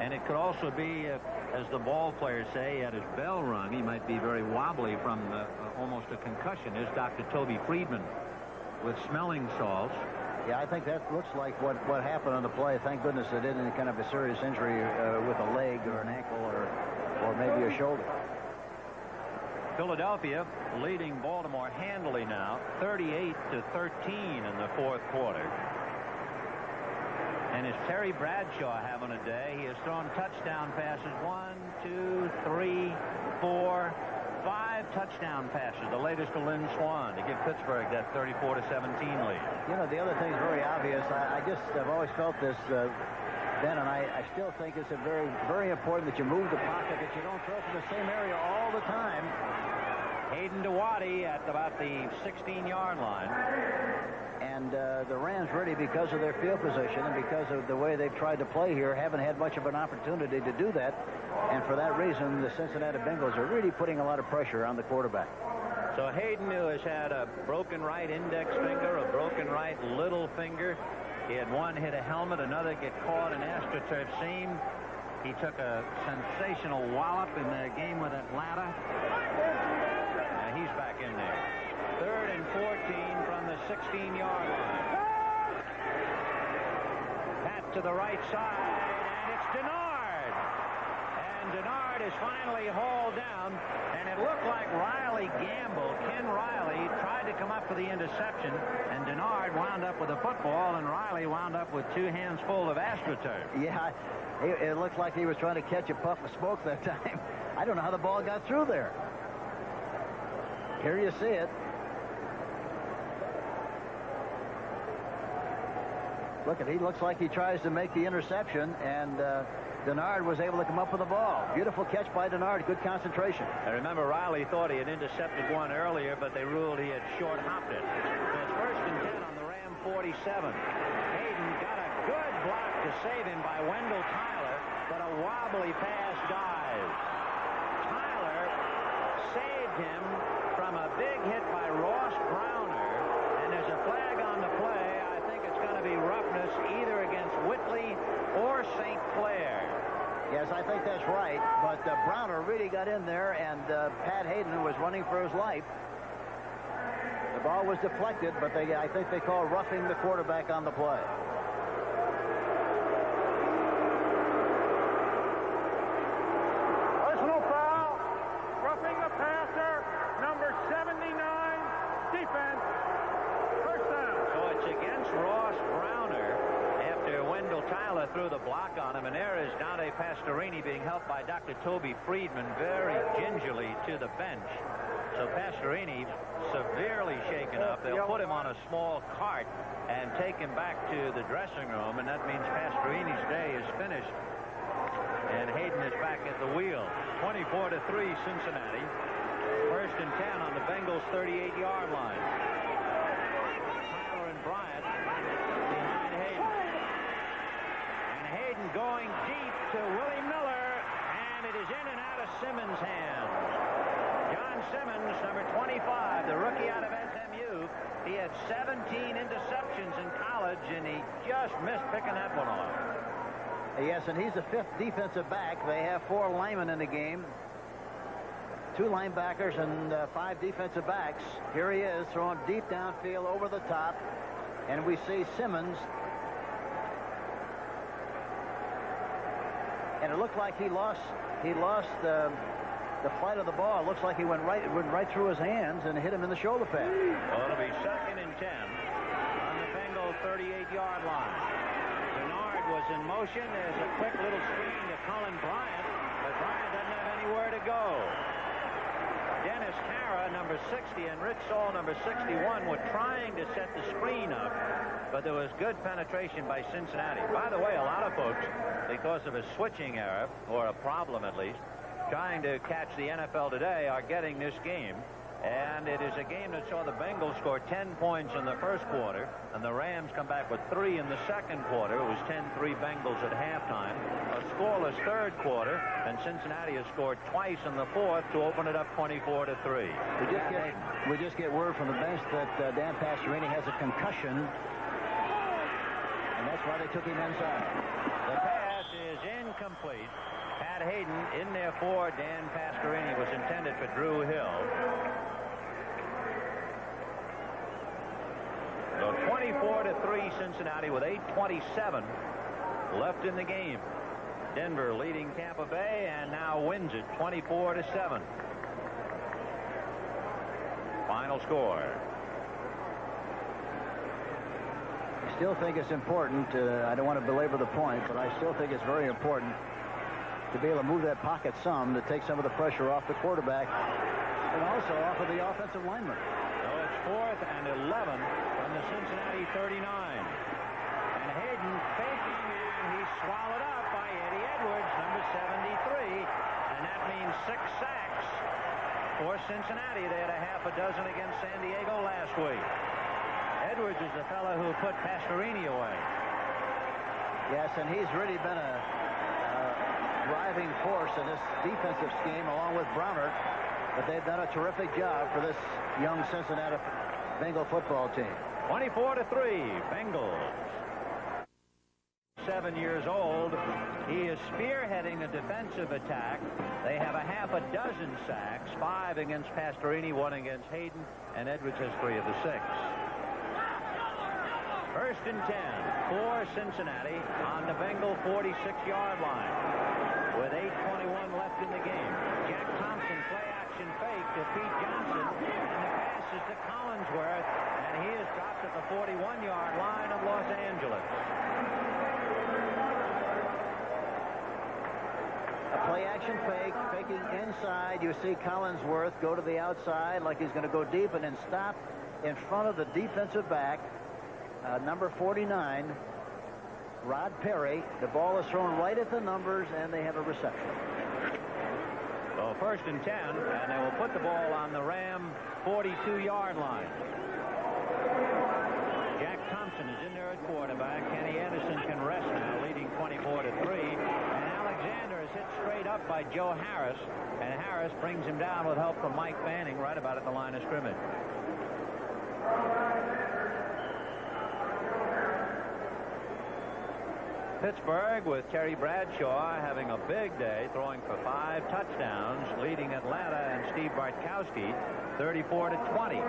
And it could also be, as the ball players say, he had his bell rung. He might be very wobbly from almost a concussion. Here's Dr. Toby Friedman with smelling salts. Yeah, I think that looks like what happened on the play. Thank goodness it isn't any kind of a serious injury with a leg or an ankle or maybe a shoulder. Philadelphia leading Baltimore handily now, 38-13 in the fourth quarter. And is Terry Bradshaw having a day? He has thrown touchdown passes. 1, 2, 3, 4, 5 touchdown passes. The latest to Lynn Swann to give Pittsburgh that 34-17 lead. You know, the other thing is very obvious. I've always felt this, Ben, and I still think it's very, very important that you move the pocket, that you don't throw from the same area all the time. Hayden to Waddy at about the 16-yard line. And the Rams really, because of their field position and because of the way they've tried to play here, haven't had much of an opportunity to do that. And for that reason, the Cincinnati Bengals are really putting a lot of pressure on the quarterback. So Hayden, who has had a broken right index finger, a broken right little finger. He had one hit a helmet, another get caught in AstroTurf seam. He took a sensational wallop in the game with Atlanta. He's back in there. 3rd and 14 from the 16-yard line. Pat to the right side, and it's Denard. And Denard is finally hauled down, and it looked like Ken Riley, tried to come up for the interception, and Denard wound up with a football, and Riley wound up with 2 hands full of AstroTurf. Yeah, it looked like he was trying to catch a puff of smoke that time. I don't know how the ball got through there. Here you see it. Look, he looks like he tries to make the interception, and Denard was able to come up with the ball. Beautiful catch by Denard. Good concentration. I remember Riley thought he had intercepted one earlier, but they ruled he had short-hopped it. So it's 1st and 10 on the Ram 47. Hayden got a good block to save him by Wendell Tyler, but a wobbly pass dives. Tyler saved him from a big hit by Ross Browner, and there's a flag on the play. I think it's going to be roughness either against Whitley or St. Clair. Yes, I think that's right, but Browner really got in there, and Pat Hayden was running for his life. The ball was deflected, but I think they call roughing the quarterback on the play. Personal foul. Roughing the passer. Number 79. Defense. First down. So it's against Ross Browner after Wendell Tyler threw the block on him, and there is Dante Pastorini being helped by Dr. Toby Friedman very gingerly to the bench. So Pastorini severely shaken up. They'll put him on a small cart and take him back to the dressing room, and that means Pastorini's day is finished. And Hayden is back at the wheel. 24-3 Cincinnati. 1st and 10 on the Bengals' 38-yard line. Tyler and Bryant behind Hayden. And Hayden going deep to Willie Miller, and it is in and out of Simmons' hands. John Simmons, number 25, the rookie out of SMU. He had 17 interceptions in college, and he just missed picking that one off. Yes, and he's the 5th defensive back. They have 4 linemen in the game. 2 linebackers and 5 defensive backs. Here he is throwing deep downfield over the top, and we see Simmons. And it looked like he lost the flight of the ball. It looks like he went right through his hands and hit him in the shoulder pad. Well, it'll be 2nd and 10 on the Bengal 38-yard line. Denard was in motion. There's a quick little screen to Colin Bryant, but Bryant doesn't have anywhere to go. Dennis Harrah, number 60, and Rich Saul, number 61, were trying to set the screen up, but there was good penetration by Cincinnati. By the way, a lot of folks, because of a switching error, or a problem at least, trying to catch the NFL today, are getting this game. And it is a game that saw the Bengals score 10 points in the first quarter, and the Rams come back with 3 in the second quarter. It was 10-3 Bengals at halftime. A scoreless third quarter, and Cincinnati has scored twice in the fourth to open it up 24-3. We just get word from the bench that Dan Pastorini has a concussion, and that's why they took him inside. The pass is incomplete. Pat Hayden in there for Dan Pastorini, was intended for Drew Hill. So 24-3 Cincinnati with 8:27 left in the game. Denver leading Tampa Bay and now wins it 24-7. Final score. I still think it's important. I don't want to belabor the point, but I still think it's very important to be able to move that pocket some to take some of the pressure off the quarterback and also off of the offensive lineman. So it's 4th and 11 from the Cincinnati 39. And Hayden faking, and he's swallowed up by Eddie Edwards, number 73. And that means 6 sacks for Cincinnati. They had a half a dozen against San Diego last week. Edwards is the fellow who put Pastorini away. Yes, and he's really been a driving force in this defensive scheme along with Browner, but they've done a terrific job for this young Cincinnati Bengal football team. 24-3 Bengals. 7 years old. He is spearheading the defensive attack. They have a half a dozen sacks, 5 against Pastorini, 1 against Hayden, and Edwards has 3 of the 6. 1st and 10 for Cincinnati on the Bengal 46-yard line. With 8:21 left in the game. Jack Thompson play action fake to Pete Johnson, and the pass is to Collinsworth, and he is dropped at the 41-yard line of Los Angeles. A play action fake, faking inside. You see Collinsworth go to the outside like he's going to go deep and then stop in front of the defensive back, number 49, Rod Perry. The ball is thrown right at the numbers, and they have a reception. So 1st and 10, and they will put the ball on the Ram 42-yard line. Jack Thompson is in there at quarterback. Kenny Anderson can rest now, leading 24-3. And Alexander is hit straight up by Joe Harris, and Harris brings him down with help from Mike Fanning right about at the line of scrimmage. Pittsburgh with Terry Bradshaw having a big day, throwing for 5 touchdowns, leading Atlanta and Steve Bartkowski 34-20.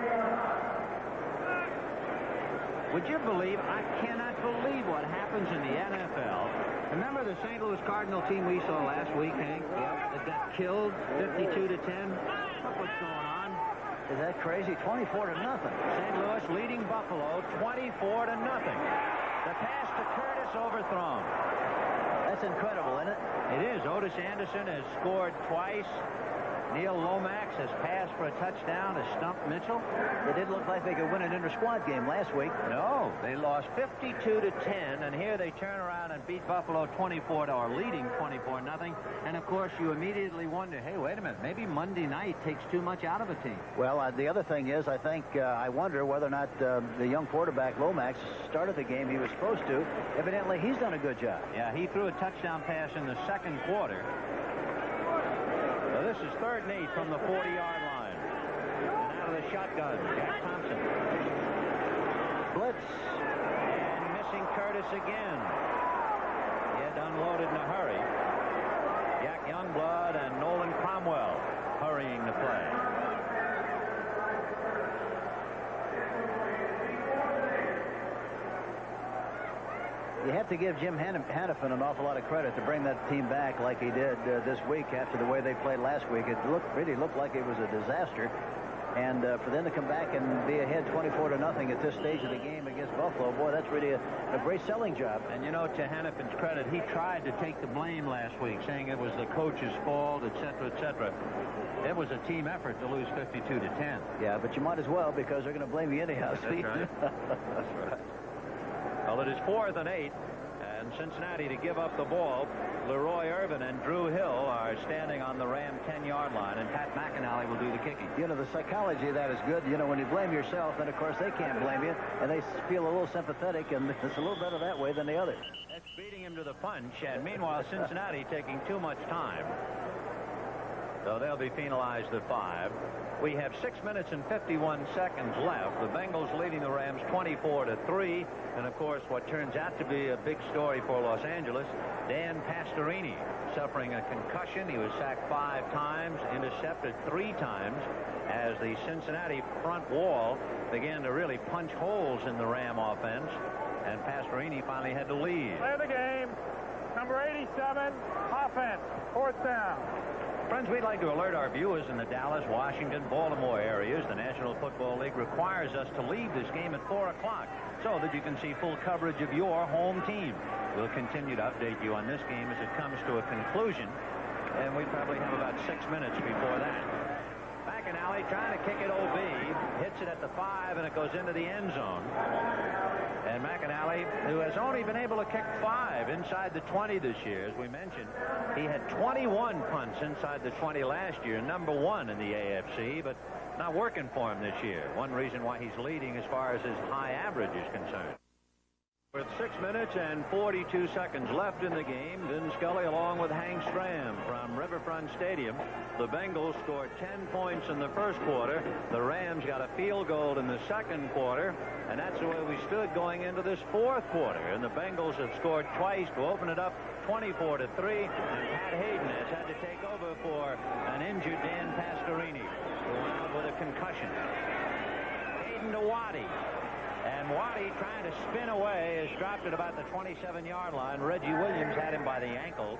Would you believe, I cannot believe what happens in the NFL. Remember the St. Louis Cardinal team we saw last week, Hank? Yep. That got killed 52-10. Look what's going on. Is that crazy? 24-0. St. Louis leading Buffalo 24-0. The pass to Curtis overthrown. That's incredible, isn't it? It is. Otis Anderson has scored twice. Neil Lomax has passed for a touchdown to stump Mitchell. It didn't look like they could win an inter-squad game last week. No, they lost 52-10, and here they turn around and beat Buffalo 24-0, leading 24-0. And of course, you immediately wonder, hey, wait a minute, maybe Monday night takes too much out of a team. Well, the other thing is, I wonder whether or not the young quarterback Lomax started the game he was supposed to. Evidently, he's done a good job. Yeah, he threw a touchdown pass in the 2nd quarter. So this is 3rd and 8 from the 40-yard line. And out of the shotgun, Jack Thompson. Blitz. And missing Curtis again. He had unloaded in a hurry. Jack Youngblood and Nolan Cromwell hurrying the play. You have to give Jim Hannafin an awful lot of credit to bring that team back like he did this week after the way they played last week. It really looked like it was a disaster. And for them to come back and be ahead 24-0 at this stage of the game against Buffalo, boy, that's really a great selling job. And, you know, to Hannafin's credit, he tried to take the blame last week, saying it was the coach's fault, et cetera, et cetera. It was a team effort to lose 52-10. Yeah, but you might as well, because they're going to blame you anyhow. That's right. That's right. Well, it is 4th and 8, and Cincinnati to give up the ball. Leroy Irvin and Drew Hill are standing on the Ram 10-yard line, and Pat McAnally will do the kicking. You know, the psychology of that is good. You know, when you blame yourself, then, of course, they can't blame you, and they feel a little sympathetic, and it's a little better that way than the other. That's beating him to the punch, and meanwhile, Cincinnati taking too much time. So they'll be penalized at 5. We have 6 minutes and 51 seconds left. The Bengals leading the Rams 24-3. And, of course, what turns out to be a big story for Los Angeles, Dan Pastorini suffering a concussion. He was sacked 5 times, intercepted 3 times as the Cincinnati front wall began to really punch holes in the Ram offense. And Pastorini finally had to leave. Play the game. Number 87, offense, 4th down. Friends, we'd like to alert our viewers in the Dallas, Washington, Baltimore areas. The National Football League requires us to leave this game at 4 o'clock so that you can see full coverage of your home team. We'll continue to update you on this game as it comes to a conclusion, and we probably have about 6 minutes before that. McAnally trying to kick it OB, hits it at the 5, and it goes into the end zone. And McAnally, who has only been able to kick 5 inside the 20 this year, as we mentioned, he had 21 punts inside the 20 last year, number 1 in the AFC, but not working for him this year. One reason why he's leading as far as his high average is concerned. With 6 minutes and 42 seconds left in the game, Vin Scully along with Hank Stram from Riverfront Stadium. The Bengals scored 10 points in the first quarter. The Rams got a field goal in the second quarter, and that's the way we stood going into this fourth quarter. And the Bengals have scored twice to open it up 24-3, and Pat Hayden has had to take over for an injured Dan Pastorini, who went out with a concussion. Hayden to Waddy. And Waddy, trying to spin away, is dropped at about the 27-yard line. Reggie Williams had him by the ankle.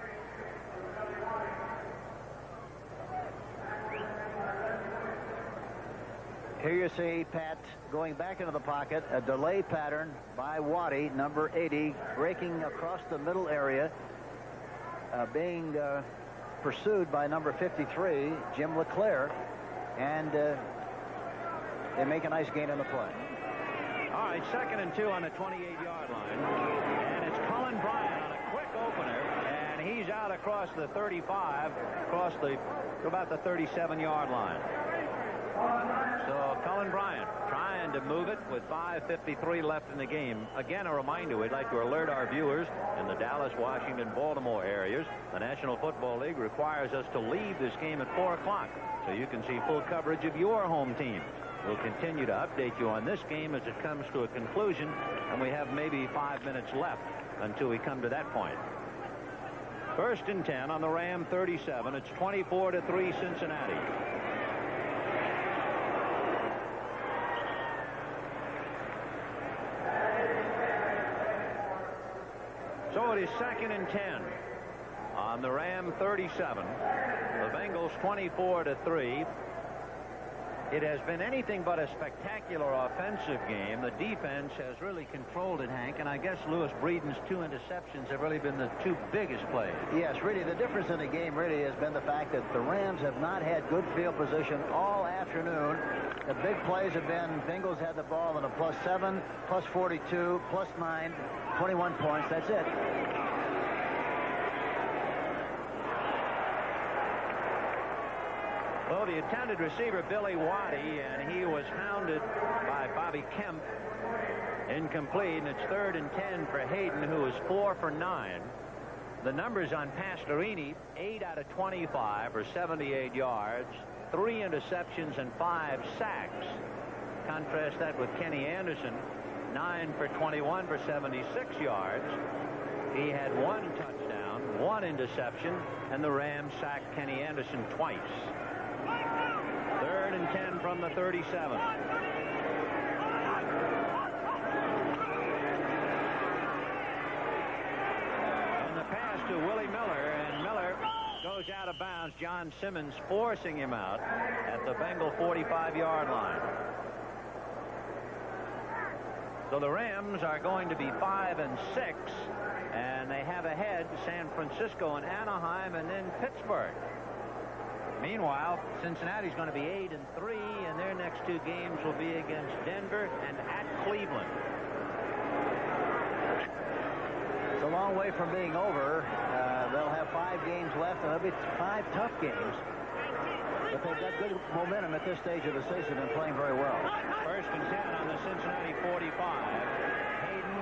Here you see Pat going back into the pocket, a delay pattern by Waddy, number 80, breaking across the middle area, being pursued by number 53, Jim LeClaire, and they make a nice gain on the play. All right, 2nd and 2 on the 28-yard line. And it's Colin Bryant on a quick opener, and he's out across the 35, across the about the 37-yard line. So Colin Bryant trying to move it with 5:53 left in the game. Again, a reminder, we'd like to alert our viewers in the Dallas, Washington, Baltimore areas. The National Football League requires us to leave this game at 4 o'clock so you can see full coverage of your home teams. We'll continue to update you on this game as it comes to a conclusion, and we have maybe 5 minutes left until we come to that point. 1st and 10 on the Ram 37. It's 24-3 Cincinnati. So it is 2nd and 10 on the Ram 37. The Bengals 24-3. It has been anything but a spectacular offensive game. The defense has really controlled it, Hank, and I guess Lewis Breeden's 2 interceptions have really been the 2 biggest plays. Yes, really, the difference in the game really has been the fact that the Rams have not had good field position all afternoon. The big plays have been Bengals had the ball in a +7, +42, +9, 21 points. That's it. Well, the intended receiver, Billy Waddy, and he was hounded by Bobby Kemp. Incomplete, and it's 3rd and 10 for Hayden, who is 4 for 9. The numbers on Pastorini, 8 out of 25 for 78 yards, 3 interceptions and 5 sacks. Contrast that with Kenny Anderson, 9 for 21 for 76 yards. He had 1 touchdown, 1 interception, and the Rams sacked Kenny Anderson twice. 3rd and 10 from the 37. And the pass to Willie Miller, and Miller goes out of bounds. John Simmons forcing him out at the Bengal 45-yard line. So the Rams are going to be 5 and 6, and they have ahead San Francisco and Anaheim and then Pittsburgh. Meanwhile, Cincinnati's going to be 8 and 3, and their next 2 games will be against Denver and at Cleveland. It's a long way from being over. They'll have 5 games left, and there'll be 5 tough games. But they've got good momentum at this stage of the season and playing very well. 1st and 10 on the Cincinnati 45. Hayden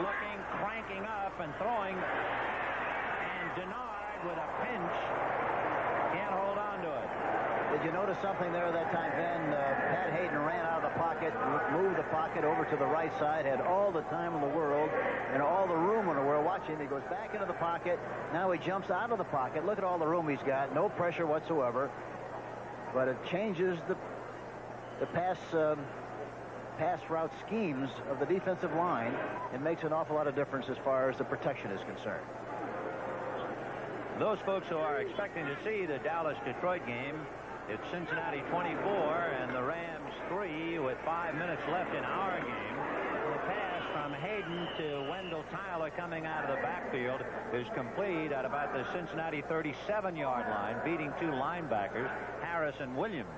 looking, cranking up, and throwing, and denied with a pinch. Can't hold on to it. Did you notice something there that time, Ben? Pat Hayden ran out of the pocket, moved the pocket over to the right side, had all the time in the world and all the room in the world watching. He goes back into the pocket. Now he jumps out of the pocket. Look at all the room he's got. No pressure whatsoever. But it changes the pass route schemes of the defensive line. It makes an awful lot of difference as far as the protection is concerned. Those folks who are expecting to see the Dallas-Detroit game, it's Cincinnati 24 and the Rams 3 with 5 minutes left in our game. The pass from Hayden to Wendell Tyler coming out of the backfield is complete at about the Cincinnati 37-yard line, beating 2 linebackers, Harris and Williams.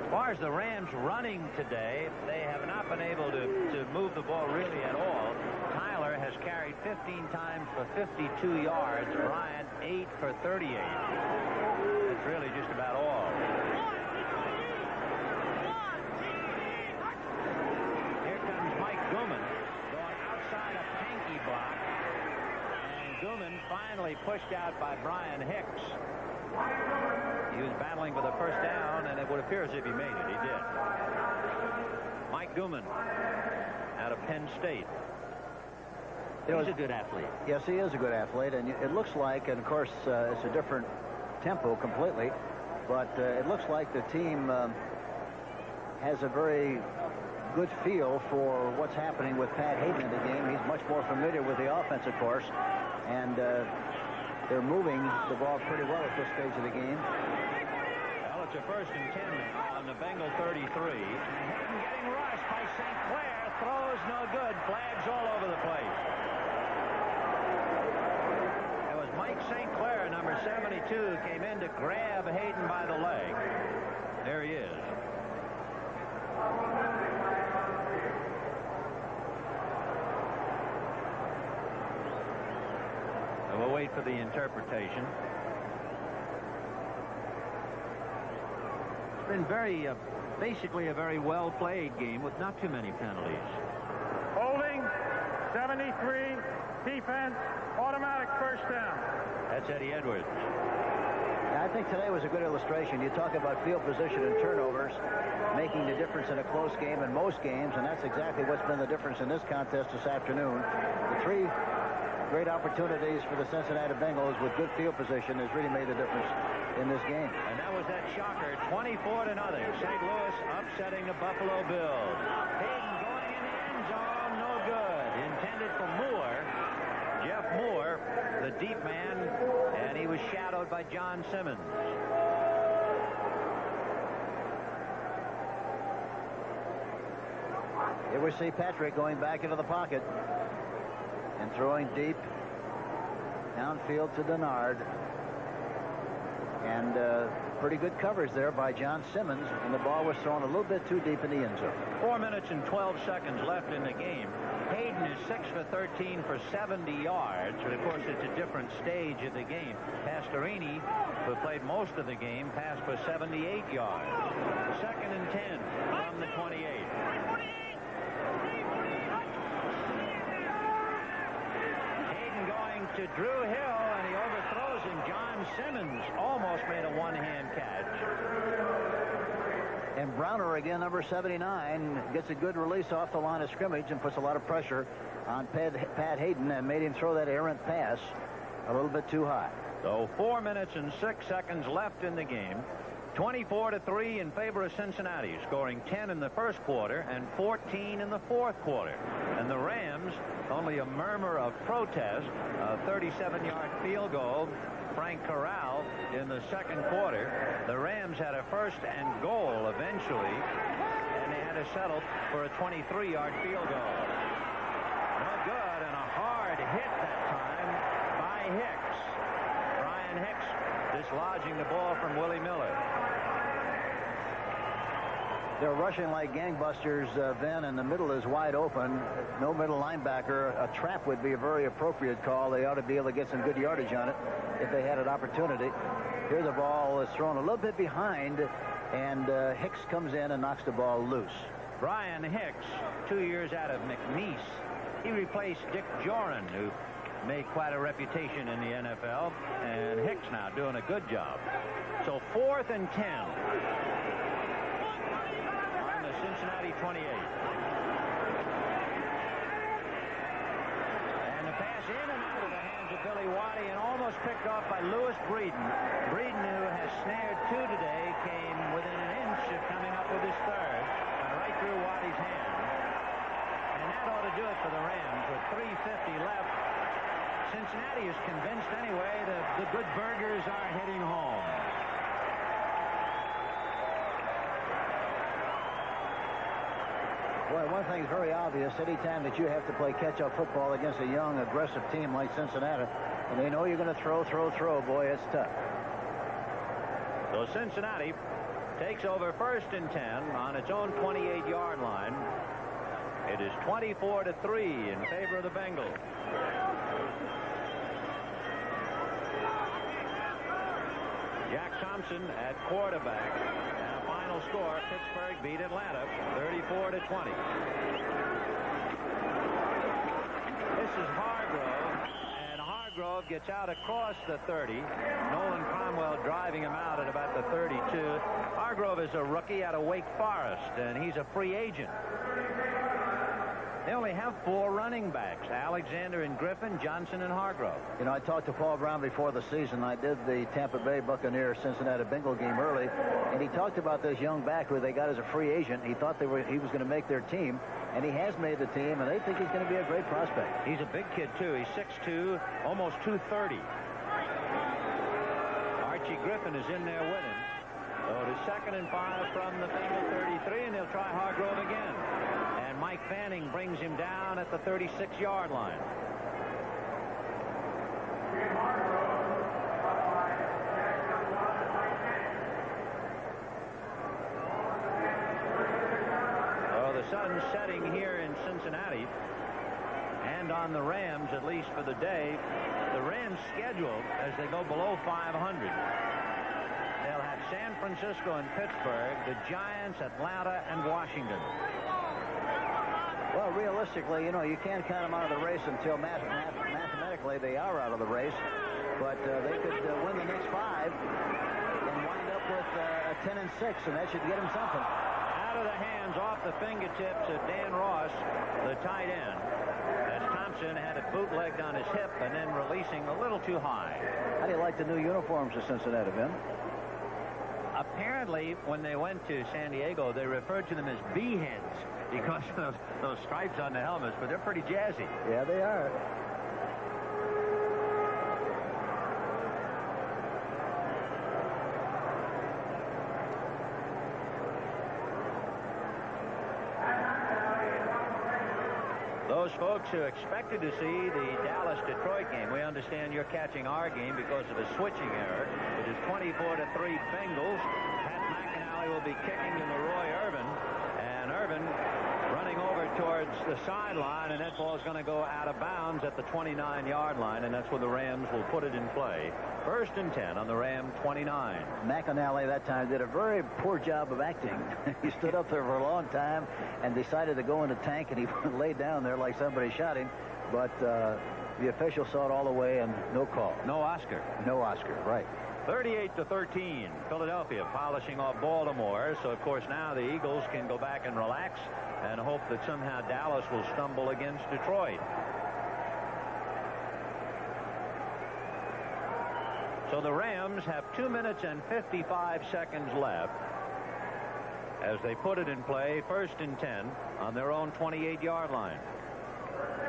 As far as the Rams running today, they have not been able to move the ball really at all. Tyler has carried 15 times for 52 yards. Bryant 8 for 38. That's really just about all. Here comes Mike Gooman going outside a Pankey block. And Gooman finally pushed out by Brian Hicks. He was battling for the first down, and it would appear as if he made it. He did. Mike Gooman out of Penn State. He's a good athlete. Yes, he is a good athlete, and it looks like, and of course, it's a different tempo completely, but it looks like the team has a very good feel for what's happening with Pat Hayden in the game. He's much more familiar with the offense, of course, and they're moving the ball pretty well at this stage of the game. Well, it's a 1st and 10 on the Bengal 33. Hayden getting rushed by St. Clair. Throws no good. Flags all over the place. It was Mike St. Clair, number 72, came in to grab Hayden by the leg. There he is. We'll wait for the interpretation. It's been basically a very well-played game with not too many penalties. Holding, 73. Defense, automatic first down. That's Eddie Edwards. I think today was a good illustration. You talk about field position and turnovers making the difference in a close game in most games, and that's exactly what's been the difference in this contest this afternoon. The 3 great opportunities for the Cincinnati Bengals with good field position has really made the difference in this game. And that was that shocker, 24-0. St. Louis upsetting the Buffalo Bills. Hayden going in the end zone, no good. Intended for Moore. Jeff Moore, the deep man, and he was shadowed by John Simmons. Here we see Patrick going back into the pocket and throwing deep downfield to Denard. And pretty good coverage there by John Simmons, and the ball was thrown a little bit too deep in the end zone. 4 minutes and 12 seconds left in the game. Hayden is 6 for 13 for 70 yards, but of course it's a different stage of the game. Pastorini, who played most of the game, passed for 78 yards. 2nd and 10 from the 28. Hayden going to Drew Hill, and he overthrows him. John Simmons almost made a one-hand catch. And Browner again, number 79, gets a good release off the line of scrimmage and puts a lot of pressure on Pat Hayden and made him throw that errant pass a little bit too high. So 4 minutes and 6 seconds left in the game. 24-3 in favor of Cincinnati, scoring 10 in the first quarter and 14 in the fourth quarter. And the Rams, only a murmur of protest, a 37-yard field goal. Frank Corral in the second quarter. The Rams had a 1st and goal eventually, and they had to settle for a 23-yard field goal. No good, and a hard hit that time by Hicks. Brian Hicks dislodging the ball from Willie Miller. They're rushing like gangbusters, Then, and the middle is wide open. No middle linebacker. A trap would be a very appropriate call. They ought to be able to get some good yardage on it if they had an opportunity. Here the ball is thrown a little bit behind, and Hicks comes in and knocks the ball loose. Brian Hicks, 2 years out of McNeese. He replaced Dick Joran, who made quite a reputation in the NFL, and Hicks now doing a good job. So 4th and 10. Cincinnati 28. And the pass in and out of the hands of Billy Waddy and almost picked off by Lewis Breeden. Breeden, who has snared 2 today, came within an inch of coming up with his 3rd, right through Waddy's hand. And that ought to do it for the Rams with 3:50 left. Cincinnati is convinced anyway that the good burgers are heading home. Boy, one thing is very obvious. Anytime that you have to play catch-up football against a young, aggressive team like Cincinnati, and they know you're going to throw, boy, it's tough. So Cincinnati takes over 1st and 10 on its own 28-yard line. It is 24-3 in favor of the Bengals. Jack Thompson at quarterback. Final score, Pittsburgh beat Atlanta 34-20. This is Hargrove, and Hargrove gets out across the 30. Nolan Cromwell driving him out at about the 32. Hargrove is a rookie out of Wake Forest, and he's a free agent. They only have 4 running backs, Alexander and Griffin, Johnson and Hargrove. You know, I talked to Paul Brown before the season. I did the Tampa Bay Buccaneers Cincinnati Bengal game early, and he talked about this young back who they got as a free agent. He thought he was going to make their team, and he has made the team, and they think he's going to be a great prospect. He's a big kid, too. He's 6'2", almost 230. Archie Griffin is in there with him. So it is 2nd and 5 from the Bengal 33, and they'll try Hargrove again. And Mike Fanning brings him down at the 36-yard line. So the sun's setting here in Cincinnati. And depend on the Rams, at least for the day. The Rams schedule, as they go below 500, they'll have San Francisco and Pittsburgh, the Giants, Atlanta, and Washington. Well, realistically, you can't count them out of the race until mathematically they are out of the race. But they could win the next 5 and wind up with a 10-6, and that should get them something. Out of the hands, off the fingertips of Dan Ross, the tight end, as Thompson had it bootlegged on his hip and then releasing a little too high. How do you like the new uniforms of Cincinnati, Ben? Apparently, when they went to San Diego, they referred to them as B-heads because of those stripes on the helmets, but they're pretty jazzy. Yeah, they are. Those folks who expected to see the Dallas-Detroit game, we understand you're catching our game because of a switching error. It is 24-3 Bengals. Pat McInally will be kicking to Leroy Irvin, and Irvin running over towards the sideline, and that ball is going to go out of bounds at the 29-yard line, and that's where the Rams will put it in play. 1st and 10 on the Ram 29. McInally that time did a very poor job of acting. He stood up there for a long time and decided to go in the tank, and he laid down there like somebody shot him. But the official saw it all the way, and no call. No Oscar. No Oscar, right. 38-13. Philadelphia polishing off Baltimore. So, of course, now the Eagles can go back and relax and hope that somehow Dallas will stumble against Detroit. So the Rams have 2 minutes and 55 seconds left as they put it in play, 1st and 10 on their own 28-yard line.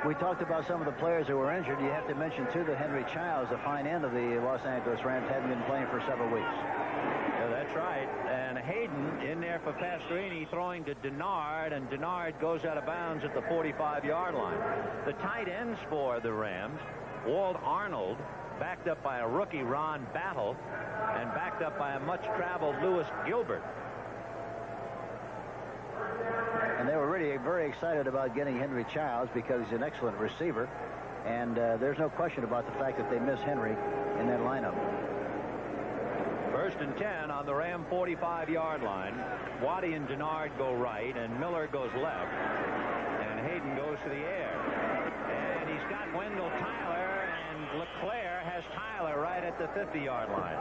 We talked about some of the players who were injured. You have to mention, too, that Henry Childs, the fine end of the Los Angeles Rams, hadn't been playing for several weeks. Yeah, that's right. And Hayden in there for Pastorini, throwing to Denard, and Denard goes out of bounds at the 45-yard line. The tight ends for the Rams, Walt Arnold, backed up by a rookie, Ron Battle, and backed up by a much-traveled Lewis Gilbert. And they were really very excited about getting Henry Childs because he's an excellent receiver. And there's no question about the fact that they miss Henry in that lineup. 1st and 10 on the Ram 45-yard line. Waddy and Denard go right, and Miller goes left. And Hayden goes to the air. And he's got Wendell Tyler, and LeClaire has Tyler right at the 50-yard line.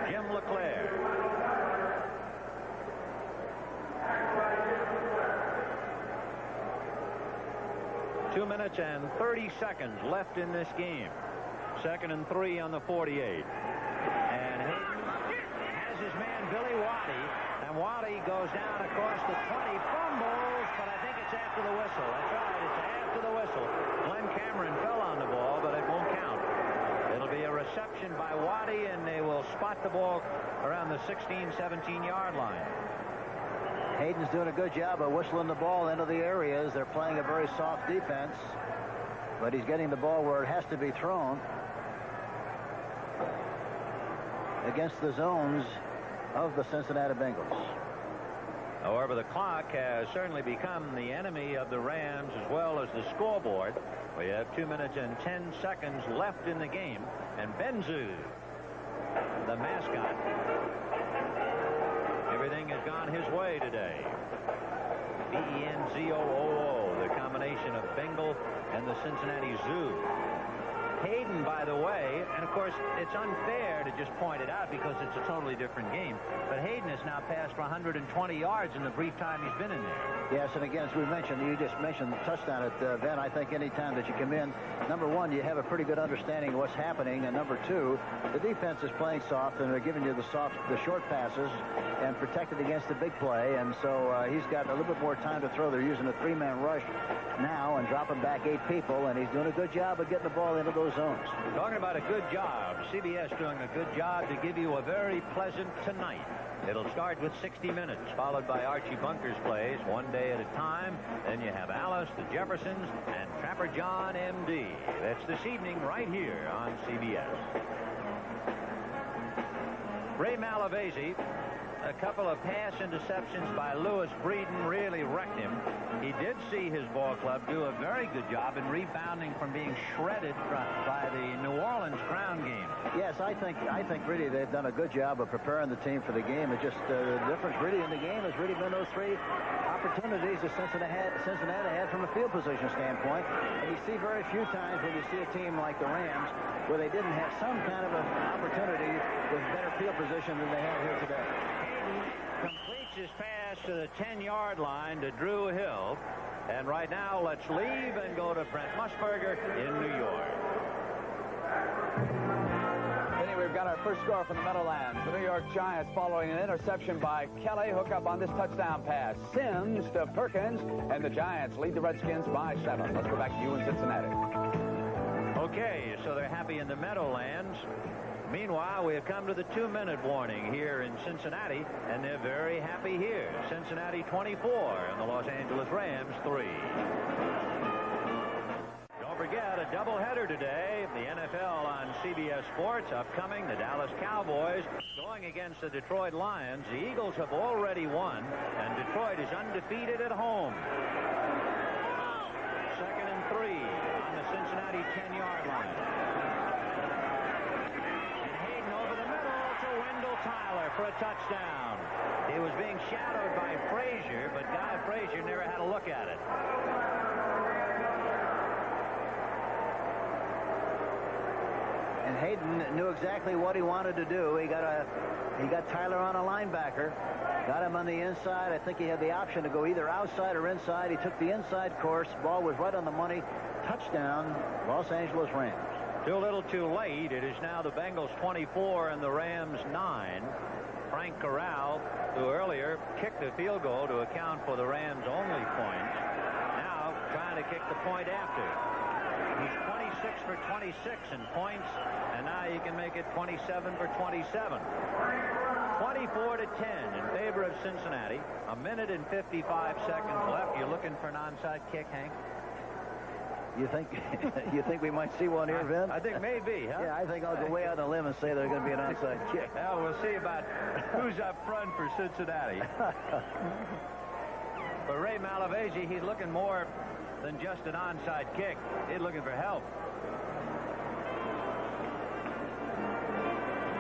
Jim LeClaire. Two minutes and 30 seconds left in this game. 2nd and 3 on the 48. And Hayden has his man Billy Waddy, and Waddy goes down across the 20, fumbles, but I think it's after the whistle. That's right, it's after the whistle. Glenn Cameron fell on the ball, but it won't count. It'll be a reception by Waddy, and they will spot the ball around the 16, 17-yard line. Hayden's doing a good job of whistling the ball into the areas. They're playing a very soft defense, but he's getting the ball where it has to be thrown against the zones of the Cincinnati Bengals. However, the clock has certainly become the enemy of the Rams as well as the scoreboard. We have 2 minutes and 10 seconds left in the game, and Benzu, the mascot, everything has gone his way today. Benzoo, the combination of Bengal and the Cincinnati Zoo. Hayden, by the way, and of course it's unfair to just point it out because it's a totally different game, but Hayden has now passed for 120 yards in the brief time he's been in there. Yes, and again, as we mentioned, you just mentioned the touchdown at Ben. I think any time that you come in, number one, you have a pretty good understanding of what's happening, and number two, the defense is playing soft, and they're giving you the short passes and protected against the big play, and so he's got a little bit more time to throw. They're using a 3-man rush now and dropping back 8 people, and he's doing a good job of getting the ball into those zones. Talking about a good job, CBS doing a good job to give you a very pleasant tonight. It'll start with 60 minutes, followed by Archie Bunker's plays, one day at a time. Then you have Alice, the Jeffersons, and Trapper John, M.D. That's this evening right here on CBS. Ray Malavasi a couple of pass interceptions by Lewis Breeden really wrecked him. He did see his ball club do a very good job in rebounding from being shredded by the New Orleans ground game. Yes, I think really they've done a good job of preparing the team for the game. It's just the difference really in the game has really been those 3 opportunities that Cincinnati had from a field position standpoint. And you see very few times when you see a team like the Rams where they didn't have some kind of an opportunity with better field position than they have here today. Hayden completes his pass to the 10-yard line to Drew Hill. And right now, let's leave and go to Brent Musburger in New York. We've got our first score from the Meadowlands. The New York Giants following an interception by Kelly. Hook up on this touchdown pass. Sims to Perkins, and the Giants lead the Redskins by 7. Let's go back to you in Cincinnati. Okay, so they're happy in the Meadowlands. Meanwhile, we have come to the 2-minute warning here in Cincinnati, and they're very happy here. Cincinnati 24 and the Los Angeles Rams 3. Forget a doubleheader today. The NFL on CBS Sports upcoming. The Dallas Cowboys going against the Detroit Lions. The Eagles have already won, and Detroit is undefeated at home. 2nd and 3 on the Cincinnati 10-yard line. And Hayden over the middle to Wendell Tyler for a touchdown. He was being shadowed by Frazier, but Guy Frazier never had a look at it. And Hayden knew exactly what he wanted to do. He got Tyler on a linebacker, got him on the inside. I think he had the option to go either outside or inside. He took the inside course. Ball was right on the money. Touchdown, Los Angeles Rams. Too little too late. It is now the Bengals 24 and the Rams 9. Frank Corral, who earlier kicked a field goal to account for the Rams' only points, now trying to kick the point after. He's 26 for 26 in points, and now you can make it 27 for 27. 24 to 10 in favor of Cincinnati. 1 minute and 55 seconds left. You're looking for an onside kick, Hank? You think we might see one here, Vin? I think maybe, huh? Yeah, I think I'll go way out on a limb and say there's going to be an onside kick. Well, we'll see about who's up front for Cincinnati. For Ray Malavasi, he's looking more than just an onside kick. He's looking for help.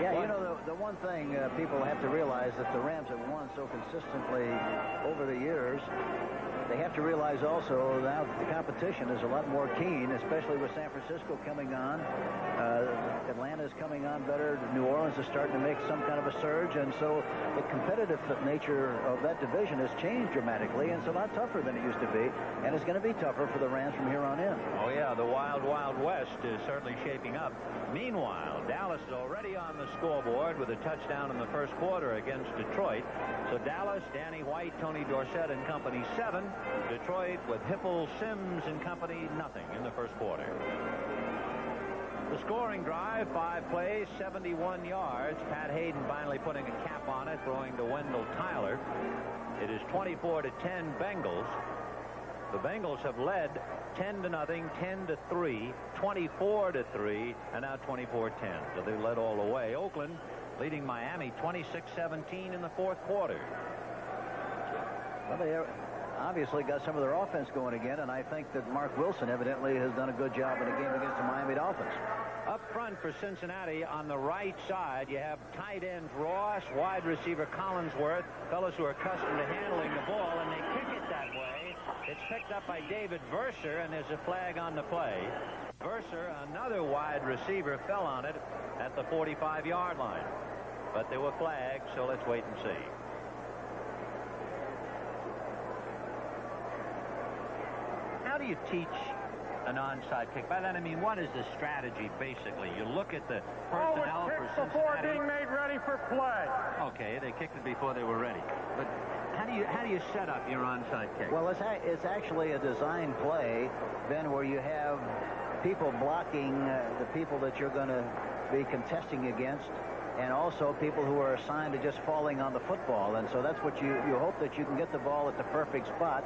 Yeah, you know, the one thing people have to realize that the Rams have won so consistently over the years, they have to realize also now that the competition is a lot more keen, especially with San Francisco coming on. Atlanta is coming on better. New Orleans is starting to make some kind of a surge, and so the competitive nature of that division has changed dramatically, and it's a lot tougher than it used to be, and it's going to be tougher for the Rams from here on in. Oh, yeah, the Wild Wild West is certainly shaping up. Meanwhile, Dallas is already on the scoreboard with a touchdown in the first quarter against Detroit. So Dallas, Danny White, Tony Dorsett and company 7. Detroit with Hippel, Sims and company nothing in the first quarter. The scoring drive, 5 plays, 71 yards. Pat Hayden finally putting a cap on it, throwing to Wendell Tyler. It is 24 to 10 Bengals. The Bengals have led 10-0, 10-3, 24-3, and now 24-10. So they led all the way. Oakland leading Miami 26-17 in the fourth quarter. Well, they obviously got some of their offense going again, and I think that Mark Wilson evidently has done a good job in the game against the Miami Dolphins. Up front for Cincinnati on the right side, you have tight ends Ross, wide receiver Collinsworth, fellows who are accustomed to handling the ball, and they kick it that way. It's picked up by David Verser, and there's a flag on the play. Verser, another wide receiver, fell on it at the 45-yard line. But there were flags, so let's wait and see. How do you teach an onside kick? By that I mean, what is the strategy basically? You look at the personnel for Cincinnati. Before being made ready for play. Okay, they kicked it before they were ready. But how do you set up your onside kick? Well, it's actually a design play then where you have people blocking the people that you're going to be contesting against, and also people who are assigned to just falling on the football. And so that's what you hope that you can get the ball at the perfect spot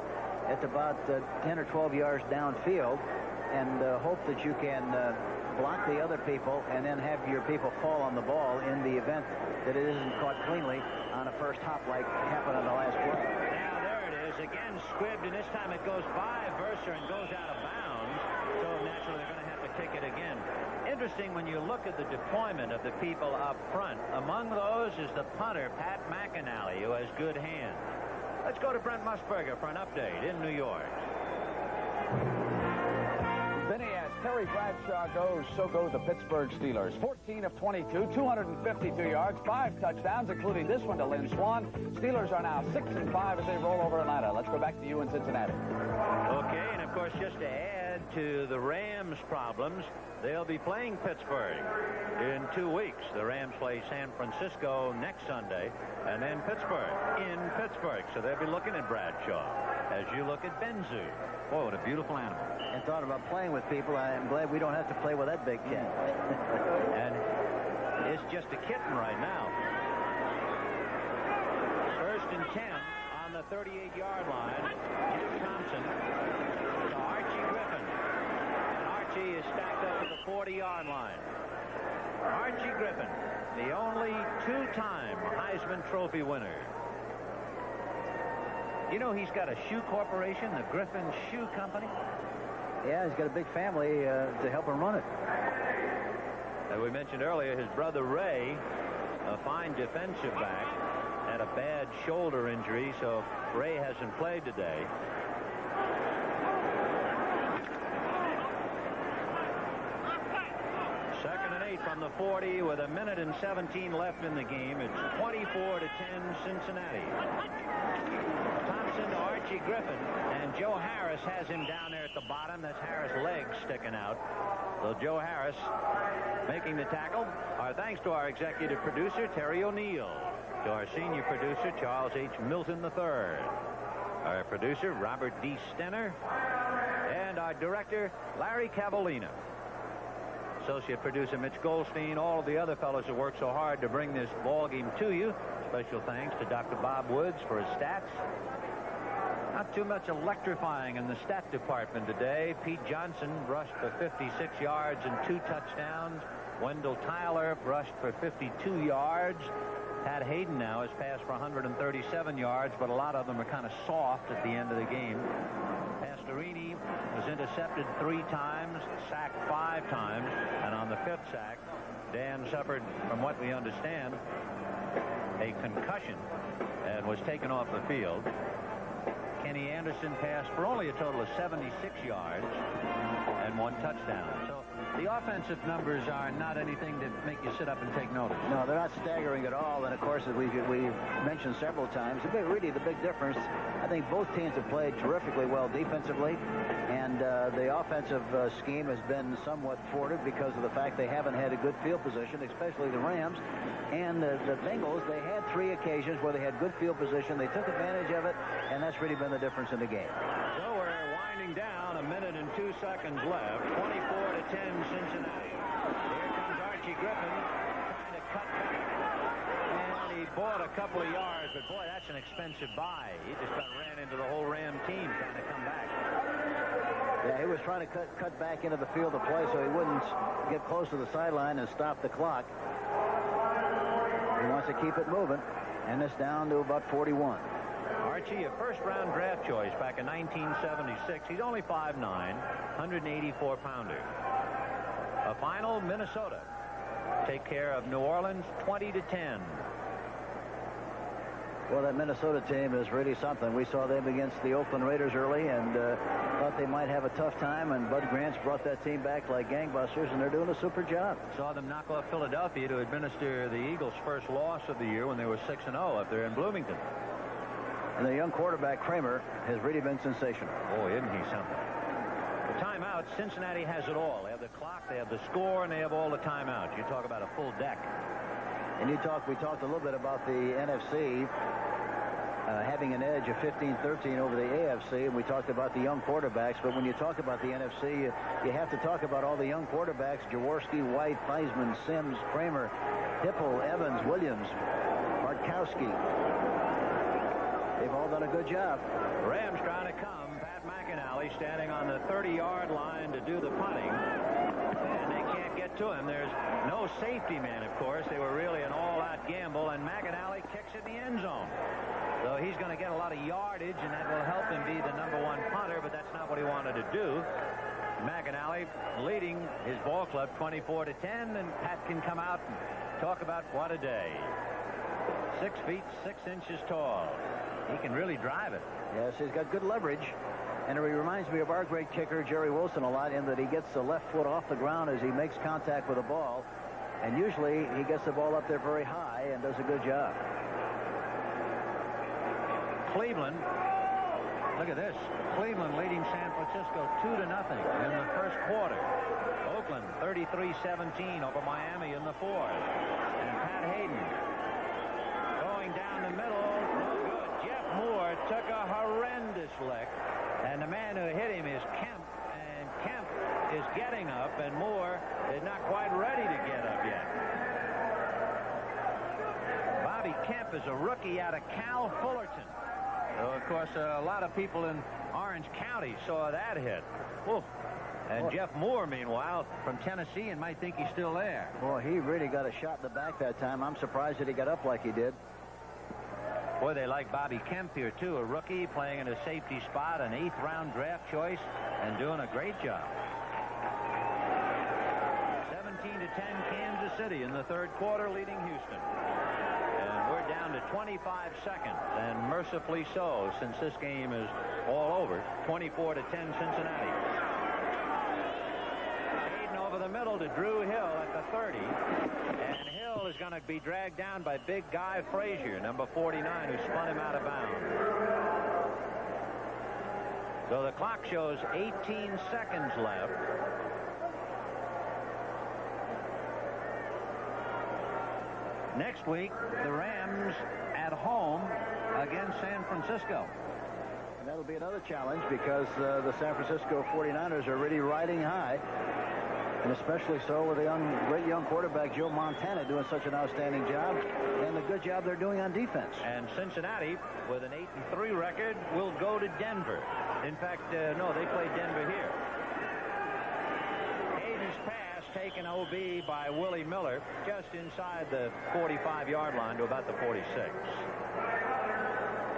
at about 10 or 12 yards downfield, and hope that you can block the other people, and then have your people fall on the ball in the event that it isn't caught cleanly on a first hop like happened on the last play. Now there it is, again squibbed, and this time it goes by Verser and goes out of bounds. So naturally they're going to have to kick it again. Interesting when you look at the deployment of the people up front. Among those is the punter, Pat McAnally, who has good hands. Let's go to Brent Musburger for an update in New York. Vinny, as Terry Bradshaw goes, so go the Pittsburgh Steelers. 14 of 22, 252 yards, 5 touchdowns, including this one to Lynn Swan. Steelers are now 6-5 as they roll over Atlanta. Let's go back to you in Cincinnati. Okay, and of course, just to add to the Rams' problems, they'll be playing Pittsburgh in 2 weeks. The Rams play San Francisco next Sunday, and then Pittsburgh in Pittsburgh. So they'll be looking at Bradshaw as you look at Benzu. Boy, what a beautiful animal. And thought about playing with people. I'm glad we don't have to play with that big cat. And it's just a kitten right now. 1st and 10 on the 38-yard line. Thompson to Archie Griffin. And Archie is stacked up at the 40-yard line. Archie Griffin, the only 2-time Heisman Trophy winner. You know he's got a shoe corporation, the Griffin Shoe Company? Yeah, he's got a big family to help him run it. As we mentioned earlier, his brother Ray, a fine defensive back, had a bad shoulder injury, so Ray hasn't played today. Second and 8 from the 40 with 1:17 left in the game. It's 24-10 Cincinnati. Thompson to Archie Griffin, and Joe Harris has him down there at the bottom. That's Harris' legs sticking out. So Joe Harris making the tackle. Our thanks to our executive producer, Terry O'Neill. To our senior producer, Charles H. Milton III. Our producer, Robert D. Stenner. And our director, Larry Cavallina. Associate producer, Mitch Goldstein. All of the other fellows who worked so hard to bring this ball game to you. Special thanks to Dr. Bob Woods for his stats. Not too much electrifying in the stat department today. Pete Johnson rushed for 56 yards and 2 touchdowns. Wendell Tyler rushed for 52 yards. Pat Hayden now has passed for 137 yards, but a lot of them are kind of soft at the end of the game. Pastorini was intercepted 3 times, sacked 5 times, and on the 5th sack, Dan suffered, from what we understand, a concussion and was taken off the field. Kenny Anderson passed for only a total of 76 yards and 1 touchdown. So the offensive numbers are not anything to make you sit up and take notice. No, they're not staggering at all. And of course, as we've mentioned several times, really the big difference, I think both teams have played terrifically well defensively, and the offensive scheme has been somewhat thwarted because of the fact they haven't had a good field position, especially the Rams. And the Bengals, they had 3 occasions where they had good field position. They took advantage of it, and that's really been the difference in the game. So we're winding down, 1 minute and 2 seconds left. 24-10 Cincinnati. Here comes Archie Griffin trying to cut back. And he bought a couple of yards, but boy, that's an expensive buy. He just got ran into the whole Ram team trying to come back. Yeah, he was trying to cut back into the field of play so he wouldn't get close to the sideline and stop the clock. He wants to keep it moving, and it's down to about 41. Archie, a first-round draft choice back in 1976. He's only 5'9", 184-pounder. A final, Minnesota take care of New Orleans 20-10. Well, that Minnesota team is really something. We saw them against the Oakland Raiders early and thought they might have a tough time, and Bud Grant's brought that team back like gangbusters, and they're doing a super job. Saw them knock off Philadelphia to administer the Eagles' first loss of the year when they were 6-0 up there in Bloomington. And the young quarterback, Kramer, has really been sensational. Oh, isn't he something? The timeout, Cincinnati has it all. They have the clock, they have the score, and they have all the timeouts. You talk about a full deck. And we talked a little bit about the NFC having an edge of 15-13 over the AFC, and we talked about the young quarterbacks. But when you talk about the NFC, you have to talk about all the young quarterbacks: Jaworski, White, Theismann, Sims, Kramer, Hipple, Evans, Williams, Bartkowski. They've all done a good job. Rams trying to come. Pat McAnally standing on the 30-yard line to do the punting. And they can't get to him. There's no safety man, of course. They were really an all-out gamble, and McAnally kicks it in the end zone. So he's going to get a lot of yardage, and that will help him be the #1 punter, but that's not what he wanted to do. McAnally leading his ball club 24-10, and Pat can come out and talk about what a day. 6 feet 6 inches tall. He can really drive it. Yes, he's got good leverage. And it reminds me of our great kicker, Jerry Wilson, a lot in that he gets the left foot off the ground as he makes contact with the ball. And usually he gets the ball up there very high and does a good job. Cleveland, look at this. Cleveland leading San Francisco 2-0 in the first quarter. Oakland 33-17 over Miami in the fourth. And Pat Hayden going down the middle. No good. Jeff Moore took a horrendous lick. And the man who hit him is Kemp. And Kemp is getting up, and Moore is not quite ready to get up yet. Bobby Kemp is a rookie out of Cal Fullerton. So, of course, a lot of people in Orange County saw that hit. Oof. And Jeff Moore, meanwhile, from Tennessee, and might think he's still there. Boy, he really got a shot in the back that time. I'm surprised that he got up like he did. Boy, they like Bobby Kemp here, too. A rookie playing in a safety spot, an 8th-round draft choice, and doing a great job. 17-10 Kansas City in the third quarter, leading Houston. And we're down to 25 seconds, and mercifully so, since this game is all over. 24-10 Cincinnati. Hayden over the middle to Drew Hill at the 30. And Hill is going to be dragged down by big Guy Frazier, number 49, who spun him out of bounds. So the clock shows 18 seconds left. Next week, the Rams at home against San Francisco. And that'll be another challenge because the San Francisco 49ers are really riding high. And especially so with a great young quarterback, Joe Montana, doing such an outstanding job. And the good job they're doing on defense. And Cincinnati, with an 8-3 record, will go to Denver. In fact, no, they play Denver here. Hayden's pass taken OB by Willie Miller just inside the 45-yard line to about the 46.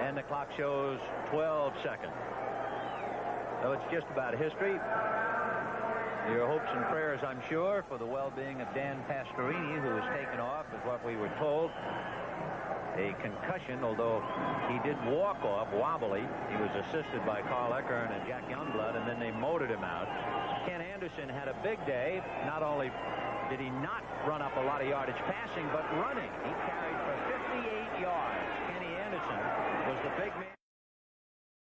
And the clock shows 12 seconds. So it's just about history. Your hopes and prayers, I'm sure, for the well-being of Dan Pastorini, who was taken off, is what we were told. A concussion, although he did walk off wobbly. He was assisted by Carl Eckern and Jack Youngblood, and then they motored him out. Ken Anderson had a big day. Not only did he not run up a lot of yardage passing, but running. He carried for 58 yards. Kenny Anderson was the big man.